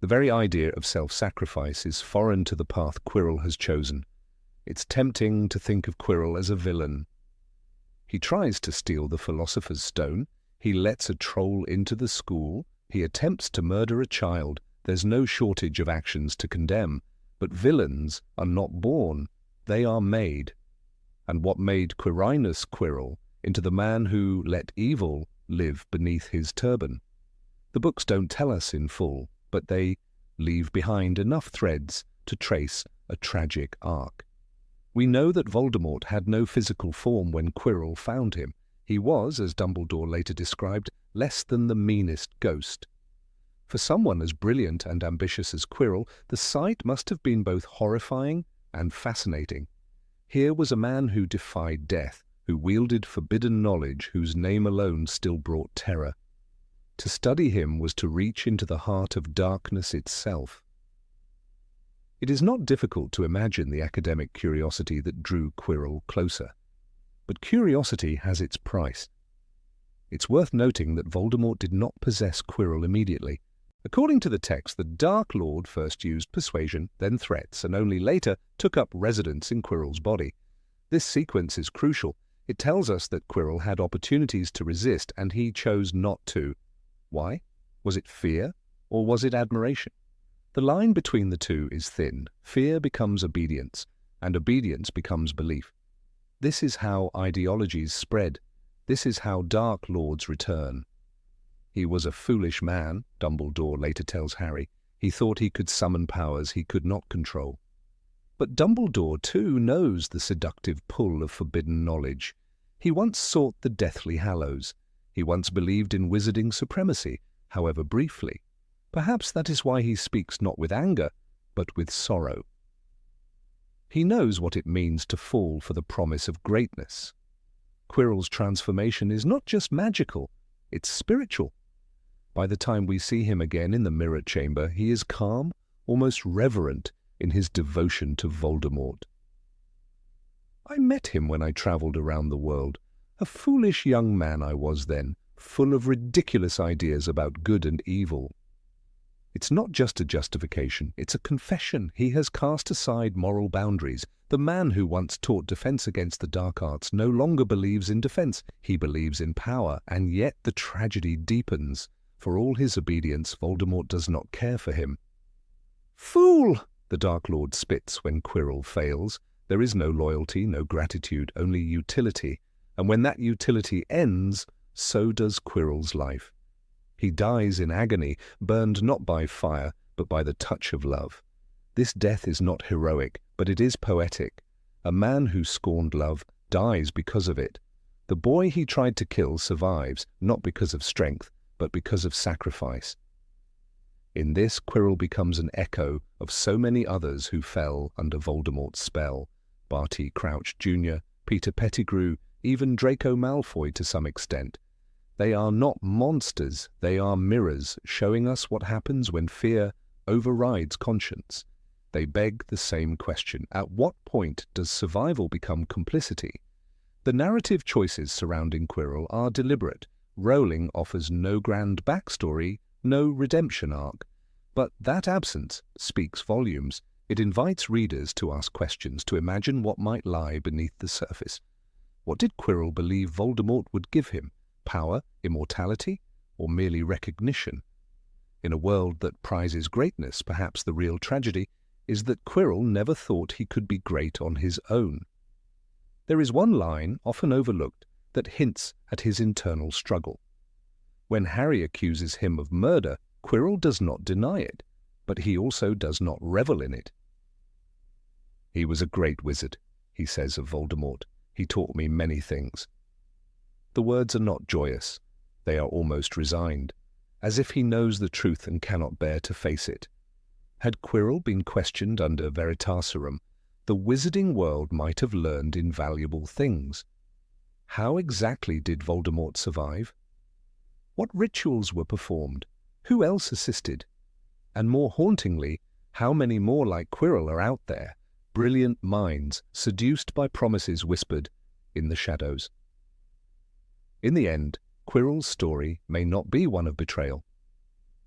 The very idea of self-sacrifice is foreign to the path Quirrell has chosen. It's tempting to think of Quirrell as a villain. He tries to steal the Philosopher's Stone. He lets a troll into the school. He attempts to murder a child. There's no shortage of actions to condemn. But villains are not born. They are made. And what made Quirinus Quirrell into the man who let evil live beneath his turban? The books don't tell us in full, but they leave behind enough threads to trace a tragic arc. We know that Voldemort had no physical form when Quirrell found him. He was, as Dumbledore later described, less than the meanest ghost. For someone as brilliant and ambitious as Quirrell, the sight must have been both horrifying and fascinating. Here was a man who defied death, who wielded forbidden knowledge, whose name alone still brought terror. To study him was to reach into the heart of darkness itself. It is not difficult to imagine the academic curiosity that drew Quirrell closer. But curiosity has its price. It's worth noting that Voldemort did not possess Quirrell immediately. According to the text, the Dark Lord first used persuasion, then threats, and only later took up residence in Quirrell's body. This sequence is crucial. It tells us that Quirrell had opportunities to resist and he chose not to. Why? Was it fear or was it admiration? The line between the two is thin. Fear becomes obedience, and obedience becomes belief. This is how ideologies spread. This is how Dark Lords return. He was a foolish man, Dumbledore later tells Harry. He thought he could summon powers he could not control. But Dumbledore, too, knows the seductive pull of forbidden knowledge. He once sought the Deathly Hallows. He once believed in wizarding supremacy, however briefly. Perhaps that is why he speaks not with anger, but with sorrow. He knows what it means to fall for the promise of greatness. Quirrell's transformation is not just magical, it's spiritual. By the time we see him again in the mirror chamber, he is calm, almost reverent in his devotion to Voldemort. I met him when I travelled around the world. A foolish young man I was then, full of ridiculous ideas about good and evil. It's not just a justification, it's a confession. He has cast aside moral boundaries. The man who once taught defense against the dark arts no longer believes in defense. He believes in power, and yet the tragedy deepens. For all his obedience, Voldemort does not care for him. "Fool!" the Dark Lord spits when Quirrell fails. There is no loyalty, no gratitude, only utility. And when that utility ends, so does Quirrell's life. He dies in agony, burned not by fire, but by the touch of love. This death is not heroic, but it is poetic. A man who scorned love dies because of it. The boy he tried to kill survives, not because of strength, but because of sacrifice. In this, Quirrell becomes an echo of so many others who fell under Voldemort's spell. Barty Crouch Jr., Peter Pettigrew, even Draco Malfoy to some extent. They are not monsters, they are mirrors, showing us what happens when fear overrides conscience. They beg the same question: at what point does survival become complicity? The narrative choices surrounding Quirrell are deliberate. Rowling offers no grand backstory, no redemption arc. But that absence speaks volumes. It invites readers to ask questions, to imagine what might lie beneath the surface. What did Quirrell believe Voldemort would give him? Power, immortality, or merely recognition? In a world that prizes greatness, perhaps the real tragedy is that Quirrell never thought he could be great on his own. There is one line, often overlooked, that hints at his internal struggle. When Harry accuses him of murder, Quirrell does not deny it, but he also does not revel in it. "He was a great wizard," he says of Voldemort. "He taught me many things." The words are not joyous. They are almost resigned, as if he knows the truth and cannot bear to face it. Had Quirrell been questioned under Veritaserum, the wizarding world might have learned invaluable things. How exactly did Voldemort survive? What rituals were performed? Who else assisted? And more hauntingly, how many more like Quirrell are out there, brilliant minds seduced by promises whispered in the shadows? In the end, Quirrell's story may not be one of betrayal.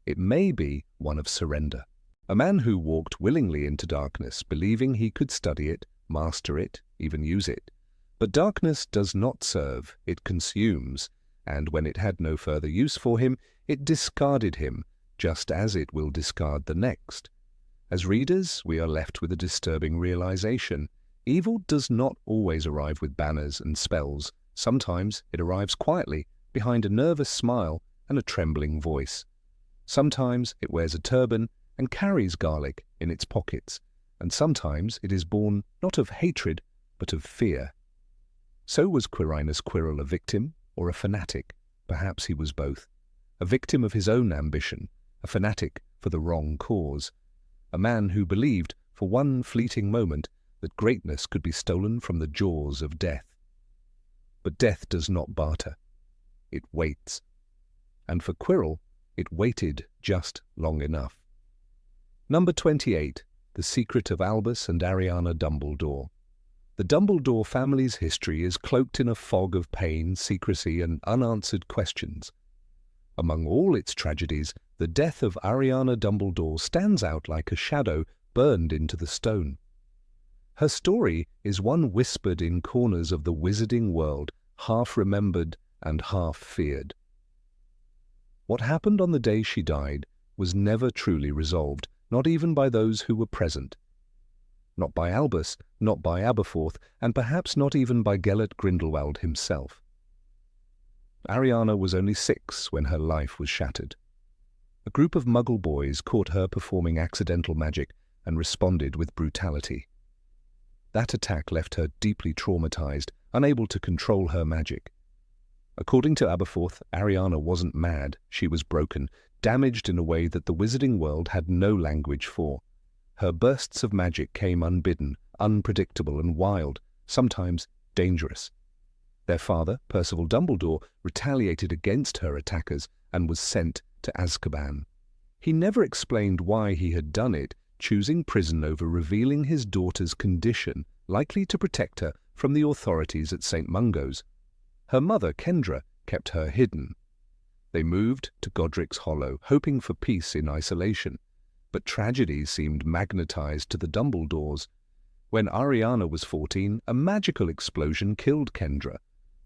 It may be one of surrender. A man who walked willingly into darkness, believing he could study it, master it, even use it. But darkness does not serve, it consumes, and when it had no further use for him, it discarded him, just as it will discard the next. As readers, we are left with a disturbing realization. Evil does not always arrive with banners and spells. Sometimes it arrives quietly, behind a nervous smile and a trembling voice. Sometimes it wears a turban and carries garlic in its pockets, and sometimes it is born not of hatred, but of fear. So was Quirinus Quirrell a victim or a fanatic? Perhaps he was both. A victim of his own ambition, a fanatic for the wrong cause. A man who believed, for one fleeting moment, that greatness could be stolen from the jaws of death. But death does not barter. It waits. And for Quirrell, it waited just long enough. Number 28. The Secret of Albus and Ariana Dumbledore. The Dumbledore family's history is cloaked in a fog of pain, secrecy, and unanswered questions. Among all its tragedies, the death of Ariana Dumbledore stands out like a shadow burned into the stone. Her story is one whispered in corners of the wizarding world, half remembered and half feared. What happened on the day she died was never truly resolved, not even by those who were present. Not by Albus, not by Aberforth, and perhaps not even by Gellert Grindelwald himself. Ariana was only 6 when her life was shattered. A group of Muggle boys caught her performing accidental magic and responded with brutality. That attack left her deeply traumatized, unable to control her magic. According to Aberforth, Ariana wasn't mad, she was broken, damaged in a way that the wizarding world had no language for. Her bursts of magic came unbidden, unpredictable and wild, sometimes dangerous. Their father, Percival Dumbledore, retaliated against her attackers and was sent to Azkaban. He never explained why he had done it, choosing prison over revealing his daughter's condition, likely to protect her from the authorities at St. Mungo's. Her mother, Kendra, kept her hidden. They moved to Godric's Hollow, hoping for peace in isolation. But tragedy seemed magnetized to the Dumbledores. When Ariana was 14, a magical explosion killed Kendra.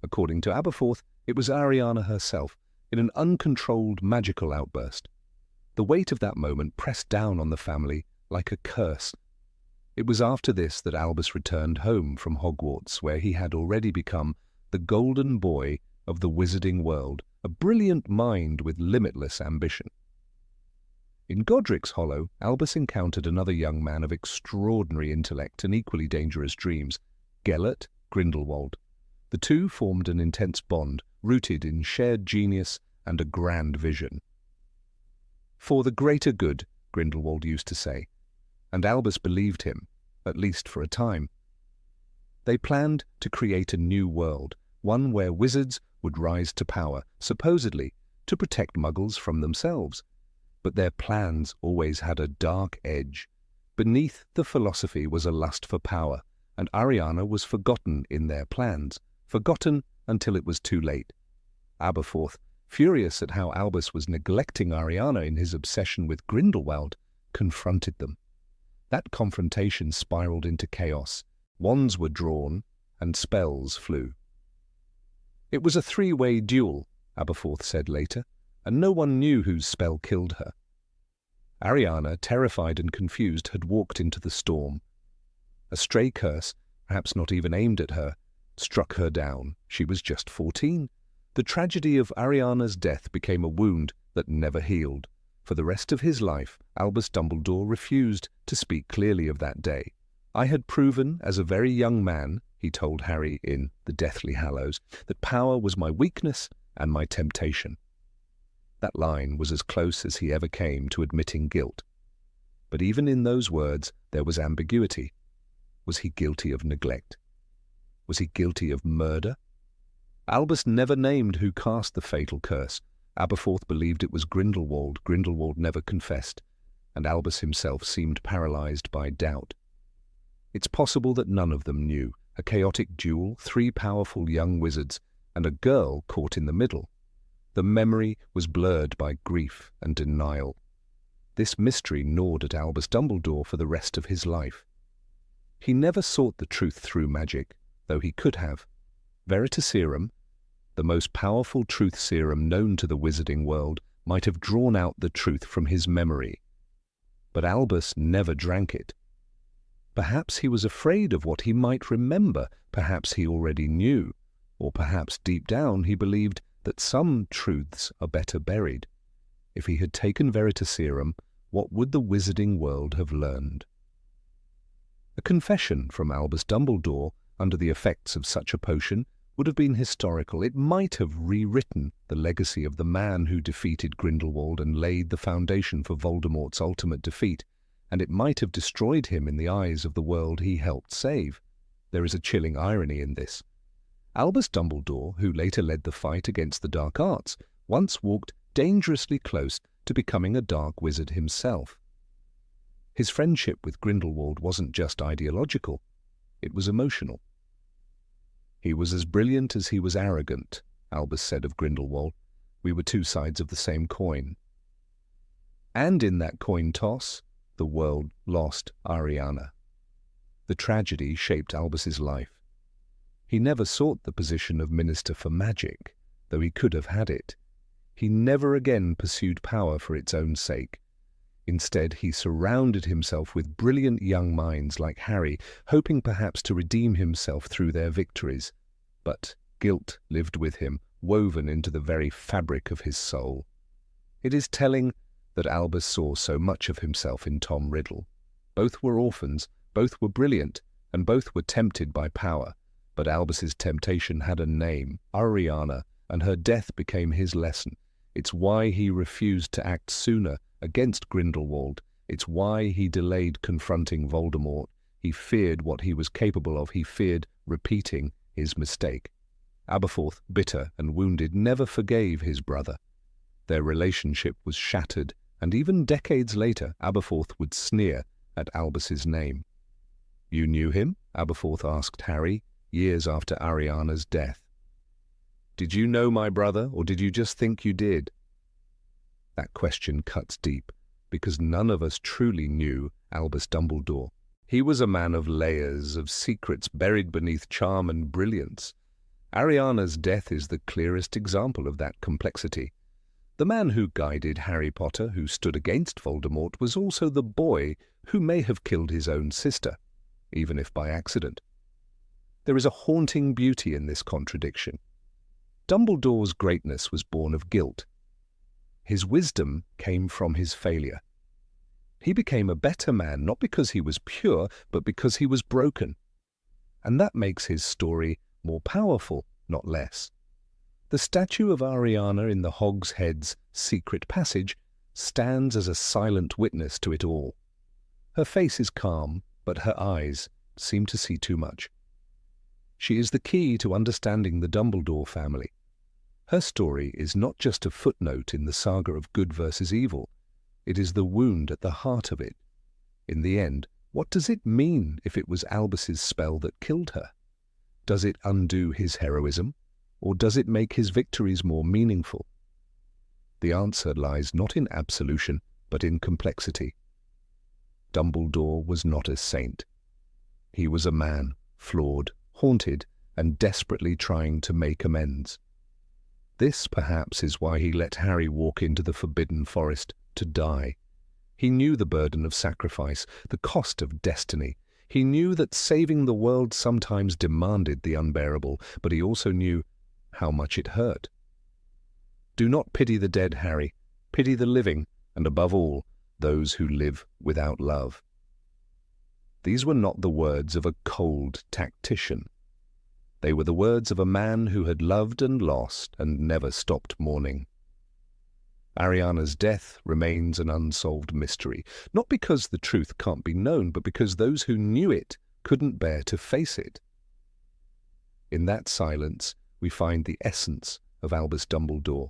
According to Aberforth, it was Ariana herself, in an uncontrolled magical outburst. The weight of that moment pressed down on the family like a curse. It was after this that Albus returned home from Hogwarts, where he had already become the golden boy of the wizarding world, a brilliant mind with limitless ambition. In Godric's Hollow, Albus encountered another young man of extraordinary intellect and equally dangerous dreams, Gellert Grindelwald. The two formed an intense bond, rooted in shared genius and a grand vision. "For the greater good," Grindelwald used to say, and Albus believed him, at least for a time. They planned to create a new world, one where wizards would rise to power, supposedly to protect Muggles from themselves. But their plans always had a dark edge. Beneath the philosophy was a lust for power, and Ariana was forgotten in their plans, forgotten until it was too late. Aberforth, furious at how Albus was neglecting Ariana in his obsession with Grindelwald, confronted them. That confrontation spiraled into chaos. Wands were drawn, and spells flew. "It was a 3-way duel," Aberforth said later, and no one knew whose spell killed her. Ariana, terrified and confused, had walked into the storm. A stray curse, perhaps not even aimed at her, struck her down. She was just 14. The tragedy of Ariana's death became a wound that never healed. For the rest of his life, Albus Dumbledore refused to speak clearly of that day. "I had proven as a very young man," he told Harry in The Deathly Hallows, "that power was my weakness and my temptation." That line was as close as he ever came to admitting guilt. But even in those words, there was ambiguity. Was he guilty of neglect? Was he guilty of murder? Albus never named who cast the fatal curse. Aberforth believed it was Grindelwald. Grindelwald never confessed, and Albus himself seemed paralyzed by doubt. It's possible that none of them knew. A chaotic duel, 3 powerful young wizards, and a girl caught in the middle. The memory was blurred by grief and denial. This mystery gnawed at Albus Dumbledore for the rest of his life. He never sought the truth through magic, though he could have. Veritaserum, the most powerful truth serum known to the wizarding world, might have drawn out the truth from his memory. But Albus never drank it. Perhaps he was afraid of what he might remember, perhaps he already knew, or perhaps deep down he believed that some truths are better buried. If he had taken Veritaserum, what would the wizarding world have learned? A confession from Albus Dumbledore, under the effects of such a potion, would have been historical. It might have rewritten the legacy of the man who defeated Grindelwald and laid the foundation for Voldemort's ultimate defeat, and it might have destroyed him in the eyes of the world he helped save. There is a chilling irony in this. Albus Dumbledore, who later led the fight against the dark arts, once walked dangerously close to becoming a dark wizard himself. His friendship with Grindelwald wasn't just ideological, it was emotional. "He was as brilliant as he was arrogant," Albus said of Grindelwald. "We were 2 sides of the same coin." And in that coin toss, the world lost Ariana. The tragedy shaped Albus's life. He never sought the position of Minister for Magic, though he could have had it. He never again pursued power for its own sake. Instead, he surrounded himself with brilliant young minds like Harry, hoping perhaps to redeem himself through their victories. But guilt lived with him, woven into the very fabric of his soul. It is telling that Albus saw so much of himself in Tom Riddle. Both were orphans, both were brilliant, and both were tempted by power. But Albus's temptation had a name, Ariana, and her death became his lesson. It's why he refused to act sooner against Grindelwald. It's why he delayed confronting Voldemort. He feared what he was capable of. He feared repeating his mistake. Aberforth, bitter and wounded, never forgave his brother. Their relationship was shattered, and even decades later, Aberforth would sneer at Albus's name. "You knew him?" Aberforth asked Harry, years after Ariana's death. "Did you know my brother, or did you just think you did?" That question cuts deep, because none of us truly knew Albus Dumbledore. He was a man of layers, of secrets buried beneath charm and brilliance. Ariana's death is the clearest example of that complexity. The man who guided Harry Potter, who stood against Voldemort, was also the boy who may have killed his own sister, even if by accident. There is a haunting beauty in this contradiction. Dumbledore's greatness was born of guilt. His wisdom came from his failure. He became a better man not because he was pure, but because he was broken. And that makes his story more powerful, not less. The statue of Ariana in the Hogsheads' secret passage stands as a silent witness to it all. Her face is calm, but her eyes seem to see too much. She is the key to understanding the Dumbledore family. Her story is not just a footnote in the saga of good versus evil. It is the wound at the heart of it. In the end, what does it mean if it was Albus's spell that killed her? Does it undo his heroism, or does it make his victories more meaningful? The answer lies not in absolution, but in complexity. Dumbledore was not a saint. He was a man, flawed, haunted, and desperately trying to make amends. This, perhaps, is why he let Harry walk into the Forbidden Forest to die. He knew the burden of sacrifice, the cost of destiny. He knew that saving the world sometimes demanded the unbearable, but he also knew how much it hurt. Do not pity the dead, Harry. Pity the living, and above all, those who live without love. These were not the words of a cold tactician. They were the words of a man who had loved and lost and never stopped mourning. Ariana's death remains an unsolved mystery, not because the truth can't be known, but because those who knew it couldn't bear to face it. In that silence, we find the essence of Albus Dumbledore.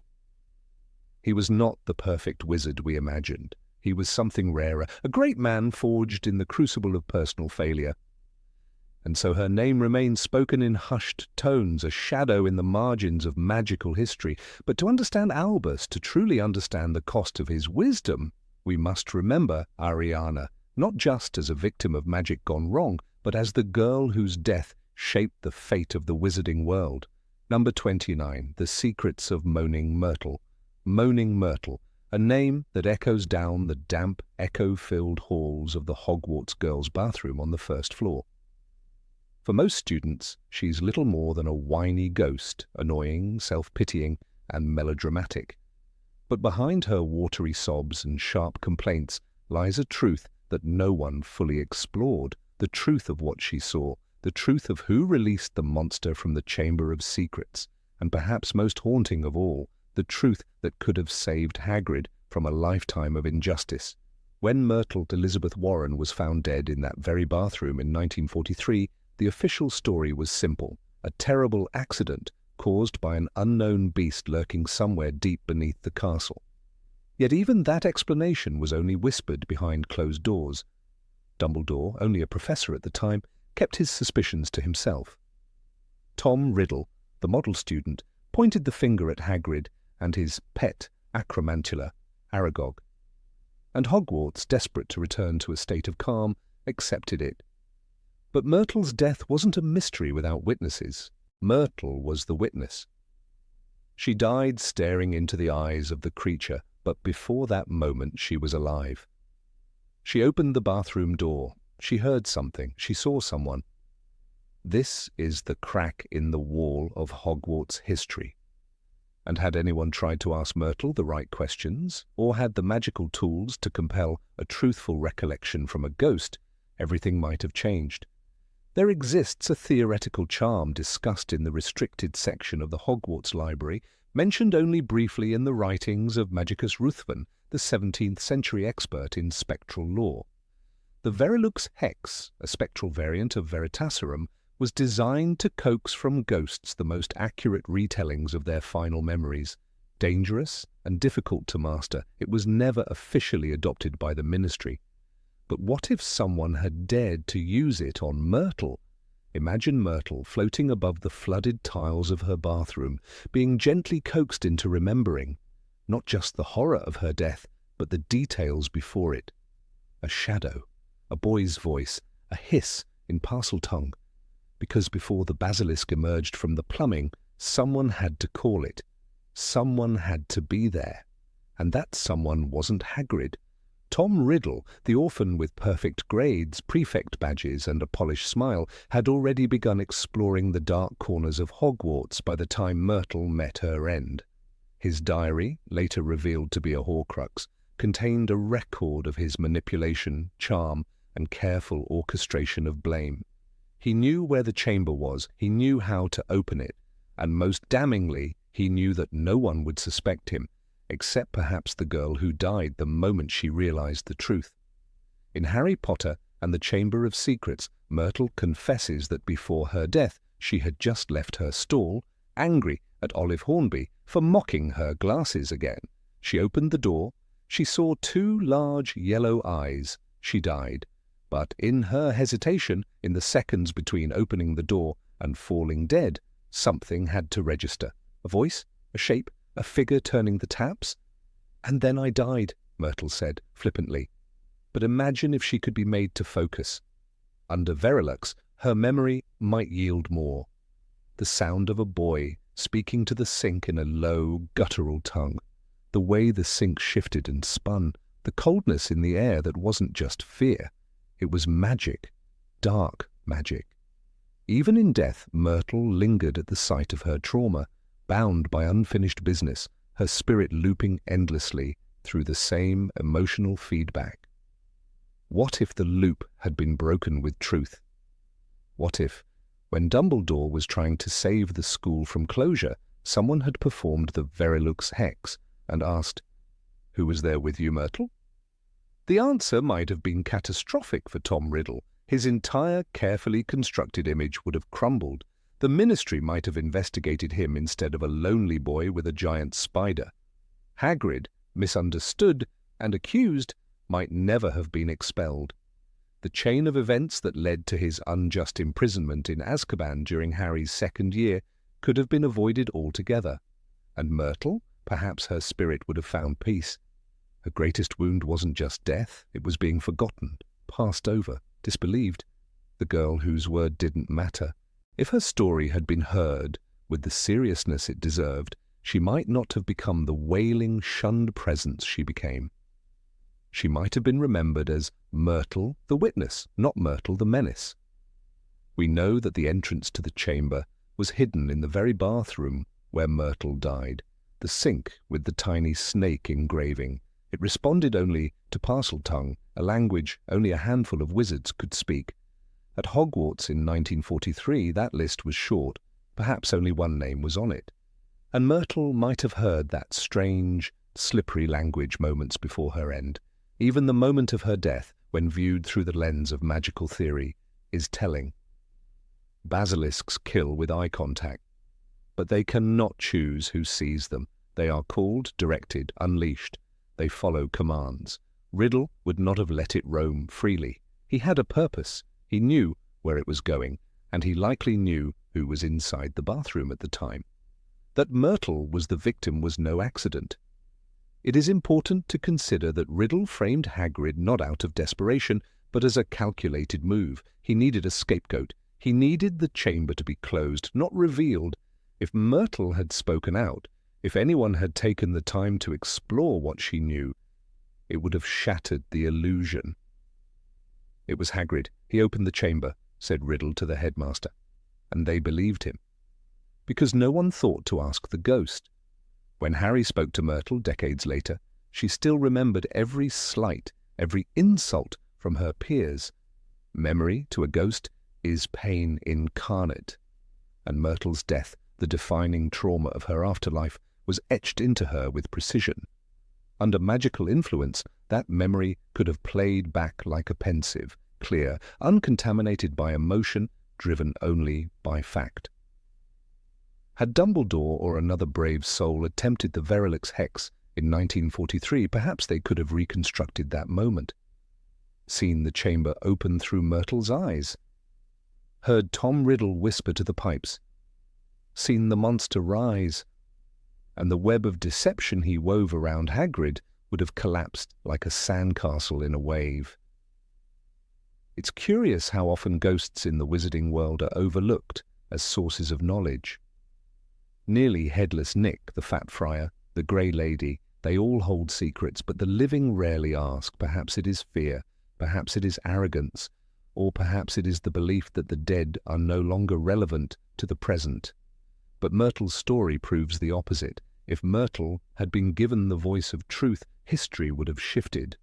He was not the perfect wizard we imagined. He was something rarer, a great man forged in the crucible of personal failure. And so her name remains spoken in hushed tones, a shadow in the margins of magical history. But to understand Albus, to truly understand the cost of his wisdom, we must remember Ariana, not just as a victim of magic gone wrong, but as the girl whose death shaped the fate of the wizarding world. Number 29, The Secrets of Moaning Myrtle. Moaning Myrtle, a name that echoes down the damp, echo-filled halls of the Hogwarts girls' bathroom on the first floor. For most students, she's little more than a whiny ghost, annoying, self-pitying, and melodramatic. But behind her watery sobs and sharp complaints lies a truth that no one fully explored, the truth of what she saw, the truth of who released the monster from the Chamber of Secrets, and perhaps most haunting of all, the truth that could have saved Hagrid from a lifetime of injustice. When Myrtle Elizabeth Warren was found dead in that very bathroom in 1943, the official story was simple: a terrible accident caused by an unknown beast lurking somewhere deep beneath the castle. Yet even that explanation was only whispered behind closed doors. Dumbledore, only a professor at the time, kept his suspicions to himself. Tom Riddle, the model student, pointed the finger at Hagrid and his pet acromantula, Aragog. And Hogwarts, desperate to return to a state of calm, accepted it. But Myrtle's death wasn't a mystery without witnesses. Myrtle was the witness. She died staring into the eyes of the creature, but before that moment she was alive. She opened the bathroom door. She heard something. She saw someone. This is the crack in the wall of Hogwarts history. And had anyone tried to ask Myrtle the right questions, or had the magical tools to compel a truthful recollection from a ghost, everything might have changed. There exists a theoretical charm discussed in the restricted section of the Hogwarts library, mentioned only briefly in the writings of Magicus Ruthven, the 17th century expert in spectral lore. The Verilux Hex, a spectral variant of Veritaserum, was designed to coax from ghosts the most accurate retellings of their final memories. Dangerous and difficult to master, it was never officially adopted by the Ministry. But what if someone had dared to use it on Myrtle? Imagine Myrtle floating above the flooded tiles of her bathroom, being gently coaxed into remembering, not just the horror of her death, but the details before it. A shadow, a boy's voice, a hiss in Parseltongue. Because before the basilisk emerged from the plumbing, someone had to call it. Someone had to be there. And that someone wasn't Hagrid. Tom Riddle, the orphan with perfect grades, prefect badges and a polished smile, had already begun exploring the dark corners of Hogwarts by the time Myrtle met her end. His diary, later revealed to be a Horcrux, contained a record of his manipulation, charm, and careful orchestration of blame. He knew where the chamber was, he knew how to open it, and most damningly, he knew that no one would suspect him, except perhaps the girl who died the moment she realized the truth. In Harry Potter and the Chamber of Secrets, Myrtle confesses that before her death she had just left her stall, angry at Olive Hornby for mocking her glasses again. She opened the door. She saw two large yellow eyes. She died. But in her hesitation, in the seconds between opening the door and falling dead, something had to register. A voice, a shape, a figure turning the taps. "And then I died," Myrtle said, flippantly. But imagine if she could be made to focus. Under Verilux, her memory might yield more. The sound of a boy speaking to the sink in a low, guttural tongue. The way the sink shifted and spun. The coldness in the air that wasn't just fear. It was magic. Dark magic. Even in death, Myrtle lingered at the site of her trauma, bound by unfinished business, her spirit looping endlessly through the same emotional feedback. What if the loop had been broken with truth? What if, when Dumbledore was trying to save the school from closure, someone had performed the Verilux Hex and asked, "Who was there with you, Myrtle?" The answer might have been catastrophic for Tom Riddle. His entire carefully constructed image would have crumbled. The Ministry might have investigated him instead of a lonely boy with a giant spider. Hagrid, misunderstood and accused, might never have been expelled. The chain of events that led to his unjust imprisonment in Azkaban during Harry's second year could have been avoided altogether. And Myrtle, perhaps her spirit would have found peace. Her greatest wound wasn't just death, it was being forgotten, passed over, disbelieved. The girl whose word didn't matter. If her story had been heard with the seriousness it deserved, she might not have become the wailing, shunned presence she became. She might have been remembered as Myrtle the Witness, not Myrtle the Menace. We know that the entrance to the chamber was hidden in the very bathroom where Myrtle died, the sink with the tiny snake engraving. It responded only to Parseltongue, a language only a handful of wizards could speak. At Hogwarts in 1943, that list was short. Perhaps only one name was on it. And Myrtle might have heard that strange, slippery language moments before her end. Even the moment of her death, when viewed through the lens of magical theory, is telling. Basilisks kill with eye contact, but they cannot choose who sees them. They are called, directed, unleashed. They follow commands. Riddle would not have let it roam freely. He had a purpose. He knew where it was going, and he likely knew who was inside the bathroom at the time. That Myrtle was the victim was no accident. It is important to consider that Riddle framed Hagrid not out of desperation, but as a calculated move. He needed a scapegoat. He needed the chamber to be closed, not revealed. If Myrtle had spoken out, if anyone had taken the time to explore what she knew, it would have shattered the illusion. It was Hagrid. He opened the chamber, said Riddle to the headmaster, and they believed him. Because no one thought to ask the ghost. When Harry spoke to Myrtle decades later, she still remembered every slight, every insult from her peers. Memory, to a ghost, is pain incarnate. And Myrtle's death, the defining trauma of her afterlife, was etched into her with precision. Under magical influence, that memory could have played back like a pensive, clear, uncontaminated by emotion, driven only by fact. Had Dumbledore or another brave soul attempted the Verilix Hex in 1943, perhaps they could have reconstructed that moment. Seen the chamber open through Myrtle's eyes. Heard Tom Riddle whisper to the pipes. Seen the monster rise. And the web of deception he wove around Hagrid would have collapsed like a sandcastle in a wave. It's curious how often ghosts in the wizarding world are overlooked as sources of knowledge. Nearly Headless Nick, the Fat Friar, the Grey Lady, they all hold secrets, but the living rarely ask. Perhaps it is fear, perhaps it is arrogance, or perhaps it is the belief that the dead are no longer relevant to the present. But Myrtle's story proves the opposite. If Myrtle had been given the voice of truth, history would have shifted.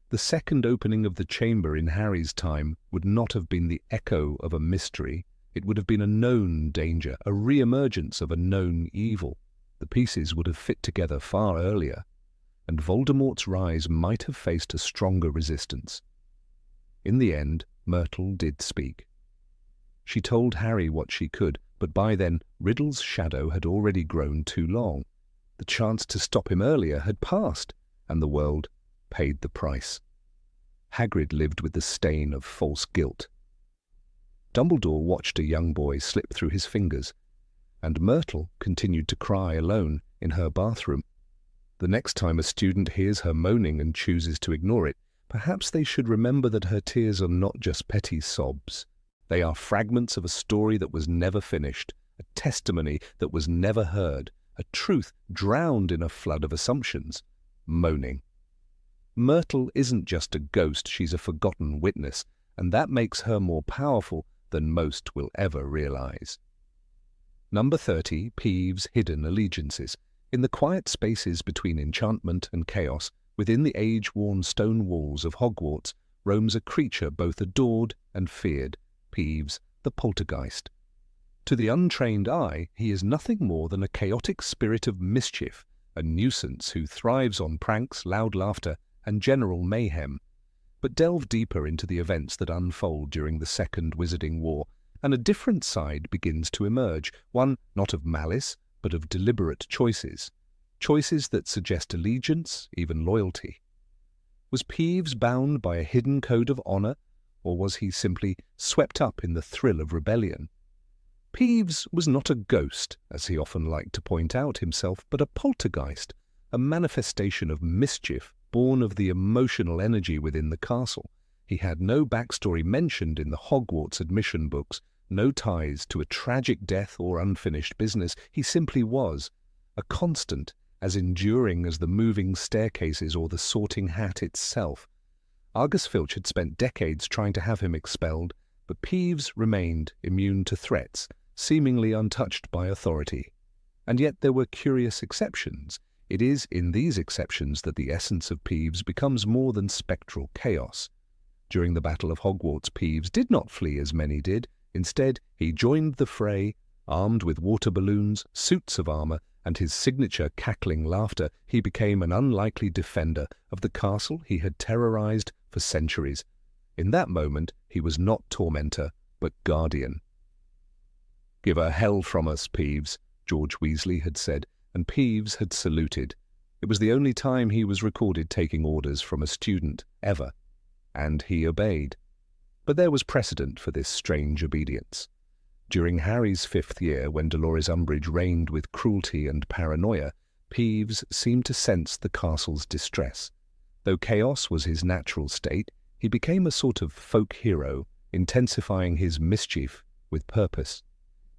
The second opening of the chamber in Harry's time would not have been the echo of a mystery. It would have been a known danger, a re-emergence of a known evil. The pieces would have fit together far earlier, and Voldemort's rise might have faced a stronger resistance. In the end, Myrtle did speak. She told Harry what she could, but by then Riddle's shadow had already grown too long. The chance to stop him earlier had passed, and the world paid the price. Hagrid lived with the stain of false guilt. Dumbledore watched a young boy slip through his fingers, and Myrtle continued to cry alone in her bathroom. The next time a student hears her moaning and chooses to ignore it, perhaps they should remember that her tears are not just petty sobs. They are fragments of a story that was never finished, a testimony that was never heard, a truth drowned in a flood of assumptions. Moaning. Myrtle isn't just a ghost, she's a forgotten witness, and that makes her more powerful than most will ever realize. Number 30, Peeves' Hidden Allegiances. In the quiet spaces between enchantment and chaos, within the age-worn stone walls of Hogwarts, roams a creature both adored and feared, Peeves, the poltergeist. To the untrained eye, he is nothing more than a chaotic spirit of mischief, a nuisance who thrives on pranks, loud laughter, and general mayhem. But delve deeper into the events that unfold during the Second Wizarding War, and a different side begins to emerge, one not of malice, but of deliberate choices. Choices that suggest allegiance, even loyalty. Was Peeves bound by a hidden code of honor, or was he simply swept up in the thrill of rebellion? Peeves was not a ghost, as he often liked to point out himself, but a poltergeist, a manifestation of mischief born of the emotional energy within the castle. He had no backstory mentioned in the Hogwarts admission books, no ties to a tragic death or unfinished business. He simply was, a constant, as enduring as the moving staircases or the Sorting Hat itself. Argus Filch had spent decades trying to have him expelled, but Peeves remained immune to threats, seemingly untouched by authority. And yet there were curious exceptions. It is in these exceptions that the essence of Peeves becomes more than spectral chaos. During the Battle of Hogwarts, Peeves did not flee as many did. Instead, he joined the fray, armed with water balloons, suits of armor, and his signature cackling laughter. He became an unlikely defender of the castle he had terrorized for centuries. In that moment, he was not tormentor, but guardian. "Give her hell from us, Peeves," George Weasley had said, and Peeves had saluted. It was the only time he was recorded taking orders from a student, ever, and he obeyed. But there was precedent for this strange obedience. During Harry's 5th year, when Dolores Umbridge reigned with cruelty and paranoia, Peeves seemed to sense the castle's distress. Though chaos was his natural state, He became a sort of folk hero, intensifying his mischief with purpose.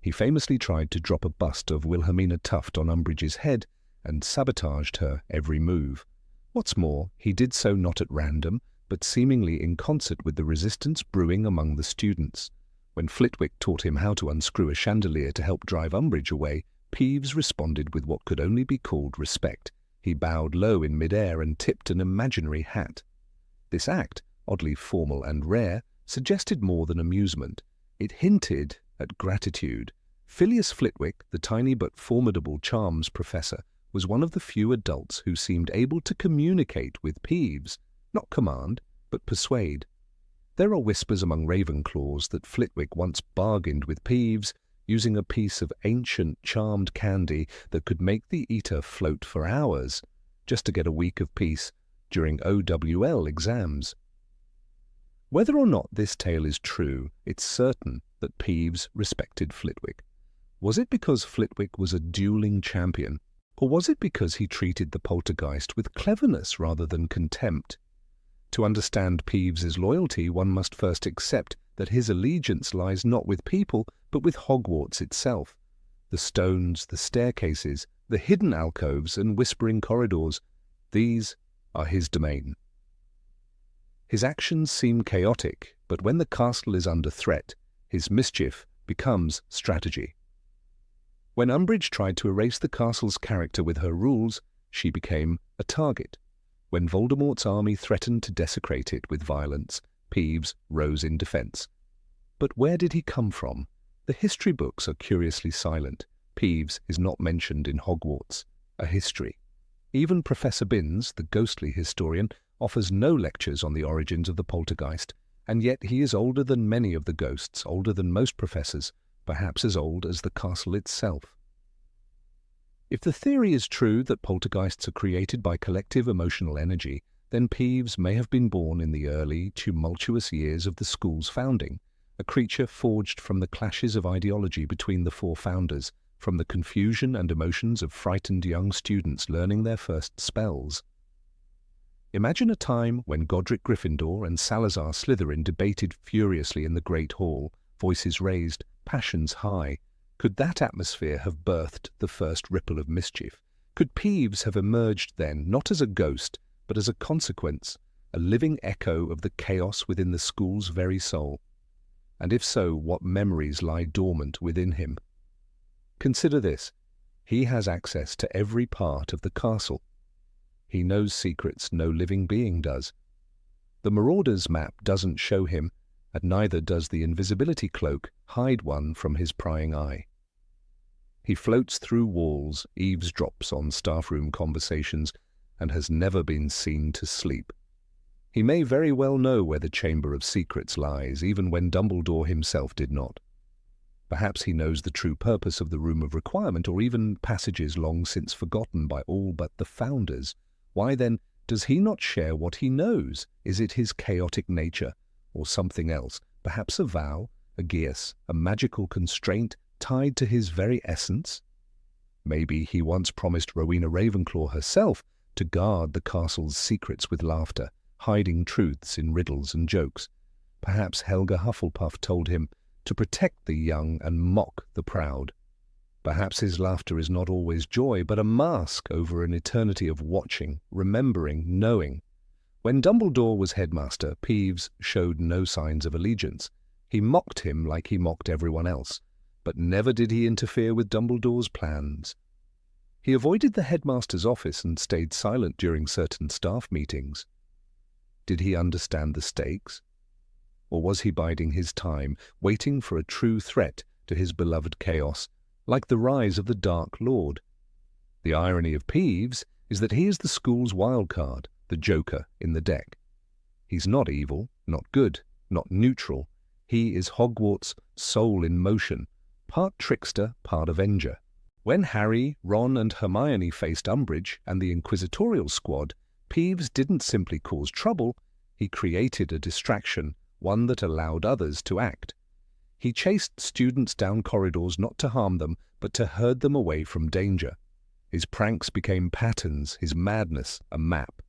He famously tried to drop a bust of Wilhelmina Tuft on Umbridge's head and sabotaged her every move. What's more, he did so not at random, but seemingly in concert with the resistance brewing among the students. When Flitwick taught him how to unscrew a chandelier to help drive Umbridge away, Peeves responded with what could only be called respect. He bowed low in midair and tipped an imaginary hat. This act, oddly formal and rare, suggested more than amusement. It hinted at gratitude. Phileas Flitwick, the tiny but formidable charms professor, was one of the few adults who seemed able to communicate with Peeves, not command, but persuade. There are whispers among Ravenclaws that Flitwick once bargained with Peeves, using a piece of ancient charmed candy that could make the eater float for hours, just to get a week of peace during OWL exams. Whether or not this tale is true, it's certain that Peeves respected Flitwick. Was it because Flitwick was a dueling champion, or was it because he treated the poltergeist with cleverness rather than contempt? To understand Peeves's loyalty, one must first accept that his allegiance lies not with people, but with Hogwarts itself. The stones, the staircases, the hidden alcoves and whispering corridors, these are his domain. His actions seem chaotic, but when the castle is under threat, his mischief becomes strategy. When Umbridge tried to erase the castle's character with her rules, she became a target. When Voldemort's army threatened to desecrate it with violence, Peeves rose in defense. But where did he come from? The history books are curiously silent. Peeves is not mentioned in Hogwarts, a history. Even Professor Binns, the ghostly historian, offers no lectures on the origins of the poltergeist, and yet he is older than many of the ghosts, older than most professors, perhaps as old as the castle itself. If the theory is true that poltergeists are created by collective emotional energy, then Peeves may have been born in the early, tumultuous years of the school's founding, a creature forged from the clashes of ideology between the four founders, from the confusion and emotions of frightened young students learning their first spells. Imagine a time when Godric Gryffindor and Salazar Slytherin debated furiously in the Great Hall, voices raised, passions high. Could that atmosphere have birthed the first ripple of mischief? Could Peeves have emerged then, not as a ghost, but as a consequence, a living echo of the chaos within the school's very soul? And if so, what memories lie dormant within him? Consider this. He has access to every part of the castle. He knows secrets no living being does. The Marauder's map doesn't show him, and neither does the invisibility cloak hide one from his prying eye. He floats through walls, eavesdrops on staff-room conversations, and has never been seen to sleep. He may very well know where the Chamber of Secrets lies, even when Dumbledore himself did not. Perhaps he knows the true purpose of the Room of Requirement, or even passages long since forgotten by all but the founders. Why then does he not share what he knows? Is it his chaotic nature, or something else, perhaps a vow, a geas, a magical constraint tied to his very essence? Maybe he once promised Rowena Ravenclaw herself to guard the castle's secrets with laughter, hiding truths in riddles and jokes. Perhaps Helga Hufflepuff told him to protect the young and mock the proud. Perhaps his laughter is not always joy, but a mask over an eternity of watching, remembering, knowing. When Dumbledore was headmaster, Peeves showed no signs of allegiance. He mocked him like he mocked everyone else, but never did he interfere with Dumbledore's plans. He avoided the headmaster's office and stayed silent during certain staff meetings. Did he understand the stakes? Or was he biding his time, waiting for a true threat to his beloved chaos, like the rise of the Dark Lord? The irony of Peeves is that he is the school's wild card, the joker in the deck. He's not evil, not good, not neutral. He is Hogwarts' soul in motion, part trickster, part avenger. When Harry, Ron and Hermione faced Umbridge and the Inquisitorial Squad, Peeves didn't simply cause trouble, he created a distraction, one that allowed others to act. He chased students down corridors not to harm them, but to herd them away from danger. His pranks became patterns, his madness a map.